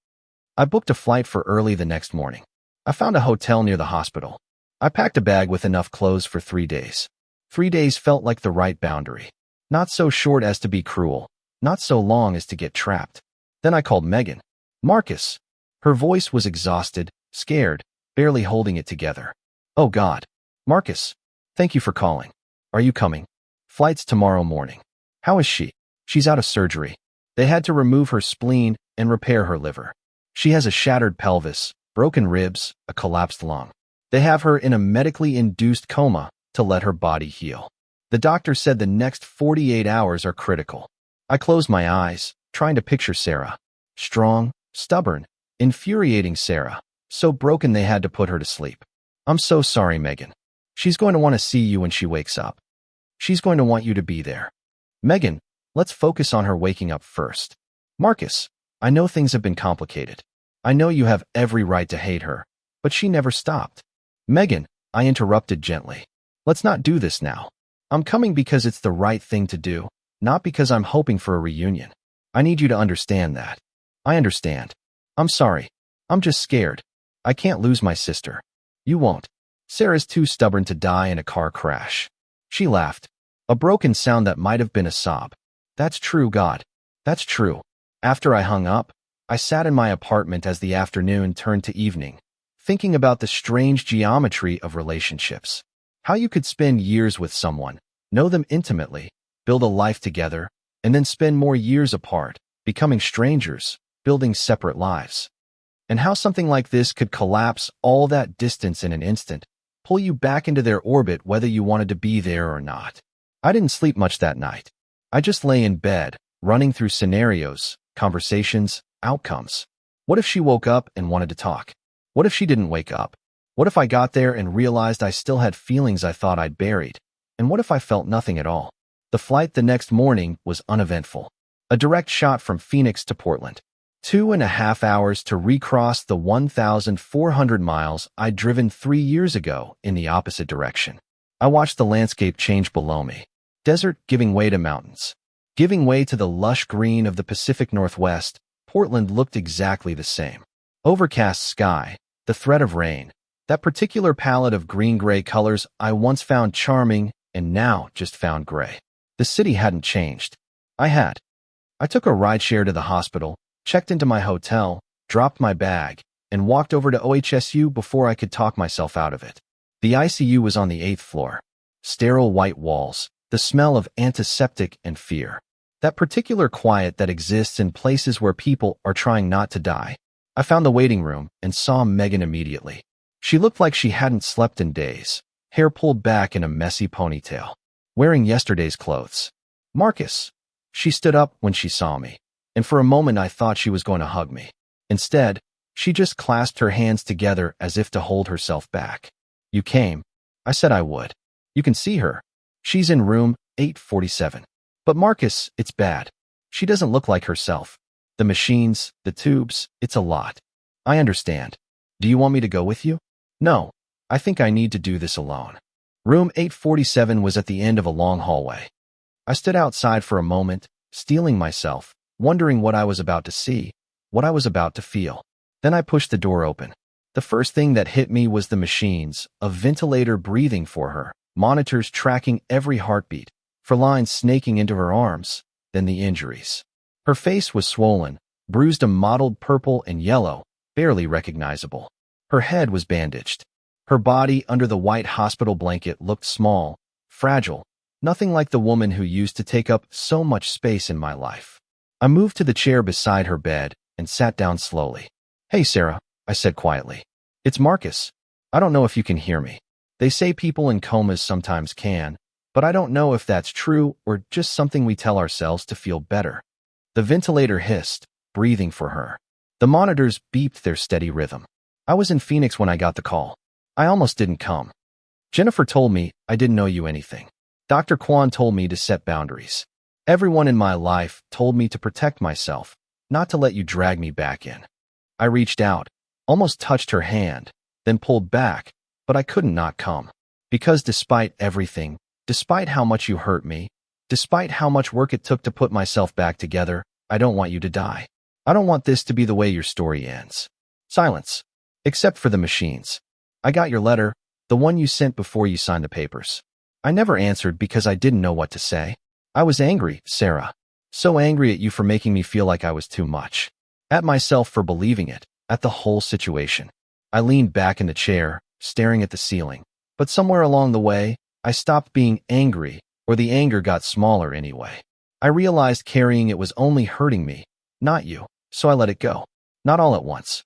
I booked a flight for early the next morning. I found a hotel near the hospital. I packed a bag with enough clothes for 3 days. 3 days felt like the right boundary. Not so short as to be cruel, not so long as to get trapped. Then I called Megan. "Marcus." Her voice was exhausted, scared, barely holding it together. "Oh God. Marcus. Thank you for calling. Are you coming?" "Flight's tomorrow morning." "How is she?" "She's out of surgery. They had to remove her spleen and repair her liver. She has a shattered pelvis, broken ribs, a collapsed lung. They have her in a medically induced coma to let her body heal. The doctor said the next 48 hours are critical." I closed my eyes, trying to picture Sarah. Strong, stubborn, infuriating Sarah, so broken they had to put her to sleep. "I'm so sorry, Megan. She's going to want to see you when she wakes up. She's going to want you to be there. Megan, let's focus on her waking up first. Marcus, I know things have been complicated. I know you have every right to hate her, but she never stopped." "Megan," I interrupted gently. "Let's not do this now. I'm coming because it's the right thing to do, not because I'm hoping for a reunion. I need you to understand that." "I understand. I'm sorry. I'm just scared. I can't lose my sister." "You won't. Sarah's too stubborn to die in a car crash." She laughed, a broken sound that might have been a sob. "That's true, God. That's true." After I hung up, I sat in my apartment as the afternoon turned to evening, thinking about the strange geometry of relationships. How you could spend years with someone, know them intimately, build a life together, and then spend more years apart, becoming strangers, building separate lives. and how something like this could collapse all that distance in an instant, pull you back into their orbit whether you wanted to be there or not. I didn't sleep much that night. I just lay in bed, running through scenarios, conversations, outcomes. What if she woke up and wanted to talk? What if she didn't wake up? What if I got there and realized I still had feelings I thought I'd buried? And what if I felt nothing at all? The flight the next morning was uneventful. A direct shot from Phoenix to Portland. 2.5 hours to recross the 1,400 miles I'd driven 3 years ago in the opposite direction. I watched the landscape change below me. Desert giving way to mountains. Giving way to the lush green of the Pacific Northwest, Portland looked exactly the same. Overcast sky, the threat of rain, that particular palette of green-gray colors I once found charming and now just found gray. The city hadn't changed. I had. I took a rideshare to the hospital, checked into my hotel, dropped my bag, and walked over to OHSU before I could talk myself out of it. The ICU was on the 8th floor. Sterile white walls, the smell of antiseptic and fear. That particular quiet that exists in places where people are trying not to die. I found the waiting room and saw Megan immediately. She looked like she hadn't slept in days, hair pulled back in a messy ponytail, wearing yesterday's clothes. Marcus. She stood up when she saw me, and for a moment I thought she was going to hug me. Instead, she just clasped her hands together as if to hold herself back. You came. I said I would. You can see her. She's in room 847. But Marcus, it's bad. She doesn't look like herself. The machines, the tubes, it's a lot. I understand. Do you want me to go with you? No. I think I need to do this alone. Room 847 was at the end of a long hallway. I stood outside for a moment, steeling myself, wondering what I was about to see, what I was about to feel. Then I pushed the door open. The first thing that hit me was the machines, a ventilator breathing for her, monitors tracking every heartbeat, for lines snaking into her arms, then the injuries. Her face was swollen, bruised a mottled purple and yellow, barely recognizable. Her head was bandaged. Her body under the white hospital blanket looked small, fragile, nothing like the woman who used to take up so much space in my life. I moved to the chair beside her bed and sat down slowly. Hey, Sarah, I said quietly. It's Marcus. I don't know if you can hear me. They say people in comas sometimes can, but I don't know if that's true or just something we tell ourselves to feel better. The ventilator hissed, breathing for her. The monitors beeped their steady rhythm. I was in Phoenix when I got the call. I almost didn't come. Jennifer told me I didn't know you anything. Dr. Kwan told me to set boundaries. Everyone in my life told me to protect myself, not to let you drag me back in. I reached out, almost touched her hand, then pulled back, but I couldn't not come. Because despite everything, despite how much you hurt me, despite how much work it took to put myself back together, I don't want you to die. I don't want this to be the way your story ends. Silence. Except for the machines. I got your letter, the one you sent before you signed the papers. I never answered because I didn't know what to say. I was angry, Sarah. So angry at you for making me feel like I was too much. At myself for believing it, at the whole situation. I leaned back in the chair, staring at the ceiling. But somewhere along the way, I stopped being angry, or the anger got smaller anyway. I realized carrying it was only hurting me, not you, so I let it go. Not all at once.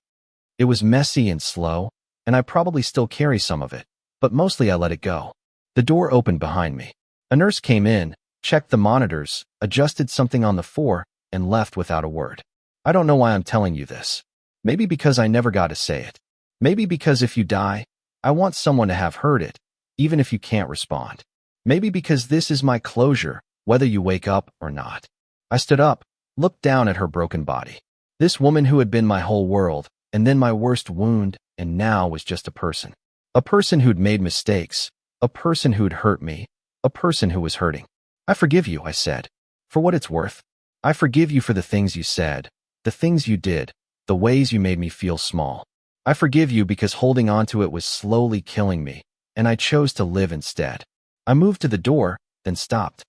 It was messy and slow, and I probably still carry some of it, but mostly I let it go. The door opened behind me. A nurse came in, checked the monitors, adjusted something on the floor, and left without a word. I don't know why I'm telling you this. Maybe because I never got to say it. Maybe because if you die, I want someone to have heard it, even if you can't respond. Maybe because this is my closure, whether you wake up or not. I stood up, looked down at her broken body. This woman who had been my whole world, and then my worst wound, and now was just a person. A person who'd made mistakes, a person who'd hurt me, a person who was hurting. I forgive you, I said. For what it's worth. I forgive you for the things you said, the things you did, the ways you made me feel small. I forgive you because holding on to it was slowly killing me, and I chose to live instead. I moved to the door, then stopped.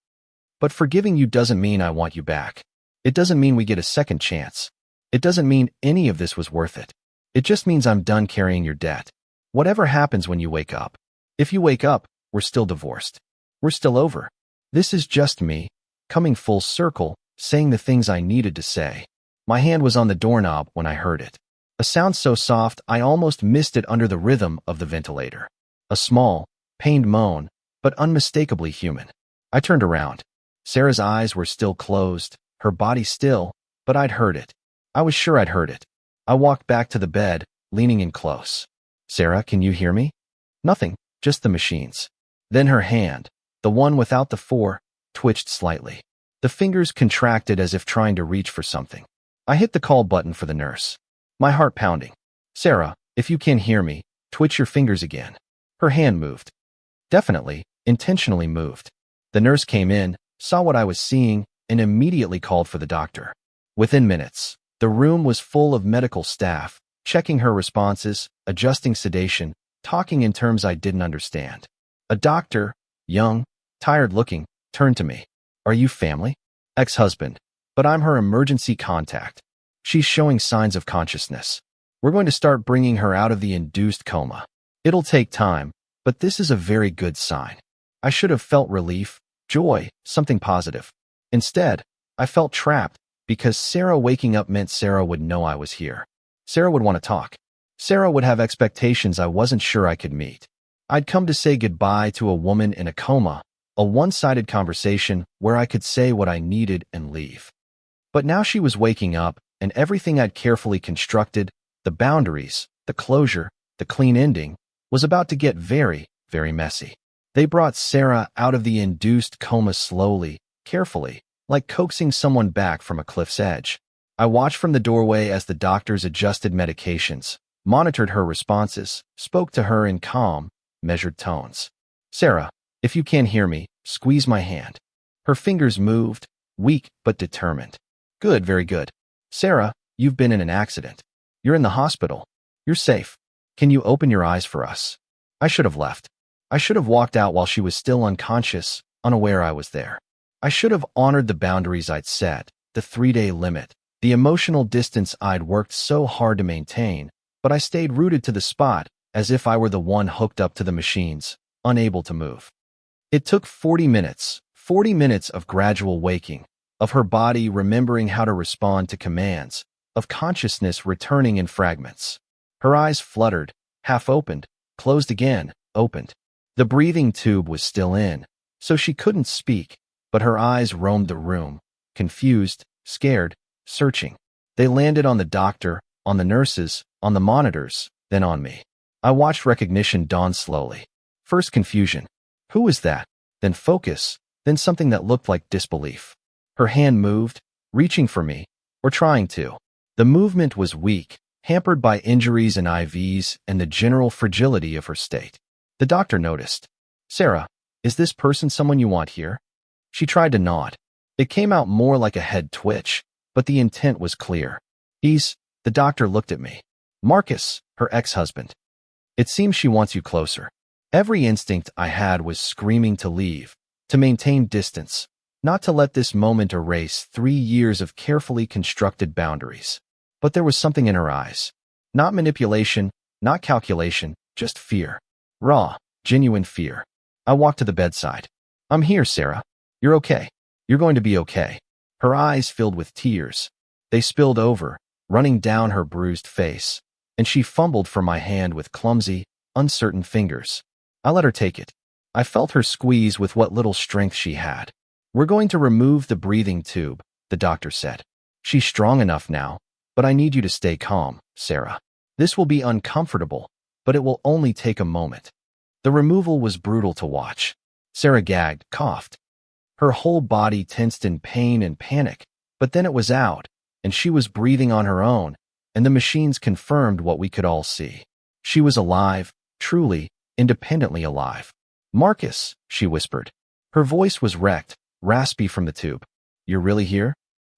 But forgiving you doesn't mean I want you back. It doesn't mean we get a second chance. It doesn't mean any of this was worth it. It just means I'm done carrying your debt. Whatever happens when you wake up. If you wake up, we're still divorced. We're still over. This is just me, coming full circle, saying the things I needed to say. My hand was on the doorknob when I heard it. A sound so soft I almost missed it under the rhythm of the ventilator. A small, pained moan, but unmistakably human. I turned around. Sarah's eyes were still closed, her body still, but I'd heard it. I was sure I'd heard it. I walked back to the bed, leaning in close. Sarah, can you hear me? Nothing, just the machines. Then her hand, the one without the 4, twitched slightly. The fingers contracted as if trying to reach for something. I hit the call button for the nurse. My heart pounding. Sarah, if you can hear me, twitch your fingers again. Her hand moved. Definitely, intentionally moved. The nurse came in, saw what I was seeing, and immediately called for the doctor. Within minutes, the room was full of medical staff, checking her responses, adjusting sedation, talking in terms I didn't understand. A doctor, young, tired-looking, turned to me. Are you family? Ex-husband, but I'm her emergency contact. She's showing signs of consciousness. We're going to start bringing her out of the induced coma. It'll take time, but this is a very good sign. I should have felt relief, joy, something positive. Instead, I felt trapped because Sarah waking up meant Sarah would know I was here. Sarah would want to talk. Sarah would have expectations I wasn't sure I could meet. I'd come to say goodbye to a woman in a coma, a one-sided conversation where I could say what I needed and leave. But now she was waking up, and everything I'd carefully constructed, the boundaries, the closure, the clean ending, was about to get very, very messy. They brought Sarah out of the induced coma slowly, carefully, like coaxing someone back from a cliff's edge. I watched from the doorway as the doctors adjusted medications, monitored her responses, spoke to her in calm, measured tones. Sarah, if you can't hear me, squeeze my hand. Her fingers moved, weak but determined. Good, very good. Sarah, you've been in an accident. You're in the hospital. You're safe. Can you open your eyes for us? I should have left. I should have walked out while she was still unconscious, unaware I was there. I should have honored the boundaries I'd set, the 3-day limit, the emotional distance I'd worked so hard to maintain, but I stayed rooted to the spot, as if I were the one hooked up to the machines, unable to move. It took 40 minutes of gradual waking, of her body remembering how to respond to commands, of consciousness returning in fragments. Her eyes fluttered, half opened, closed again, opened. The breathing tube was still in, so she couldn't speak, but her eyes roamed the room, confused, scared, searching. They landed on the doctor, on the nurses, on the monitors, then on me. I watched recognition dawn slowly. First confusion. Who was that? Then focus, then something that looked like disbelief. Her hand moved, reaching for me, or trying to. The movement was weak, hampered by injuries and IVs and the general fragility of her state. The doctor noticed. Sarah, is this person someone you want here? She tried to nod. It came out more like a head twitch, but the intent was clear. The doctor looked at me. Marcus, her ex-husband. It seems she wants you closer. Every instinct I had was screaming to leave, to maintain distance, not to let this moment erase 3 years of carefully constructed boundaries. But there was something in her eyes. Not manipulation, not calculation, just fear. Raw, genuine fear. I walked to the bedside. I'm here, Sarah. You're okay. You're going to be okay. Her eyes filled with tears. They spilled over, running down her bruised face, and she fumbled for my hand with clumsy, uncertain fingers. I let her take it. I felt her squeeze with what little strength she had. We're going to remove the breathing tube, the doctor said. She's strong enough now, but I need you to stay calm, Sarah. This will be uncomfortable, but it will only take a moment. The removal was brutal to watch. Sarah gagged, coughed. Her whole body tensed in pain and panic, but then it was out, and she was breathing on her own, and the machines confirmed what we could all see. She was alive, truly, independently alive. Marcus, she whispered. Her voice was wrecked, raspy from the tube. You're really here?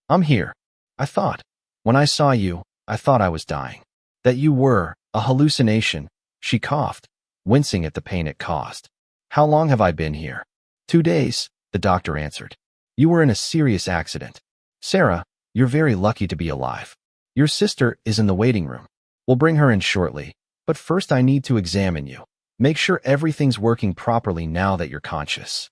I'm here. I thought. When I saw you, I thought I was dying. That you were a hallucination. She coughed, wincing at the pain it caused. How long have I been here? 2 days, the doctor answered. You were in a serious accident. Sarah, you're very lucky to be alive. Your sister is in the waiting room. We'll bring her in shortly, but first I need to examine you. Make sure everything's working properly now that you're conscious.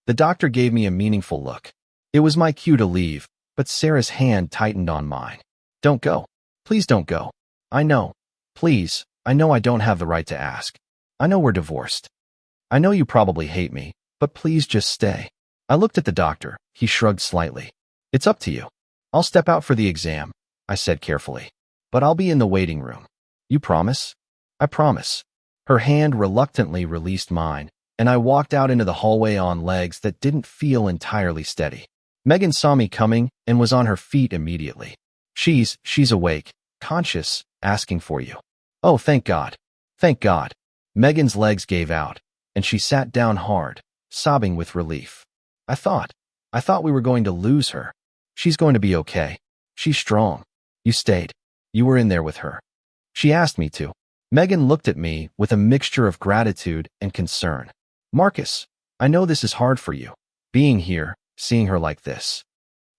The doctor gave me a meaningful look. It was my cue to leave, but Sarah's hand tightened on mine. Don't go. Please don't go. I know. Please, I know I don't have the right to ask. I know we're divorced. I know you probably hate me, but please just stay. I looked at the doctor. He shrugged slightly. It's up to you. I'll step out for the exam, I said carefully. But I'll be in the waiting room. You promise? I promise. Her hand reluctantly released mine, and I walked out into the hallway on legs that didn't feel entirely steady. Megan saw me coming and was on her feet immediately. She's awake, conscious, asking for you. Oh, thank God. Thank God. Megan's legs gave out, and she sat down hard, sobbing with relief. I thought we were going to lose her. She's going to be okay. She's strong. You stayed. You were in there with her. She asked me to. Megan looked at me with a mixture of gratitude and concern. Marcus, I know this is hard for you, being here, seeing her like this.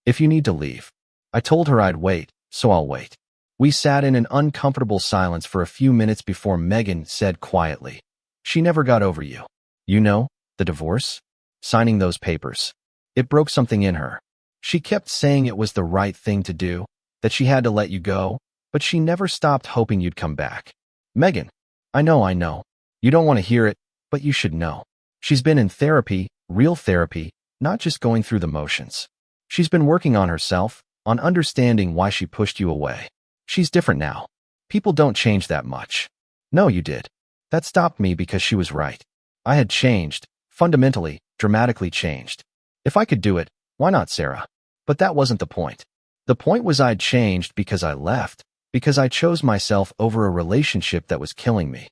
If you need to leave. I told her I'd wait, so I'll wait. We sat in an uncomfortable silence for a few minutes before Megan said quietly, she never got over you. You know, the divorce? Signing those papers. It broke something in her. She kept saying it was the right thing to do, that she had to let you go, but she never stopped hoping you'd come back. Megan, I know. You don't want to hear it, but you should know. She's been in therapy, real therapy, not just going through the motions. She's been working on herself, on understanding why she pushed you away. She's different now. People don't change that much. No, you did. That stopped me because she was right. I had changed, fundamentally, dramatically changed. If I could do it, why not, Sarah? But that wasn't the point. The point was I'd changed because I left, because I chose myself over a relationship that was killing me.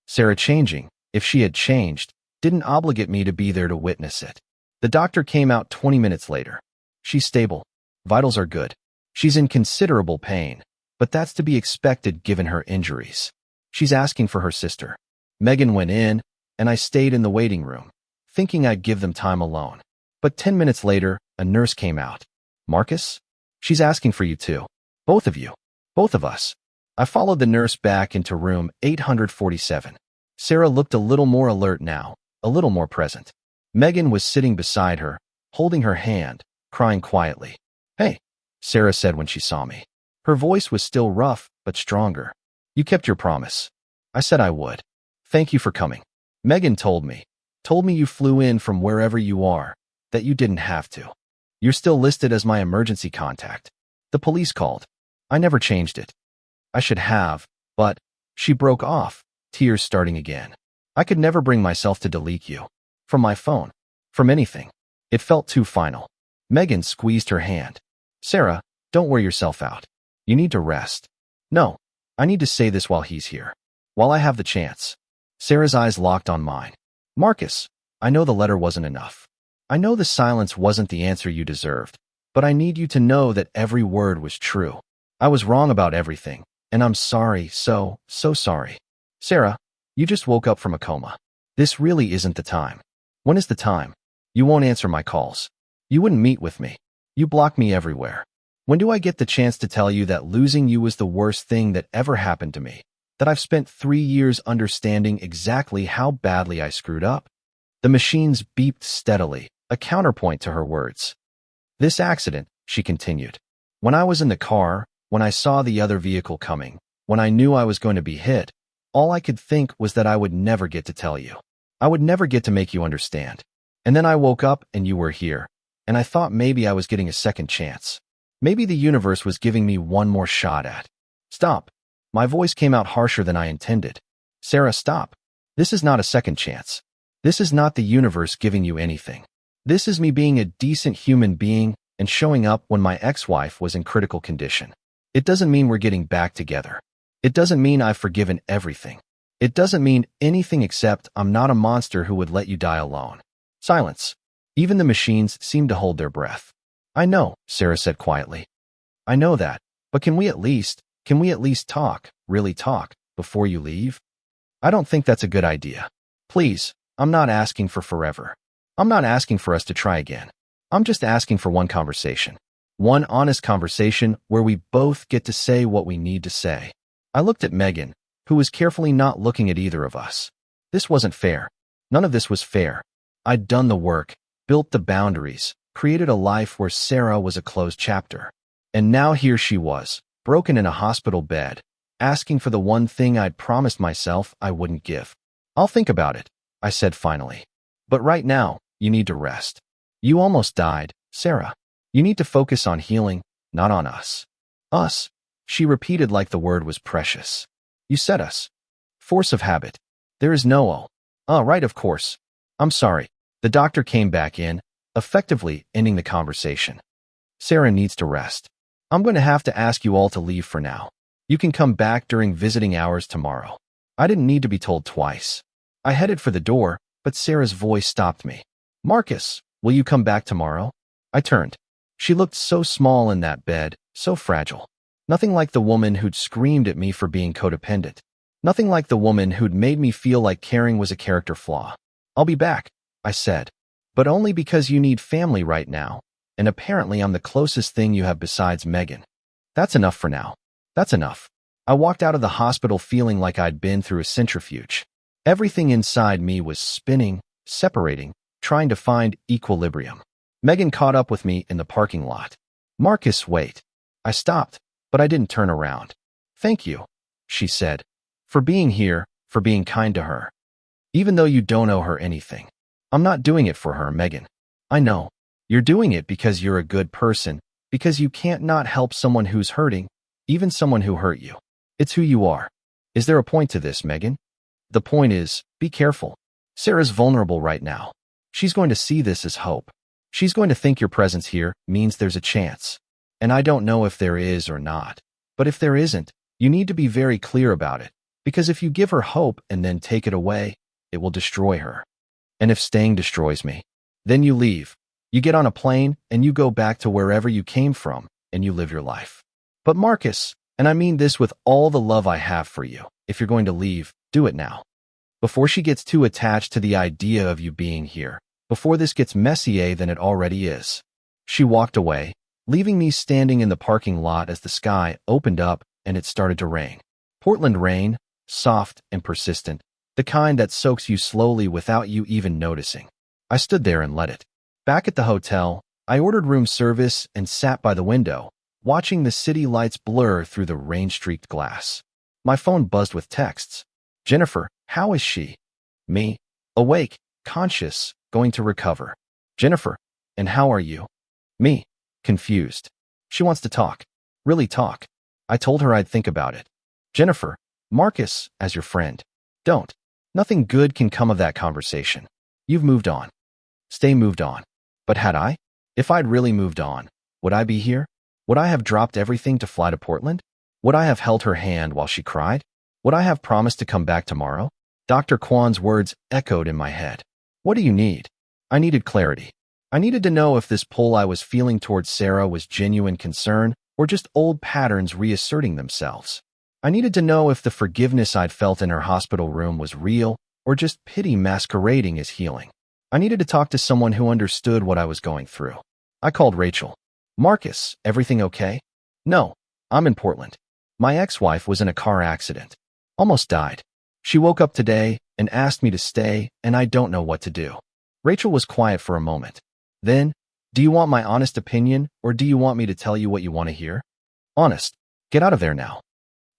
Sarah changing, if she had changed, didn't obligate me to be there to witness it. The doctor came out 20 minutes later. She's stable. Vitals are good. She's in considerable pain, but that's to be expected given her injuries. She's asking for her sister. Megan went in, and I stayed in the waiting room, thinking I'd give them time alone. But 10 minutes later, a nurse came out. Marcus? She's asking for you too. Both of you. Both of us. I followed the nurse back into room 847. Sarah looked a little more alert now, a little more present. Megan was sitting beside her, holding her hand, crying quietly. Hey, Sarah said when she saw me. Her voice was still rough, but stronger. You kept your promise. I said I would. Thank you for coming. Megan told me you flew in from wherever you are, that you didn't have to. You're still listed as my emergency contact. The police called. I never changed it. I should have, but she broke off, tears starting again. I could never bring myself to delete you. From my phone. From anything. It felt too final. Megan squeezed her hand. Sarah, don't wear yourself out. You need to rest. No, I need to say this while he's here. While I have the chance. Sarah's eyes locked on mine. Marcus, I know the letter wasn't enough. I know the silence wasn't the answer you deserved, but I need you to know that every word was true. I was wrong about everything, and I'm sorry, so sorry. Sarah, you just woke up from a coma. This really isn't the time. When is the time? You won't answer my calls. You wouldn't meet with me. You block me everywhere. When do I get the chance to tell you that losing you was the worst thing that ever happened to me? That I've spent 3 years understanding exactly how badly I screwed up? The machines beeped steadily, a counterpoint to her words. This accident, she continued. When I was in the car, when I saw the other vehicle coming, when I knew I was going to be hit, all I could think was that I would never get to tell you. I would never get to make you understand. And then I woke up and you were here, and I thought maybe I was getting a second chance. Maybe the universe was giving me one more shot at. Stop. My voice came out harsher than I intended. Sarah, stop. This is not a second chance. This is not the universe giving you anything. This is me being a decent human being and showing up when my ex-wife was in critical condition. It doesn't mean we're getting back together. It doesn't mean I've forgiven everything. It doesn't mean anything except I'm not a monster who would let you die alone. Silence. Even the machines seemed to hold their breath. I know, Sarah said quietly. I know that, but can we at least talk, really talk, before you leave? I don't think that's a good idea. Please, I'm not asking for forever. I'm not asking for us to try again. I'm just asking for one conversation. One honest conversation where we both get to say what we need to say. I looked at Megan, who was carefully not looking at either of us. This wasn't fair. None of this was fair. I'd done the work, built the boundaries, created a life where Sarah was a closed chapter. And now here she was, broken in a hospital bed, asking for the one thing I'd promised myself I wouldn't give. I'll think about it, I said finally. But right now, you need to rest. You almost died, Sarah. You need to focus on healing, not on us. Us, she repeated like the word was precious. You said us. Force of habit. There is no oh. Right, of course. I'm sorry. The doctor came back in, effectively ending the conversation. Sarah needs to rest. I'm going to have to ask you all to leave for now. You can come back during visiting hours tomorrow. I didn't need to be told twice. I headed for the door, but Sarah's voice stopped me. Marcus, will you come back tomorrow? I turned. She looked so small in that bed, so fragile. Nothing like the woman who'd screamed at me for being codependent. Nothing like the woman who'd made me feel like caring was a character flaw. I'll be back, I said. But only because you need family right now, and apparently I'm the closest thing you have besides Megan. That's enough for now. That's enough. I walked out of the hospital feeling like I'd been through a centrifuge. Everything inside me was spinning, separating, trying to find equilibrium. Megan caught up with me in the parking lot. Marcus, wait. I stopped, but I didn't turn around. Thank you, she said, for being here, for being kind to her. Even though you don't owe her anything. I'm not doing it for her, Megan. I know. You're doing it because you're a good person, because you can't not help someone who's hurting, even someone who hurt you. It's who you are. Is there a point to this, Megan? The point is, be careful. Sarah's vulnerable right now. She's going to see this as hope. She's going to think your presence here means there's a chance. And I don't know if there is or not. But if there isn't, you need to be very clear about it. Because if you give her hope and then take it away, it will destroy her. And if staying destroys me, then you leave. You get on a plane and you go back to wherever you came from and you live your life. But Marcus, and I mean this with all the love I have for you, if you're going to leave, do it now. Before she gets too attached to the idea of you being here, before this gets messier than it already is. She walked away, leaving me standing in the parking lot as the sky opened up and it started to rain. Portland rain, soft and persistent, the kind that soaks you slowly without you even noticing. I stood there and let it. Back at the hotel, I ordered room service and sat by the window, watching the city lights blur through the rain-streaked glass. My phone buzzed with texts. Jennifer, how is she? Me, awake, conscious, going to recover. Jennifer, and how are you? Me, confused. She wants to talk. Really talk. I told her I'd think about it. Jennifer, Marcus, as your friend. Don't. Nothing good can come of that conversation. You've moved on. Stay moved on. But had I? If I'd really moved on, would I be here? Would I have dropped everything to fly to Portland? Would I have held her hand while she cried? Would I have promised to come back tomorrow? Dr. Kwan's words echoed in my head. What do you need? I needed clarity. I needed to know if this pull I was feeling towards Sarah was genuine concern or just old patterns reasserting themselves. I needed to know if the forgiveness I'd felt in her hospital room was real or just pity masquerading as healing. I needed to talk to someone who understood what I was going through. I called Rachel. Marcus, everything okay? No, I'm in Portland. My ex-wife was in a car accident. Almost died. She woke up today and asked me to stay, and I don't know what to do. Rachel was quiet for a moment. Then, do you want my honest opinion, or do you want me to tell you what you want to hear? Honest. Get out of there now.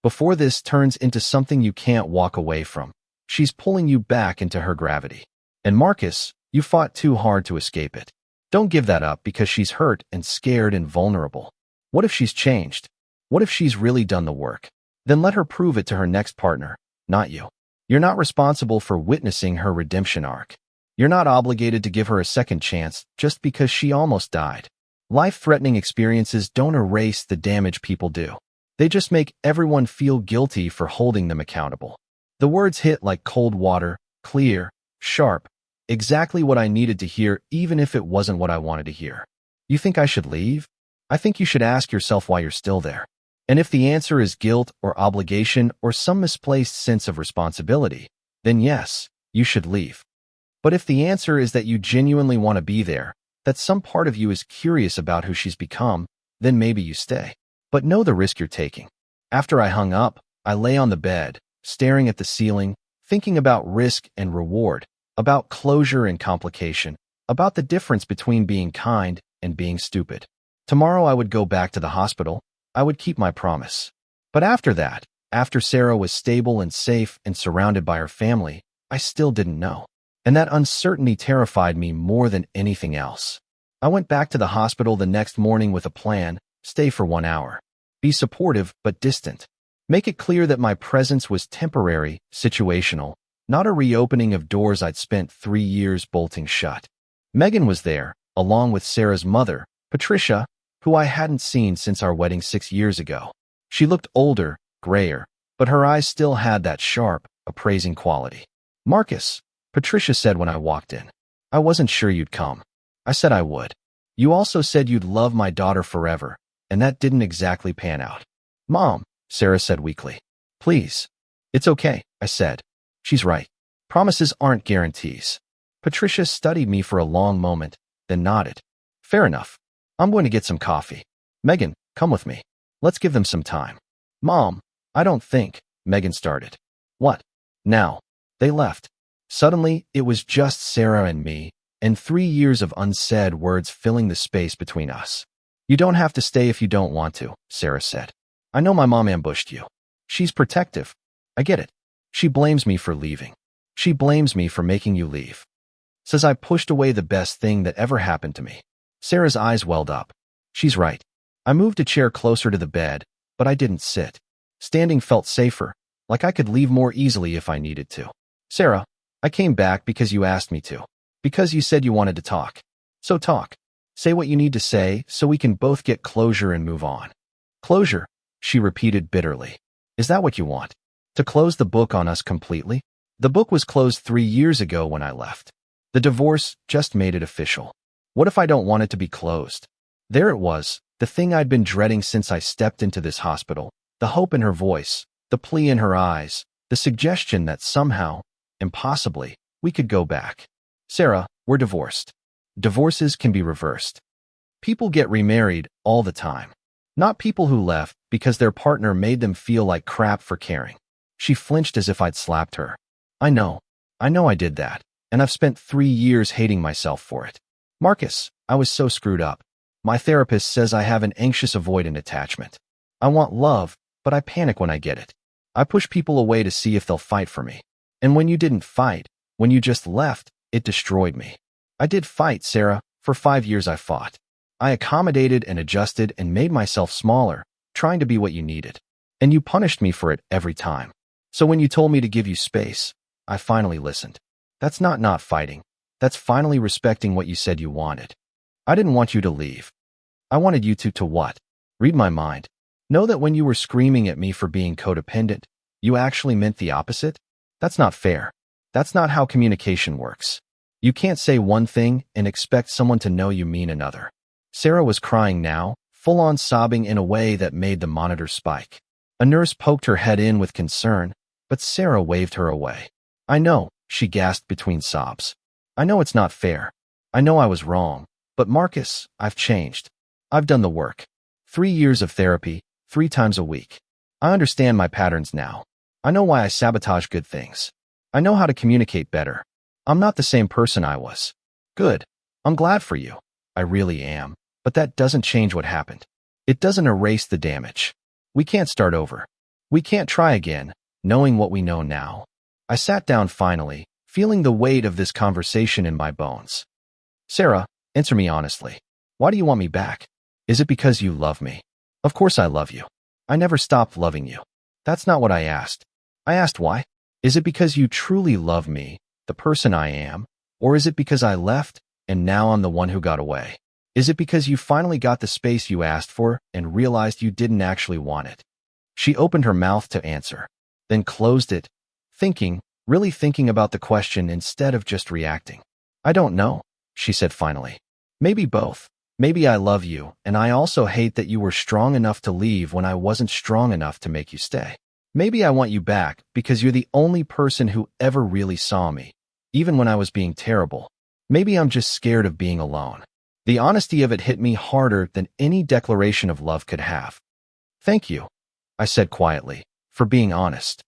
Before this turns into something you can't walk away from, she's pulling you back into her gravity. And Marcus, you fought too hard to escape it. Don't give that up because she's hurt and scared and vulnerable. What if she's changed? What if she's really done the work? Then let her prove it to her next partner, not you. You're not responsible for witnessing her redemption arc. You're not obligated to give her a second chance just because she almost died. Life-threatening experiences don't erase the damage people do. They just make everyone feel guilty for holding them accountable. The words hit like cold water, clear, sharp, exactly what I needed to hear even if it wasn't what I wanted to hear. You think I should leave? I think you should ask yourself why you're still there. And if the answer is guilt or obligation or some misplaced sense of responsibility, then yes, you should leave. But if the answer is that you genuinely want to be there, that some part of you is curious about who she's become, then maybe you stay. But know the risk you're taking. After I hung up, I lay on the bed, staring at the ceiling, thinking about risk and reward, about closure and complication, about the difference between being kind and being stupid. Tomorrow I would go back to the hospital. I would keep my promise. But after that, After Sarah was stable and safe and surrounded by her family, I still didn't know. And that uncertainty terrified me more than anything else. I went back to the hospital the next morning with a plan: stay for 1 hour. Be supportive but distant. Make it clear that my presence was temporary, situational, not a reopening of doors I'd spent 3 years bolting shut. Megan was there, along with Sarah's mother, Patricia, who I hadn't seen since our wedding 6 years ago. She looked older, grayer, but her eyes still had that sharp, appraising quality. "Marcus," Patricia said when I walked in. "I wasn't sure you'd come." I said I would. "You also said you'd love my daughter forever, and that didn't exactly pan out." "Mom," Sarah said weakly. "Please." "It's okay," I said. "She's right. Promises aren't guarantees." Patricia studied me for a long moment, then nodded. "Fair enough. I'm going to get some coffee. Megan, come with me. Let's give them some time." "Mom, I don't think," Megan started. "What? Now?" They left. Suddenly, it was just Sarah and me, and 3 years of unsaid words filling the space between us. "You don't have to stay if you don't want to," Sarah said. "I know my mom ambushed you. She's protective. I get it. She blames me for leaving. She blames me for making you leave. Says I pushed away the best thing that ever happened to me." Sarah's eyes welled up. "She's right." I moved a chair closer to the bed, but I didn't sit. Standing felt safer, like I could leave more easily if I needed to. "Sarah, I came back because you asked me to. Because you said you wanted to talk. So talk. Say what you need to say so we can both get closure and move on." "Closure," she repeated bitterly. "Is that what you want? To close the book on us completely?" The book was closed 3 years ago when I left. The divorce just made it official. What if I don't want it to be closed? There it was, the thing I'd been dreading since I stepped into this hospital, the hope in her voice, the plea in her eyes, the suggestion that somehow, impossibly, we could go back. "Sarah, we're divorced. Divorces can be reversed. People get remarried all the time. Not people who left because their partner made them feel like crap for caring." She flinched as if I'd slapped her. I know I did that, and I've spent 3 years hating myself for it. "Marcus, I was so screwed up. My therapist says I have an anxious avoidant attachment. I want love, but I panic when I get it. I push people away to see if they'll fight for me. And when you didn't fight, when you just left, it destroyed me. I did fight, Sarah. For 5 years I fought. I accommodated and adjusted and made myself smaller, trying to be what you needed. And you punished me for it every time. So when you told me to give you space, I finally listened. That's not fighting. That's finally respecting what you said you wanted. I didn't want you to leave. I wanted you to what? Read my mind. Know that when you were screaming at me for being codependent, you actually meant the opposite? That's not fair. That's not how communication works. You can't say one thing and expect someone to know you mean another." Sarah was crying now, full-on sobbing in a way that made the monitor spike. A nurse poked her head in with concern, but Sarah waved her away. "I know," she gasped between sobs. "I know it's not fair. I know I was wrong. But Marcus, I've changed. I've done the work. 3 years of therapy, 3 times a week. I understand my patterns now. I know why I sabotage good things. I know how to communicate better. I'm not the same person I was." "Good. I'm glad for you. I really am. But that doesn't change what happened. It doesn't erase the damage. We can't start over. We can't try again, knowing what we know now." I sat down finally, feeling the weight of this conversation in my bones. "Sarah, answer me honestly. Why do you want me back? Is it because you love me?" "Of course I love you. I never stopped loving you. That's not what I asked. I asked why. Is it because you truly love me, the person I am, or is it because I left and now I'm the one who got away? Is it because you finally got the space you asked for and realized you didn't actually want it?" She opened her mouth to answer, then closed it, really thinking about the question instead of just reacting. "I don't know," she said finally. "Maybe both. Maybe I love you, and I also hate that you were strong enough to leave when I wasn't strong enough to make you stay. Maybe I want you back because you're the only person who ever really saw me, even when I was being terrible. Maybe I'm just scared of being alone." The honesty of it hit me harder than any declaration of love could have. "Thank you," I said quietly, "for being honest.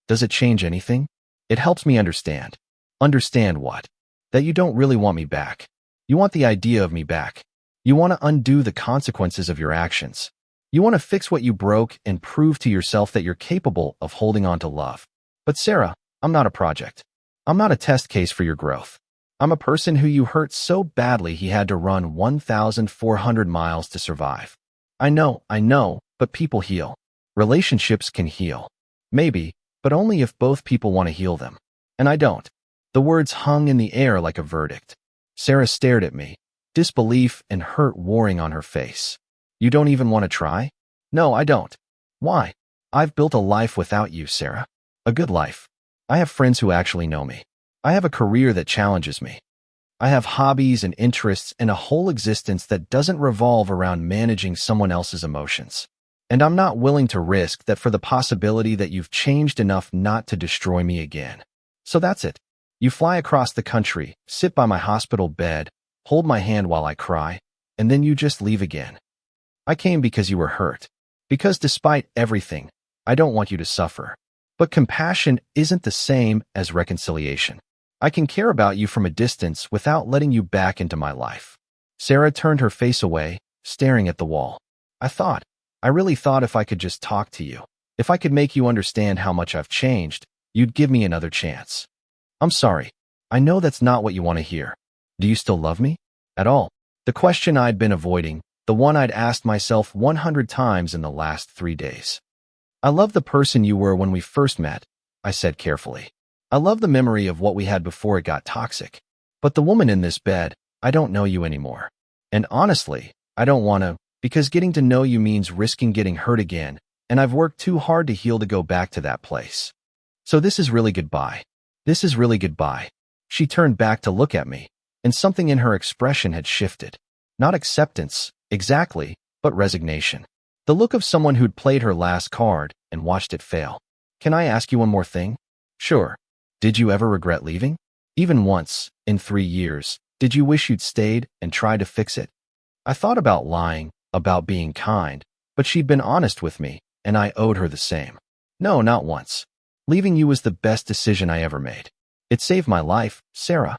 Does it change anything?" "It helps me understand." "Understand what?" "That you don't really want me back. You want the idea of me back. You want to undo the consequences of your actions. You want to fix what you broke and prove to yourself that you're capable of holding on to love. But Sarah, I'm not a project. I'm not a test case for your growth. I'm a person who you hurt so badly he had to run 1,400 miles to survive. I know, but people heal. Relationships can heal. Maybe, but only if both people want to heal them. And I don't. The words hung in the air like a verdict. Sarah stared at me, disbelief and hurt warring on her face. You don't even want to try? No, I don't. Why? I've built a life without you, Sarah. A good life. I have friends who actually know me. I have a career that challenges me. I have hobbies and interests and a whole existence that doesn't revolve around managing someone else's emotions. And I'm not willing to risk that for the possibility that you've changed enough not to destroy me again. So that's it. You fly across the country, sit by my hospital bed, hold my hand while I cry, and then you just leave again. I came because you were hurt. Because despite everything, I don't want you to suffer. But compassion isn't the same as reconciliation. I can care about you from a distance without letting you back into my life. Sarah turned her face away, staring at the wall. I really thought if I could just talk to you, if I could make you understand how much I've changed, you'd give me another chance. I'm sorry. I know that's not what you want to hear. Do you still love me? At all? The question I'd been avoiding, the one I'd asked myself 100 times in the last 3 days. I love the person you were when we first met, I said carefully. I love the memory of what we had before it got toxic. But the woman in this bed, I don't know you anymore. And honestly, I don't want to, because getting to know you means risking getting hurt again, and I've worked too hard to heal to go back to that place. So this is really goodbye. This is really goodbye. She turned back to look at me, and something in her expression had shifted. Not acceptance, exactly, but resignation. The look of someone who'd played her last card and watched it fail. Can I ask you one more thing? Sure. Did you ever regret leaving? Even once, in 3 years, did you wish you'd stayed and tried to fix it? I thought about lying, about being kind, but she'd been honest with me, and I owed her the same. No, not once. Leaving you was the best decision I ever made. It saved my life, Sarah.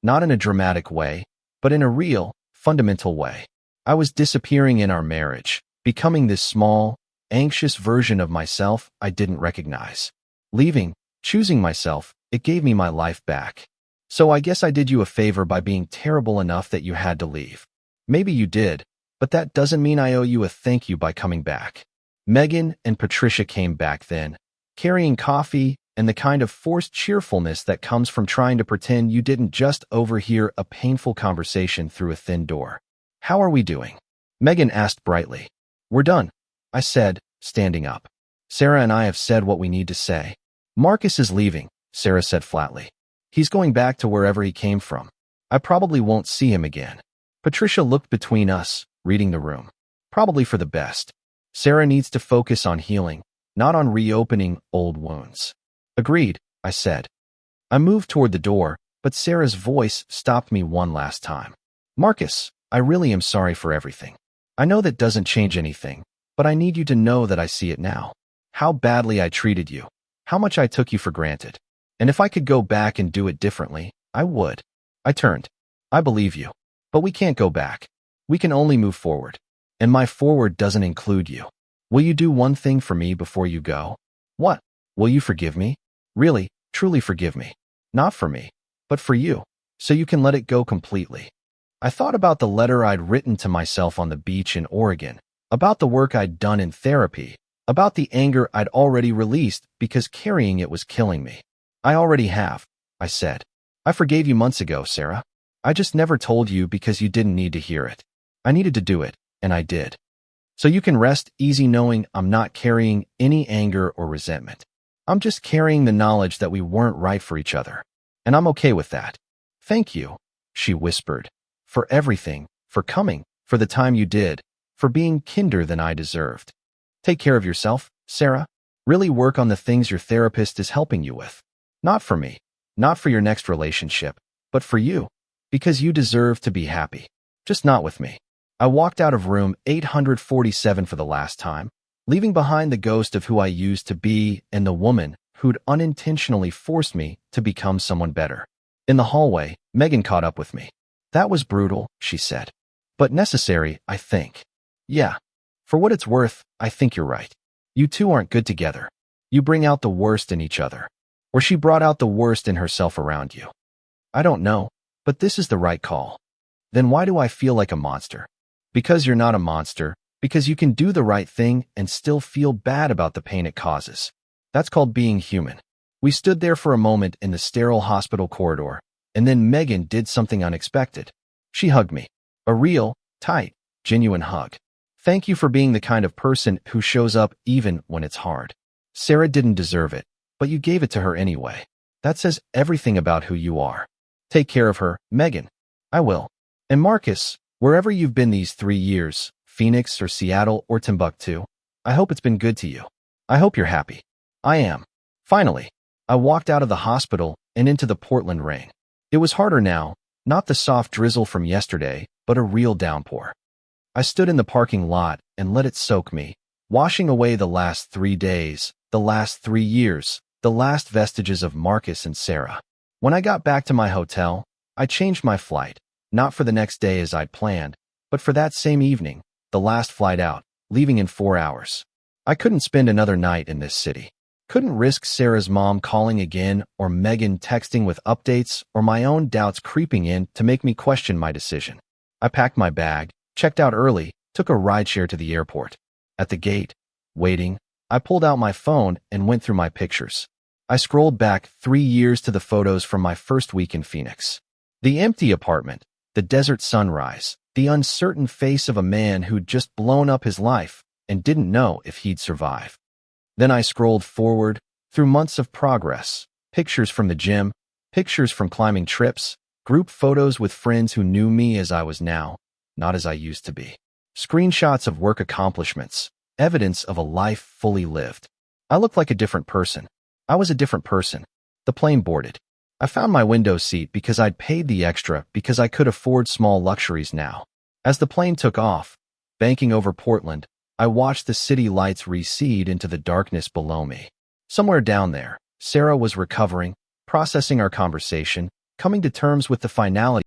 Not in a dramatic way, but in a real, fundamental way. I was disappearing in our marriage, becoming this small, anxious version of myself I didn't recognize. Leaving, choosing myself, it gave me my life back. So I guess I did you a favor by being terrible enough that you had to leave. Maybe you did, but that doesn't mean I owe you a thank you by coming back. Megan and Patricia came back then, carrying coffee and the kind of forced cheerfulness that comes from trying to pretend you didn't just overhear a painful conversation through a thin door. How are we doing? Megan asked brightly. We're done, I said, standing up. Sarah and I have said what we need to say. Marcus is leaving, Sarah said flatly. He's going back to wherever he came from. I probably won't see him again. Patricia looked between us, reading the room. Probably for the best. Sarah needs to focus on healing, not on reopening old wounds. Agreed, I said. I moved toward the door, but Sarah's voice stopped me one last time. Marcus, I really am sorry for everything. I know that doesn't change anything, but I need you to know that I see it now. How badly I treated you. How much I took you for granted. And if I could go back and do it differently, I would. I turned. I believe you. But we can't go back. We can only move forward. And my forward doesn't include you. Will you do one thing for me before you go? What? Will you forgive me? Really, truly forgive me. Not for me, but for you, so you can let it go completely. I thought about the letter I'd written to myself on the beach in Oregon, about the work I'd done in therapy, about the anger I'd already released because carrying it was killing me. I already have, I said. I forgave you months ago, Sarah. I just never told you because you didn't need to hear it. I needed to do it, and I did. So you can rest easy knowing I'm not carrying any anger or resentment. I'm just carrying the knowledge that we weren't right for each other. And I'm okay with that. Thank you, she whispered, for everything, for coming, for the time you did, for being kinder than I deserved. Take care of yourself, Sarah. Really work on the things your therapist is helping you with. Not for me, not for your next relationship, but for you, because you deserve to be happy. Just not with me. I walked out of room 847 for the last time, leaving behind the ghost of who I used to be and the woman who'd unintentionally forced me to become someone better. In the hallway, Megan caught up with me. That was brutal, she said. But necessary, I think. Yeah. For what it's worth, I think you're right. You two aren't good together. You bring out the worst in each other. Or she brought out the worst in herself around you. I don't know, but this is the right call. Then why do I feel like a monster? Because you're not a monster, because you can do the right thing and still feel bad about the pain it causes. That's called being human. We stood there for a moment in the sterile hospital corridor, and then Megan did something unexpected. She hugged me. A real, tight, genuine hug. Thank you for being the kind of person who shows up even when it's hard. Sarah didn't deserve it, but you gave it to her anyway. That says everything about who you are. Take care of her, Megan. I will. And Marcus, wherever you've been these 3 years, Phoenix or Seattle or Timbuktu, I hope it's been good to you. I hope you're happy. I am. Finally, I walked out of the hospital and into the Portland rain. It was harder now, not the soft drizzle from yesterday, but a real downpour. I stood in the parking lot and let it soak me, washing away the last 3 days, the last 3 years, the last vestiges of Marcus and Sarah. When I got back to my hotel, I changed my flight, not for the next day as I'd planned, but for that same evening, the last flight out, leaving in 4 hours. I couldn't spend another night in this city. Couldn't risk Sarah's mom calling again or Megan texting with updates or my own doubts creeping in to make me question my decision. I packed my bag, checked out early, took a rideshare to the airport. At the gate, waiting, I pulled out my phone and went through my pictures. I scrolled back 3 years to the photos from my first week in Phoenix. The empty apartment, the desert sunrise, the uncertain face of a man who'd just blown up his life and didn't know if he'd survive. Then I scrolled forward, through months of progress, pictures from the gym, pictures from climbing trips, group photos with friends who knew me as I was now, not as I used to be. Screenshots of work accomplishments, evidence of a life fully lived. I looked like a different person. I was a different person. The plane boarded. I found my window seat because I'd paid the extra because I could afford small luxuries now. As the plane took off, banking over Portland, I watched the city lights recede into the darkness below me. Somewhere down there, Sarah was recovering, processing our conversation, coming to terms with the finality